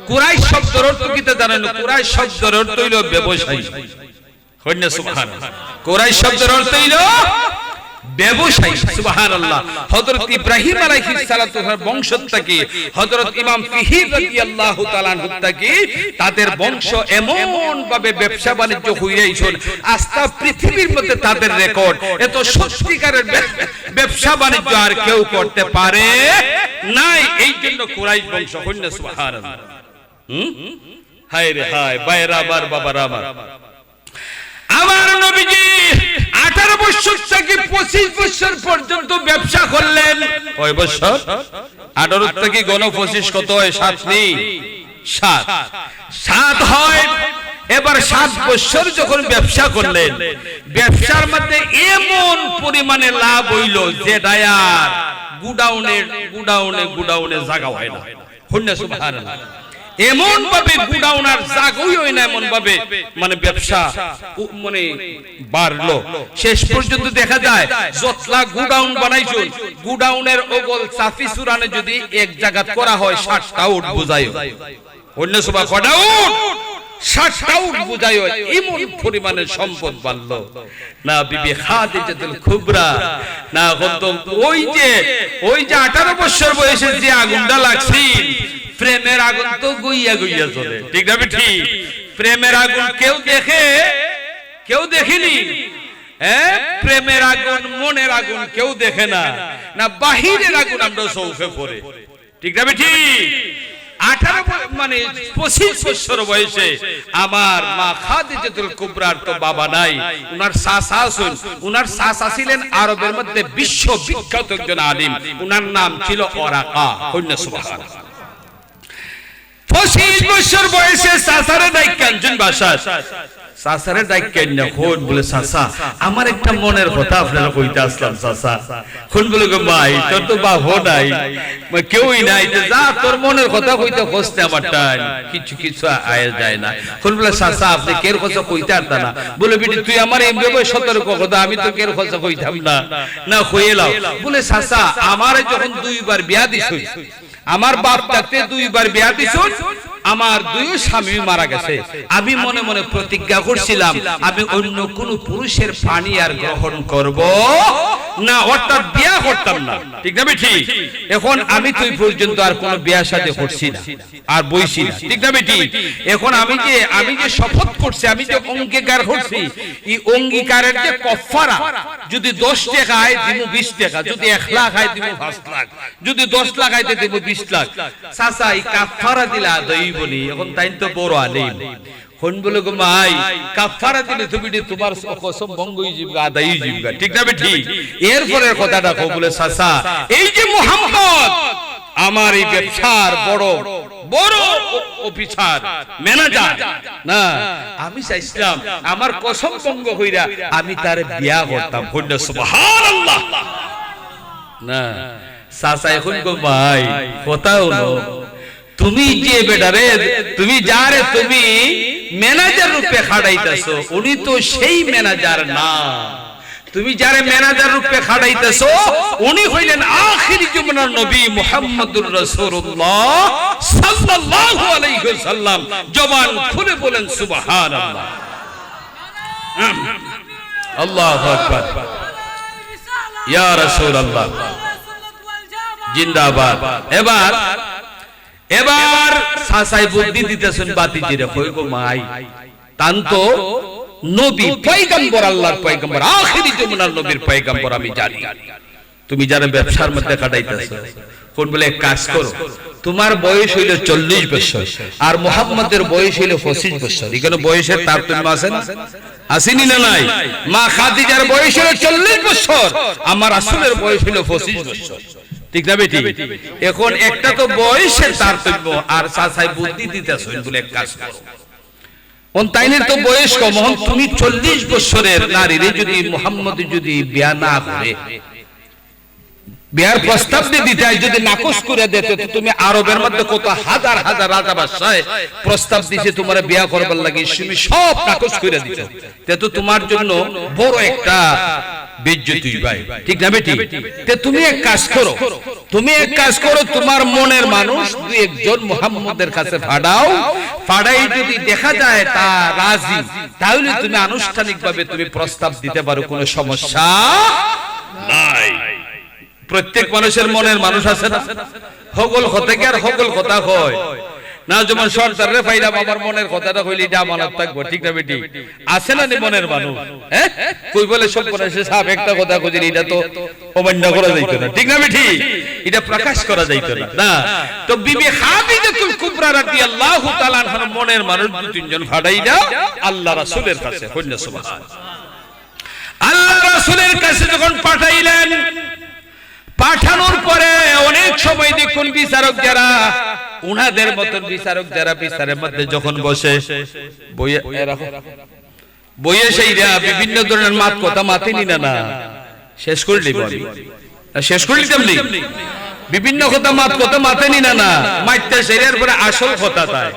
[SPEAKER 1] কুরাইশ শব্দের অর্থ কি জানেন? কুরাইশ শব্দের অর্থ হইল ব্যবসায়ী। সুবহানাল্লাহ। কুরাইশ শব্দের অর্থ হইল ব্যবসায়ী। সুবহানাল্লাহ। হযরত ইব্রাহিম আলাইহিস সালাতু ওয়াস বংশ থেকে, হযরত ইমাম ফিহি রাদিয়াল্লাহু তাআলা আনহু থেকে তাদের বংশ এমন ভাবে ব্যবসা বাণিজ্য হইয়াইছেন, আস্থা পৃথিবীর মধ্যে তাদের রেকর্ড। এত সত্যিকারের ব্যবসা বাণিজ্য আর কেউ করতে পারে নাই। এই জন্য কুরাইশ বংশ। সুবহানাল্লাহ। হায় রে হায়, বাইরা আমার, বাবারা আমার, আমার নবীজি 18 বছর থেকে 25 বছর পর্যন্ত ব্যবসা করলেন। কয় বছর? 18 থেকে গণ 25 কত হয়? 7 নেই, 7 হয়। এবার 7 বছর যখন ব্যবসা করলেন, ব্যবসার মধ্যে এমন পরিমাণে লাভ হইল যে ডায়ার গুডাউনে জায়গা হয় না। সুবহানাল্লাহ। এমন ভাবে গুডাউন আর জাগই হয় না, এমন ভাবে মানে ব্যবসা মানে বাড়লো। শেষ পর্যন্ত দেখা যায় যতলা গুডাউন বানাইছো, গুডাউনের ওগল চাফি সুরানে যদি এক জায়গা করা হয় 60টা উট বুঝায়। অন্য সভা কটা উট? 60টা উট বুঝায়। এমন পরিমাণে সম্পদ বাড়লো না। বিবি খাদিজাতুল কুবরা না, ওই যে 18 বছর বয়সে যে আগুনটা লাগছিল, প্রেমের আগুন তো গুইয়া গুইয়া চলে, ঠিক না? ঠিক। প্রেমের আগুন কেউ দেখে? কেউ দেখেনি। প্রেমের আগুন, মনের আগুন কেউ দেখে না, না বাহিরের আগুন আমরা চোখে পড়ে, ঠিক না? ঠিক। 18 মানে 25 বছর বয়সে আমার মা খাদিজাতুল কুবরার তো বাবা নাই, উনার চাচা আছেন। উনার চাচা ছিলেন আরবের মধ্যে বিশ্ববিখ্যাত একজন আলিম, উনার নাম ছিল ওরাকা। সুবহানাল্লাহ। 25 বছর বয়সে চাচারে ডাইকা আনছেন বাসায়। চাচারে ডাইকেন না কোন বলে চাচা আমার একটা মনের কথা আপনারা কইতে আসলাম চাচা কোন বলে গো ভাই তোর তো বাবা নাই কেউই নাই যা তোর মনের কথা কইতে কষ্টে আমার টাইম কিছু কিছু আয় যায় না কোন বলে চাচা আপনি কের কথা কইতে আরতা না বলে বিটি তুই আমার এমবে সতর্ক কথা আমি তো কের কথা কইতাম না না কইলাও বলে চাচা আমারে যখন দুইবার বিয়া দিছই আমার বাপ থাকতে দুইবার বিয়া দিছুন আমার দুই স্বামী মারা গেছে আমি মনে মনে প্রতিজ্ঞা করছিলাম আমি অন্য কোন পুরুষের পানি আর গ্রহণ করব না অর্থাৎ বিয়া করতাম না ঠিক না বেটি এখন আমি তুই পর্যন্ত আর কোন বিয়া শাদী করছি না আর বইছি না ঠিক না বেটি এখন আমি যে শপথ করছি আমি যে অঙ্গীকার করছি এই অঙ্গীকারের যে কাফারা যদি 10 টাকা হয় দিব 20 টাকা যদি 1 লাখ হয় দিব 5 লাখ যদি 10 লাখ হয় দিব 20 লাখ চাচা এই কাফারা দিলা দই বলি এখন তাই তো বড় আলেম কোন বলে গো ভাই কাফারা দিলে তুমি তোমার কসম ভঙ্গই জীবগা আদায়ই জীবগা ঠিক না বেটি এরপরের কথাটা কো বলে চাচা এই যে মুহাম্মদ আমার এই ব্যবসার বড় বড় অফিসার ম্যানেজার না আমি চাইছিলাম আমার কসম ভঙ্গ হইরা আমি তার বিয়া করতাম কইনা সুবহানাল্লাহ না চাচা এখন গো ভাই কথা হলো তুমি যে বেটারে তুমি যারে তুমি ম্যানেজার রূপে খাড়াইতাছো উনি তো সেই ম্যানেজার না তুমি যারে ম্যানেজার রূপে খাড়াইতাছো উনি হইলেন আখির জামানার নবী মুহাম্মদুর রাসূলুল্লাহ সাল্লাল্লাহু আলাইহি ওয়াসাল্লাম জবান খুলে বলেন সুবহানাল্লাহ আল্লাহু আকবার ইয়া রাসূলুল্লাহ জিন্দাবাদ এবার সাসাই বুদ্ধি দিতেছেন বাতিজিরে কই গো মাই তানতো নবী পয়গম্বর আল্লাহর পয়গম্বর আখিরি জামানার নবীর পয়গম্বর আমি জানি তুমি যারা ব্যবসার মধ্যে কাটাইতেছো কোন বলে কাজ করো তোমার বয়স হইল 40 বছর আর মুহাম্মাদের বয়স হইল 25 বছর এখানে বয়সের তারতম্য আছে না আসেনি না নাই মা খাদিজার বয়স হইল 40 বছর আমার রাসূলের বয়স হইল 25 বছর ঠিক না বেটি এখন একটা তো বয়সের তারতম্য আর চাচাই বুদ্ধি দিতেছেন বলে কাজ করো কোন তাইনের তো বয়স কম তুমি 40 বছরের নারীরে যদি মুহাম্মদ যদি বিয়া না করে বিয়ার প্রস্তাব দিতে যদি নাকচ করে দিতে তো তুমি আরবের মধ্যে কত হাজার হাজার রাজা বাদশাহ প্রস্তাব দিছে তোমার বিয়া করবার লাগি তুমি সব নাকচ করে দিতে তো তোমার জন্য বড় একটা বেজ্জতি ভাই ঠিক না বেটি তে তুমি এক কাজ করো তোমার মনের মানুষ দুই একজন মুহাম্মদের কাছে ফাড়াই যদি দেখা যায় তা রাজি তাহলে তুমি আনুষ্ঠানিকভাবে তুমি প্রস্তাব দিতে পারো কোনো সমস্যা নাই প্রত্যেক মানুষের মনের মানুষ আছে না হগল হতে কি আর হগল কথা হয় না যেমন সরকারে ফাইলাম আমার মনের কথাটা কইলি এটা আমানত থাকবো ঠিক না বেটি আছে না মনের মানুষ হ্যাঁ কই বলে সব করে সে সব একটা কথা কইলি এটা তো অমান্য করা যাইতো না ঠিক না বেটি এটা প্রকাশ করা যাইতো না তো বিবি খাদিজাতুল কুবরা রাদিয়াল্লাহু তাআলা আনহার মনের মানুষ দুই তিনজন ফাড়াইরা আল্লাহ রাসূলের কাছে কইনা সুবহানাল্লাহ আল্লাহ রাসূলের কাছে যখন পাঠাইলেন পাঠানোর পরে অনেক সময় দেখুন বিচারক যারা উনাদের মতন বিচারক যারা বিচারের মধ্যে যখন বসে বইয়ে সেইরা বিভিন্ন ধরনের মাত কথা মাতে নি না শেষ করলি বলি শেষ করলি কেমনি বিভিন্ন কথা মাত কথা মাতে নি না মাইতে সেইরার পরে আসল কথা তাই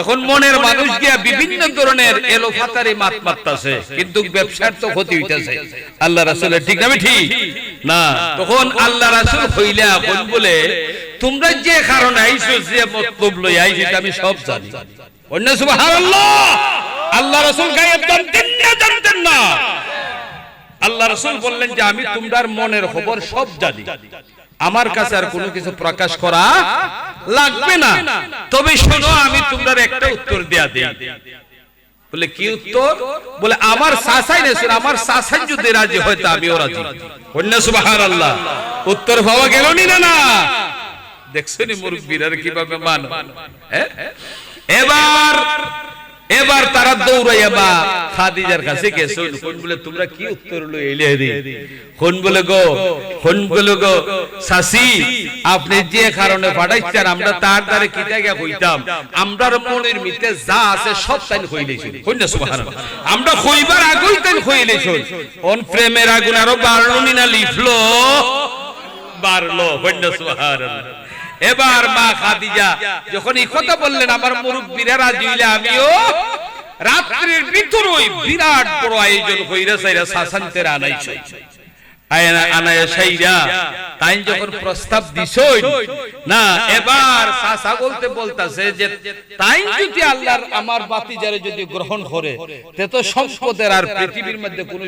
[SPEAKER 1] এখন মনের মানুষ গিয়া বিভিন্ন ধরনের এলোফাতারি মাত মারতাছে কিন্তু ব্যবসার তো ক্ষতি হইতাছে আল্লাহ রাসূলের ঠিক না ঠিক না তখন আল্লাহ রাসূল কইলা কোন বলে তোমরা যে কারণে আইছো যে মতলব লই আইছো এটা আমি সব জানি অন্য সুবহানাল্লাহ আল্লাহ রাসূল গায়েব জানতেন না আল্লাহ রাসূল বললেন যে আমি তোমার মনের খবর সব জানি আমার কাছে আর কোনো কিছু প্রকাশ করা লাগবে না তবে শোনো আমি তোমার একটা উত্তর দেয়া দেই বলে কি উত্তর বলে আমার চাচাই না আমার চাচাই যদি রাজি হয় তা আমিও রাজি অন্য সুবহানাল্লাহ উত্তর পাওয়া গেল না দেখছনি মুরব্বিরা কিভাবে মানে এবার তারা দৌড়াইয়া বা খাদিজার কাছে গেছো, কোন বলে তোমরা কি উত্তর লইলে দি, কোন বলে গো সাসি আপনি যে কারণে পাঠাইছেন আমরা তার দ্বারে কিটা গিয়া কইতাম, আমরার মনের ভিতরে যা আছে সব তাই কইলেছেন, কোন না সুবহানাল্লাহ, আমরা কইবার আগেই তাই কইলেছেন। কোন প্রেমের আগুন আরো বাড়লো না লিফলো, বাড়লো, কোন না সুবহানাল্লাহ। এবার মা খাদিজা যখন এই কথা বললেন, আমার মুরব্বিরা রাজি হইলে আমিও রাত্রির ভিতরই বিরাট বড় আয়োজন কইরা সাইরা শাসানতে আনাইছে, আনায়া সাইরা তাই যখন প্রস্তাব দিছই না, এবার শাসা বলতাছে যে তাই যদি আল্লাহর আমার বাতিজারে যদি গ্রহণ করে তে তো সম্পদের আর পৃথিবীর মধ্যে কোনো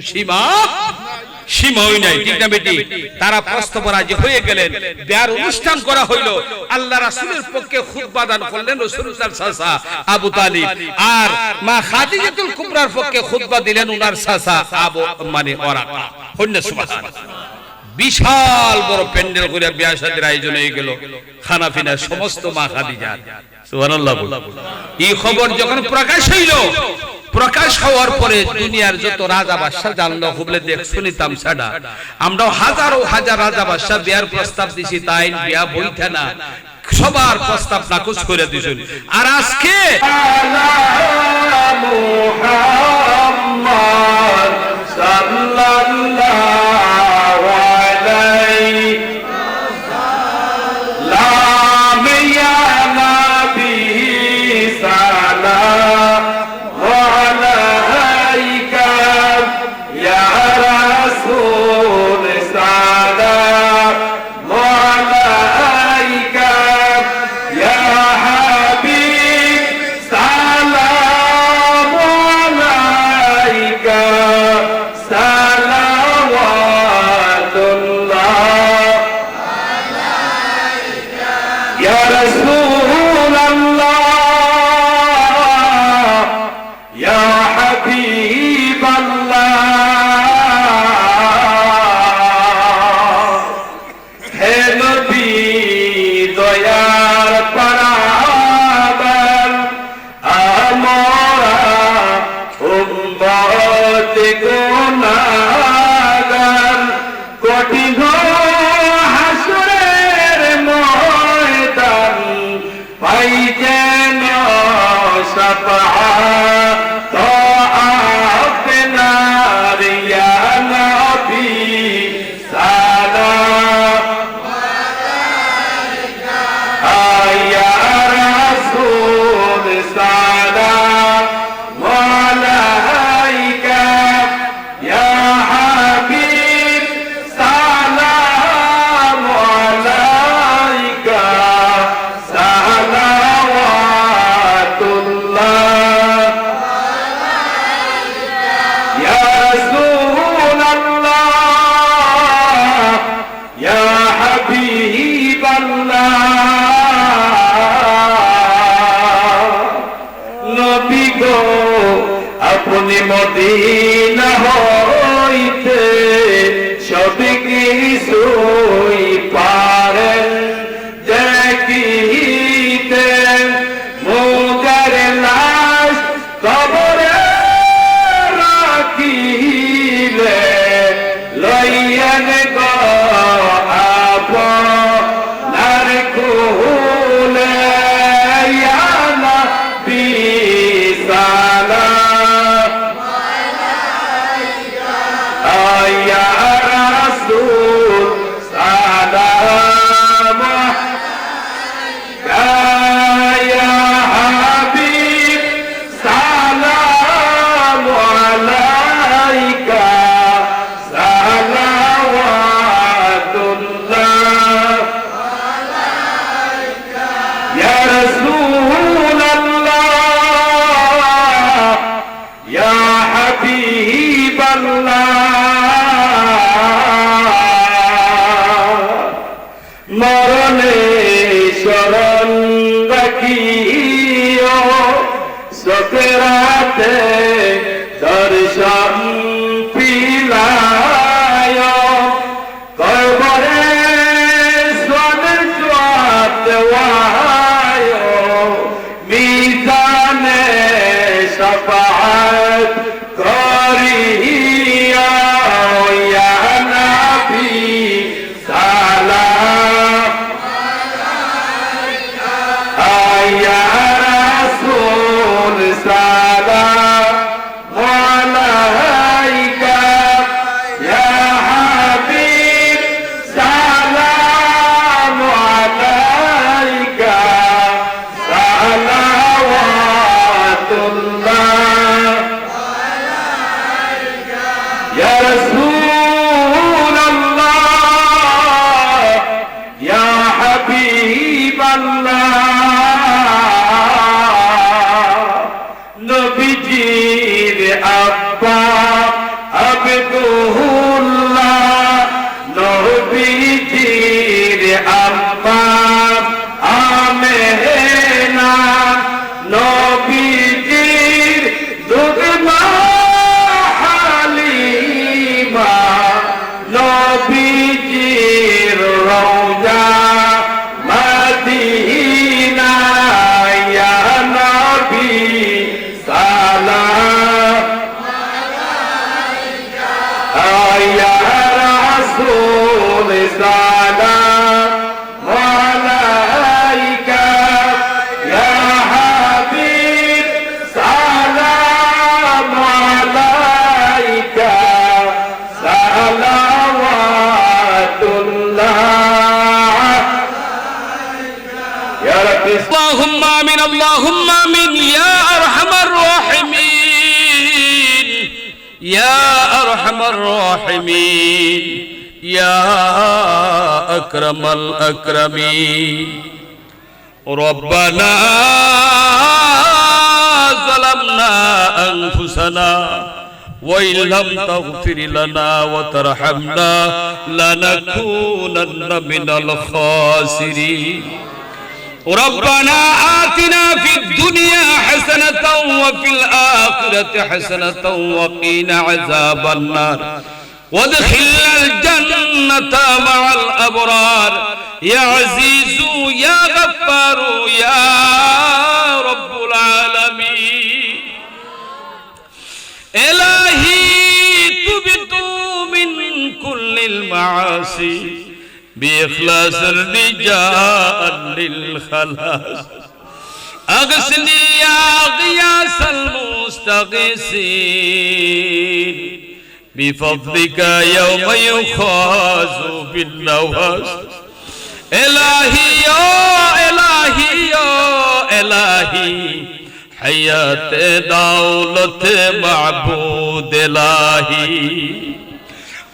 [SPEAKER 1] সীমাই নাই, ঠিক না বেটি? তারা প্রস্তাব রাজি হয়ে গেলেন, বিয়ার অনুষ্ঠান করা হইল। আল্লাহ রাসূলের পক্ষে খুতবা দান করলেন রাসূলুল্লাহর চাচা আবু তালিব, আর মা খাদিজাতুল কুবরার পক্ষে খুতবা দিলেন উনার চাচা আবু মানে ওরাকা। সুবহানাল্লাহ। বিশাল বড় প্যান্ডেল করে বিয়াহ শাদীর আয়োজন হয়ে গেল, খানা পিনা সমস্ত মা খাদিজার। সুবহানাল্লাহ। এই খবর যখন প্রকাশ হইল, প্রকাশ হওয়ার পরে দুনিয়ার যত রাজা বাদশা জানলো, হুবলে দেখ শুনি তামসাটা, আমরাও হাজার রাজা বাদশা বিয়ার প্রস্তাব দিছি, তাই বিয়া বইতে না, সবার প্রস্তাব নাকচ করে দিছেন। আর আজকে মুহাম্মদ সাল্লাল্লাহু আলাইহি সাল্লাম ইয়া নবী সালাম আলাইকা ইয়া রাসূল সালাম আলাইকা ইয়া হাবিব সালাম আলাইকা সালাওয়াতুল্লাহ আলাইকা ইয়া রাসূলুল্লাহ ইয়া হাবিবাল্লাহ। হে নবী দয়ার পরাবার, আমরা উম্মত গুনাহগার, কঠিন হাসরের ময়দান পাই যেন শাফাআত আপনার ইয়া নবী সালাম আলাইকা ইয়া রাসূল সালাম আলাইকা ইয়া হাবিব সালাম আলাইকা সালাওয়াতুল্লাহ ইয়া রাসূলুল্লাহ ইয়া হাবিবাল্লাহ। নবী গো আপনি মদিনা হইতে সব কিছুই পারেন দেখিতে, মুগের লাশ কবরে রাখিলে লইয়েন গো আপনার কুলে ইয়া নবী সালাম আলাইকা ইয়া রাসূল সালাম আলাইকা ইয়া হাবিব সালাম আলাইকা সালাওয়াতুল্লাহ ইয়া রাসূলুল্লাহ ইয়া হাবিবাল্লাহ। মরণে শরণ রাখিও, সকরাতে দর্শন পিলায়, কবরে সদস্যত মিজানে শাফাআত আরহামার রাহিমিন ইয়া আকরামাল আকরামিন রব্বানা যালামনা আনফুসানা وإن لم تغفر لنا وترحمنا لنكونن من الخاسرين ربنا آتنا في الدنيا حسنة وفي الآخرة حسنة وقنا عذاب النار وادخلنا الجنة مع الأبرار يا عزيز يا غفار يا رب العالمين إلهي تبت من كل المعاصي بإخلاص الرجاء للخلاص أغسني يا غياث المستغيثين بفضلك يوم يخاز بالنواس إلهي يا إلهي يا إلهي حياة دولة معبود إلهي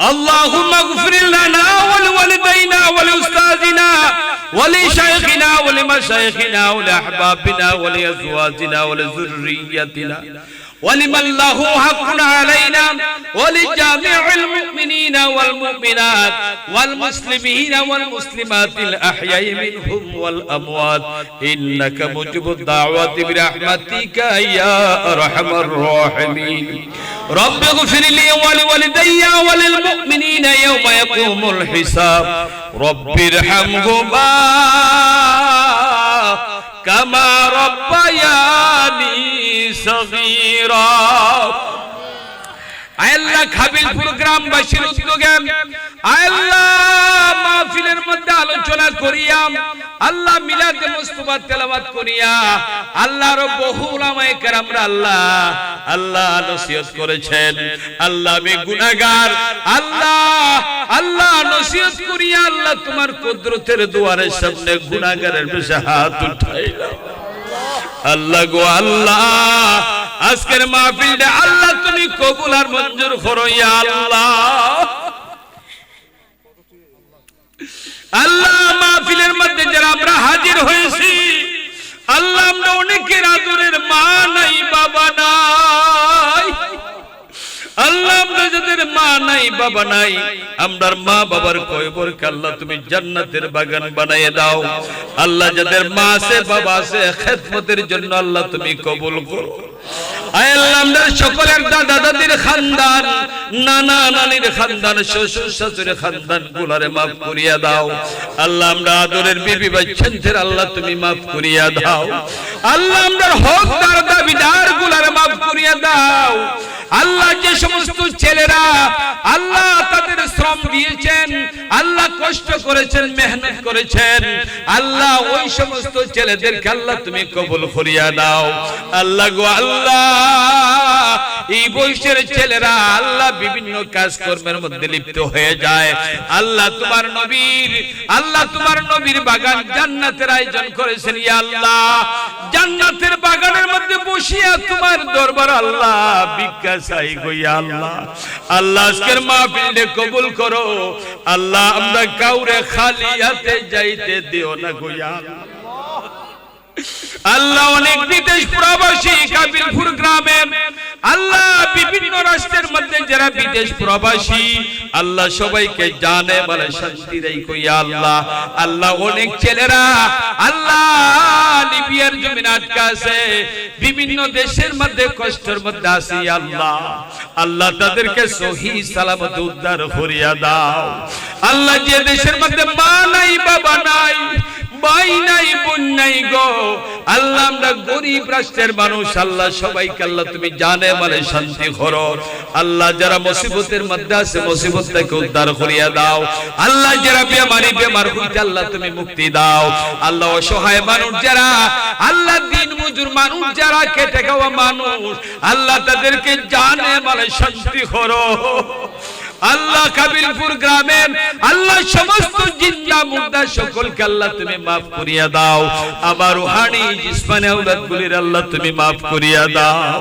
[SPEAKER 1] اللهم اغفر لنا ولوالدينا ولأستاذنا ولشيخنا ولمشايخنا ولأحبابنا ولأزواجنا ولذريتنا ولمن له حق علينا ولجميع المؤمنين والمؤمنات والمسلمين والمسلمات الأحياء منهم والأموات إنك مجيب الدعوات برحمتك يا أرحم الراحمين رب اغفر لي ولوالدي وللمؤمنين يوم يقوم الحساب رب ارحمهما كما ربياني صغيرا আল্লাহ খাবিলপুর গ্রামবাসীর উদ্যোগে আল্লাহ মাহফিলের মধ্যে আলোচনা করিয়া আল্লাহ মিলাদ মুস্তাফা তেলাওয়াত করিয়া আল্লাহর বহু উলামায়ে কেরামরা আল্লাহ নসিহত করেছেন আল্লাহ আমি গুনাহগার আল্লাহ নসিহত করিয়া আল্লাহ তোমার কুদরতের দুয়ারের সামনে গুনাহগারের বেশে হাত উঠাইলাম আল্লাহ গো আল্লাহ আজকের মাহফিলটা আল্লাহ তুমি কবুল আর মঞ্জুর করো ইয়া আল্লাহ মাহফিলের মধ্যে যারা আমরা হাজির হয়েছি আল্লাহ আমরা অনেকের আদরের মা নাই বাবা নাই আল্লাহ আমরা যাদের মা নাই বাবা নাই আমরার মা বাবার কবরকে আল্লাহ তুমি জান্নাতের বাগান বানিয়ে দাও আল্লাহ যাদের মা আছে বাবা আছে খেদমতের জন্য আল্লাহ তুমি কবুল করো আয় আল্লাহ আমরা সকলের দাদা দাদির খানদান নানা নানির খানদান শ্বশুর শাশুড়ির খানদান গুলারে মাফ করিয়া দাও আল্লাহ আমরা আদরের বিবি বাচ্চাদের আল্লাহ তুমি মাফ করিয়া দাও আল্লাহ আমরা হকদার দাবিদার গুলারে মাফ করিয়া দাও আল্লাহ যে সমস্ত ছেলেরা আল্লাহ তাদের শ্রম দিয়েছেন আল্লাহ কষ্ট করেছেন মেহনত করেছেন আল্লাহ ওই সমস্ত ছেলেদেরকে আল্লাহ তুমি কবুল করিয়া দাও আল্লাহ গো আল্লাহ এই বয়সের ছেলেরা আল্লাহ বিভিন্ন কাজকর্মের মধ্যে লিপ্ত হয়ে যায় আল্লাহ তোমার নবীর বাগান জান্নাতের আয়োজন করেছেন ইয়া আল্লাহ জান্নাতের বাগানের মধ্যে বসিয়া তোমার দরবার আল্লাহ ভিক্ষা চাই গো ইয়া আল্লাহ আল্লাহ আজকের মাহফিলকে কবুল করো আল্লাহ আমরা কাউরে খালি হাতে যাইতে দিও না গো ইয়া আল্লাহ অনেক বিদেশ প্রবাসী কাবিলপুর গ্রামে আল্লাহ বিভিন্ন রাষ্ট্রের মধ্যে যারা বিদেশ প্রবাসী আল্লাহ সবাইকে জানে বলে শান্তি রাখো ইয়া আল্লাহ আল্লাহ অনেক ছেলেরা আল্লাহ লিবিয়ার জমিনে আটকা আছে বিভিন্ন দেশের মধ্যে কষ্টের মধ্যে আছে আল্লাহ তাদেরকে সহি সালামত উদ্ধার করিয়া দাও আল্লাহ যে দেশের মধ্যে মা নাই বাবা নাই ভাই নাই বোন নাই গো আল্লাহ আমরা গরিব রাষ্ট্রের মানুষ আল্লাহ সবাইকে আল্লাহ তুমি জানে বলে শান্তি করো আল্লাহ যারা মুসিবতের মধ্যে আছে মুসিবত থেকে উদ্ধার করিয়া দাও আল্লাহ যারা বেমার হইতে আল্লাহ তুমি মুক্তি দাও আল্লাহ অসহায় মানুষ যারা আল্লাহ দিন মজুর মানুষ যারা খেটে খাওয়া মানুষ আল্লাহ তাদেরকে জানে বলে শান্তি করো আল্লাহ কাবিলপুর গ্রামের আল্লাহ সমস্ত জিন্দা মুর্দা সকলকে আল্লাহ তুমি maaf করিয়া দাও আমার রূহানি জিসমানি আওলাদগুলির আল্লাহ তুমি maaf করিয়া দাও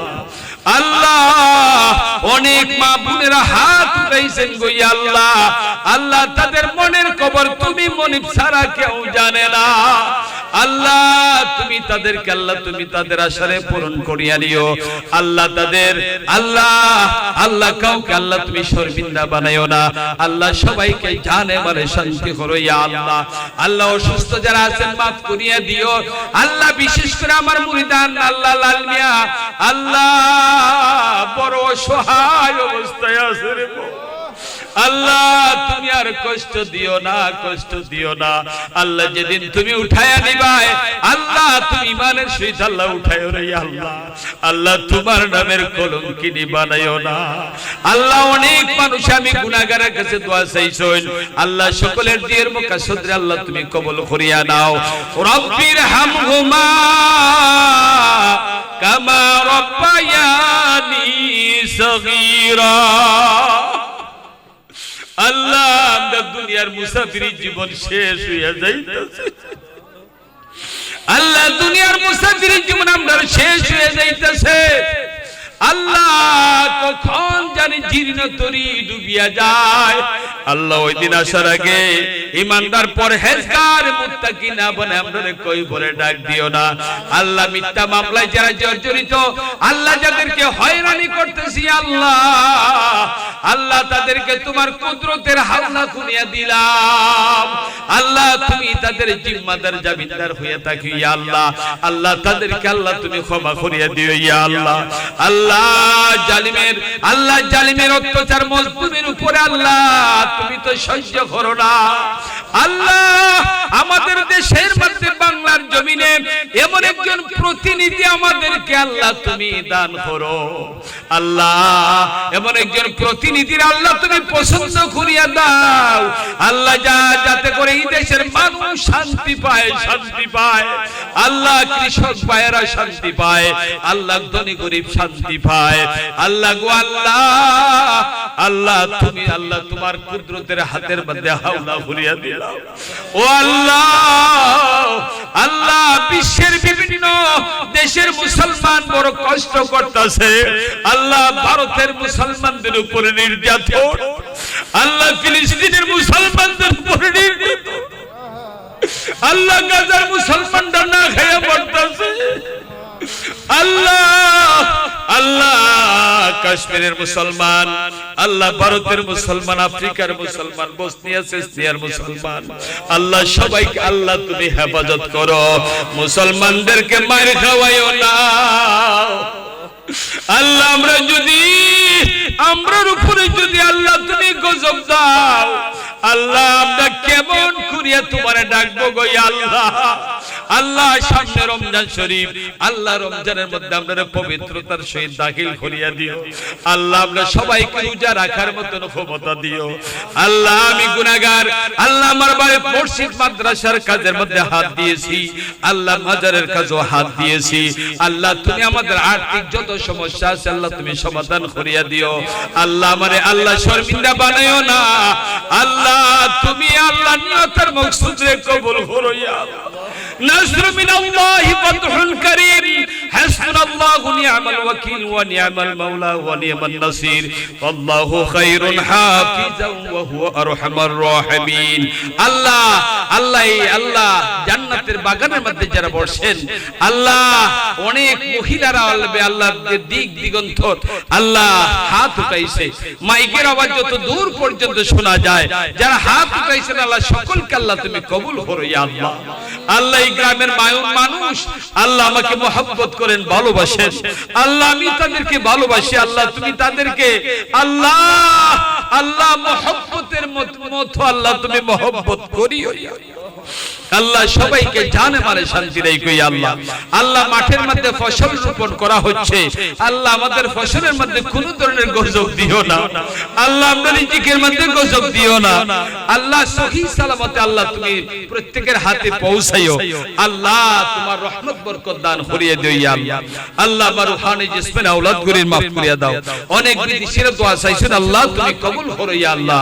[SPEAKER 1] আল্লাহ অনেক মা বোনেরা হাত উঠাইছেন গো আল্লাহ, আল্লাহ তাদের মনের খবর তুমি মনিব ছাড়া কেউ জানে না। আল্লাহ তুমি তাদেরকে আল্লাহ তুমি তাদের আশারে পূরণ করিয়া দিও আল্লাহ। তাদের আল্লাহ কাউকে আল্লাহ তুমি শর্মিন্দা বানাইও না আল্লাহ। সবাইকে জানে মানে শান্তি করো ইয়া আল্লাহ। আল্লাহ অসুস্থ যারা আছেন মাফ করিয়া দিও আল্লাহ। বিশেষ করে আমার মুরিদান আল্লাহ লাল মিয়া আল্লাহ বড় অসহায় অবস্থায় আছে রে আল্লাহ। তুমি আর কষ্ট দিও না, কষ্ট দিও না আল্লাহ। যেদিন তুমি উঠায়া নিবাই আল্লাহ তুমি ইমানের সহিত আল্লাহ উঠায়ও রে আল্লাহ। আল্লাহ তোমার নামের কলঙ্কিনী বানাইও না আল্লাহ। অনেক মানুষ আমি গুনাহগারের কাছে দোয়া চাইছেন আল্লাহ, সকলের দিয়ের মুকাসসদরে আল্লাহ তুমি কবুল করিয়া নাও। রব্বির হামহুমা কামা রব্বায়ানি সগীরা। আল্লাহ আমরা দুনিয়ার মুসাফিরি জীবন শেষ হইয়া যাইতেছে আল্লাহ। দুনিয়ার মুসাফিরি জীবন আমরা শেষ হয়ে যাইতেছে আল্লাহ। কখন জানি জীর্ণ তরি ডুবিয়া যায় আল্লাহ। ওই দিন আসার আগে ইমানদার পরহেজগার মুত্তাকি না বনে আমরা কই বলে ডাক দিও না আল্লাহ। মিথ্যা মামলায় যারা জর্জরিত আল্লাহ, যাদেরকে হয়রানি করতেছি আল্লাহ, আল্লাহ তাদেরকে তোমার কুদরতের হাওলা খুনিয়া দিলাম আল্লাহ। তুমি তাদের জিম্মাদার জামিনদার হয়ে থাকি ইয়া আল্লাহ। আল্লাহ তাদেরকে আল্লাহ তুমি ক্ষমা করিয়া দিও ইয়া আল্লাহ। আল্লাহ জালিমের অত্যাচার মজলুমের উপরে আল্লাহ তুমি তো সহ্য করো না আল্লাহ। আমাদের দেশের মধ্যে বাংলার জমিনে এমন একজন প্রতিনিধি আমাদেরকে আল্লাহ তুমি দান করো আল্লাহ। এমন একজন প্রতিনিধির আল্লাহ তুমি পছন্দ করিয়া দাও আল্লাহ, যাতে করে এই দেশের মানুষ শান্তি পায়, শান্তি পায় আল্লাহ। কৃষক ভাইয়েরা শান্তি পায় আল্লাহ, ধনী গরিব শান্তি পায় আল্লাহ গো আল্লাহ। আল্লাহ তুমি আল্লাহ তোমার কুদরতের হাতের মধ্যে হাওলা ঘুরিয়া দিলাম ও আল্লাহ। আল্লাহ বিশ্বের বিভিন্ন দেশের মুসলমান বড় কষ্ট করতেছে আল্লাহ। ভারতের মুসলমানদের উপরে নির্যাতন আল্লাহ, ফিলিস্তিনের মুসলমানদের উপরে নির্যাতন আল্লাহ। গাজার মুসলমানরা না খেয়ে পড়তেছে আল্লাহ। আল্লাহ কাশ্মীরের মুসলমান আল্লাহ, ভারতের মুসলমান, আফ্রিকার মুসলমান, বসনিয়া চেচনিয়ার মুসলমান আল্লাহ, সবাইকে আল্লাহ তুমি হেফাজত করো। মুসলমানদেরকে মার খাওয়াইও না আল্লাহ। আমরার উপরে যদি আল্লাহ তুমি গজব দাও আল্লাহ, আমরা কেমন করিয়া তোমারে ডাকবো গো আল্লাহ। আল্লাহ সামনে রমজান শরীফ আল্লাহ, রমজানের মধ্যে আমরা পবিত্রতার সহিত দাখিল করিয়া দিও আল্লাহ। আমরা সবাইকে রোজা রাখার মতন ক্ষমতা দিও আল্লাহ। আমি গুনাহগার আল্লাহ, আমার বাড়ি মসজিদ মাদ্রাসার কাজের মধ্যে হাত দিয়েছি আল্লাহ, মাজারের কাজেও হাত দিয়েছি আল্লাহ। তুমি আমাদের আর্থিক যত সমস্যা আছে আল্লাহ তুমি সমাধান করিয়া দিও আল্লাহ। আমারে আল্লাহ শর্মিন্দা বানাইও না আল্লাহ। তুমি আল্লাহ নিয়তের মকসুদে কবুল করো ইয়া আল্লাহ। نصر من الله فتح كريم حسبنا الله ونعم الوكيل ونعم المولى ونعم النصير والله خير حافظا وهو ارحم الراحمين আল্লাহ আল্লাহ আল্লাহ জান্নাতের বাগানের মধ্যে যারা বসেন আল্লাহ, অনেক মহিলারা আল্লাহ দিক দিগন্ত আল্লাহ হাত উঠাইছে, মাইকের আওয়াজ যত দূর পর্যন্ত শোনা যায়, যারা হাত উঠাইছেন আল্লাহ সকলকে আল্লাহ তুমি কবুল করো ইয়া আল্লাহ। আল্লাহ এই গ্রামের মানুষ আল্লাহ আমাকে মহব্বত করেন, ভালোবাসেন আল্লাহ। আমি তাদেরকে ভালোবাসি আল্লাহ। তুমি তাদেরকে আল্লাহ আল্লাহ মহব্বতের মতো আল্লাহ তুমি মহব্বত করিও আল্লাহ। সবাইকে জানে মানে শান্তি রাখো আল্লাহ। আল্লাহ মাঠের মধ্যে ফসল রোপণ করা হচ্ছে আল্লাহ, আমাদের ফসলের মধ্যে কোন ধরনের গজব দিও না আল্লাহ। আমরা রিজিকের মধ্যে গজব দিও না আল্লাহ। সহি সালামতে আল্লাহ তুমি প্রত্যেকের হাতে পৌঁছাইও আল্লাহ। তোমার রহমত বরকত দান করিয়ে দিও ইয়া আল্লাহ। আল্লাহ আমার রূহানি জিসমানি আওলাদ গুলির মাফ করিয়া দাও। অনেক বিদেশিরা দোয়া চাইছেন আল্লাহ তুমি কবুল করো ইয়া আল্লাহ।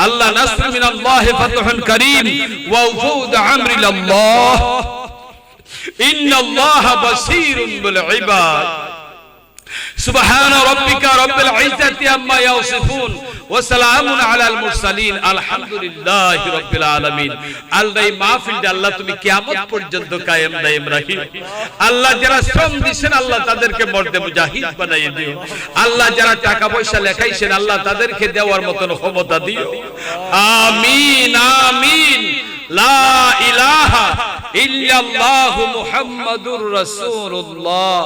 [SPEAKER 1] আল্লাহ নাসর মিনাল্লাহি ফাতহুন কারীম ওয়া উফুদ আমরিল্লাহ ইন্নাল্লাহা বাসীরুন বিল ইবাদ। সুবহান রাব্বিকা রাব্বিল ইজ্জাতি আম্মা ইয়াসিফুন ওয়া সালামুন আলাল মুরসালিন আলহামদুলিল্লাহি রাব্বিল আলামিন। আল্লাহ এই মাহফিলটা আল্লাহ তুমি কিয়ামত পর্যন্ত কায়েম দায়েম রাখিও। আল্লাহ যারা শ্রম দিবেন আল্লাহ তাদেরকে মর্দে মুজাহিদ বানাইয়ে দিও। আল্লাহ যারা টাকা পয়সা লেখাইছেন আল্লাহ তাদেরকে দেওয়ার মতন ক্ষমতা দিও। আমিন আমিন। লা ইলাহা ইল্লাল্লাহু মুহাম্মাদুর রাসূলুল্লাহ।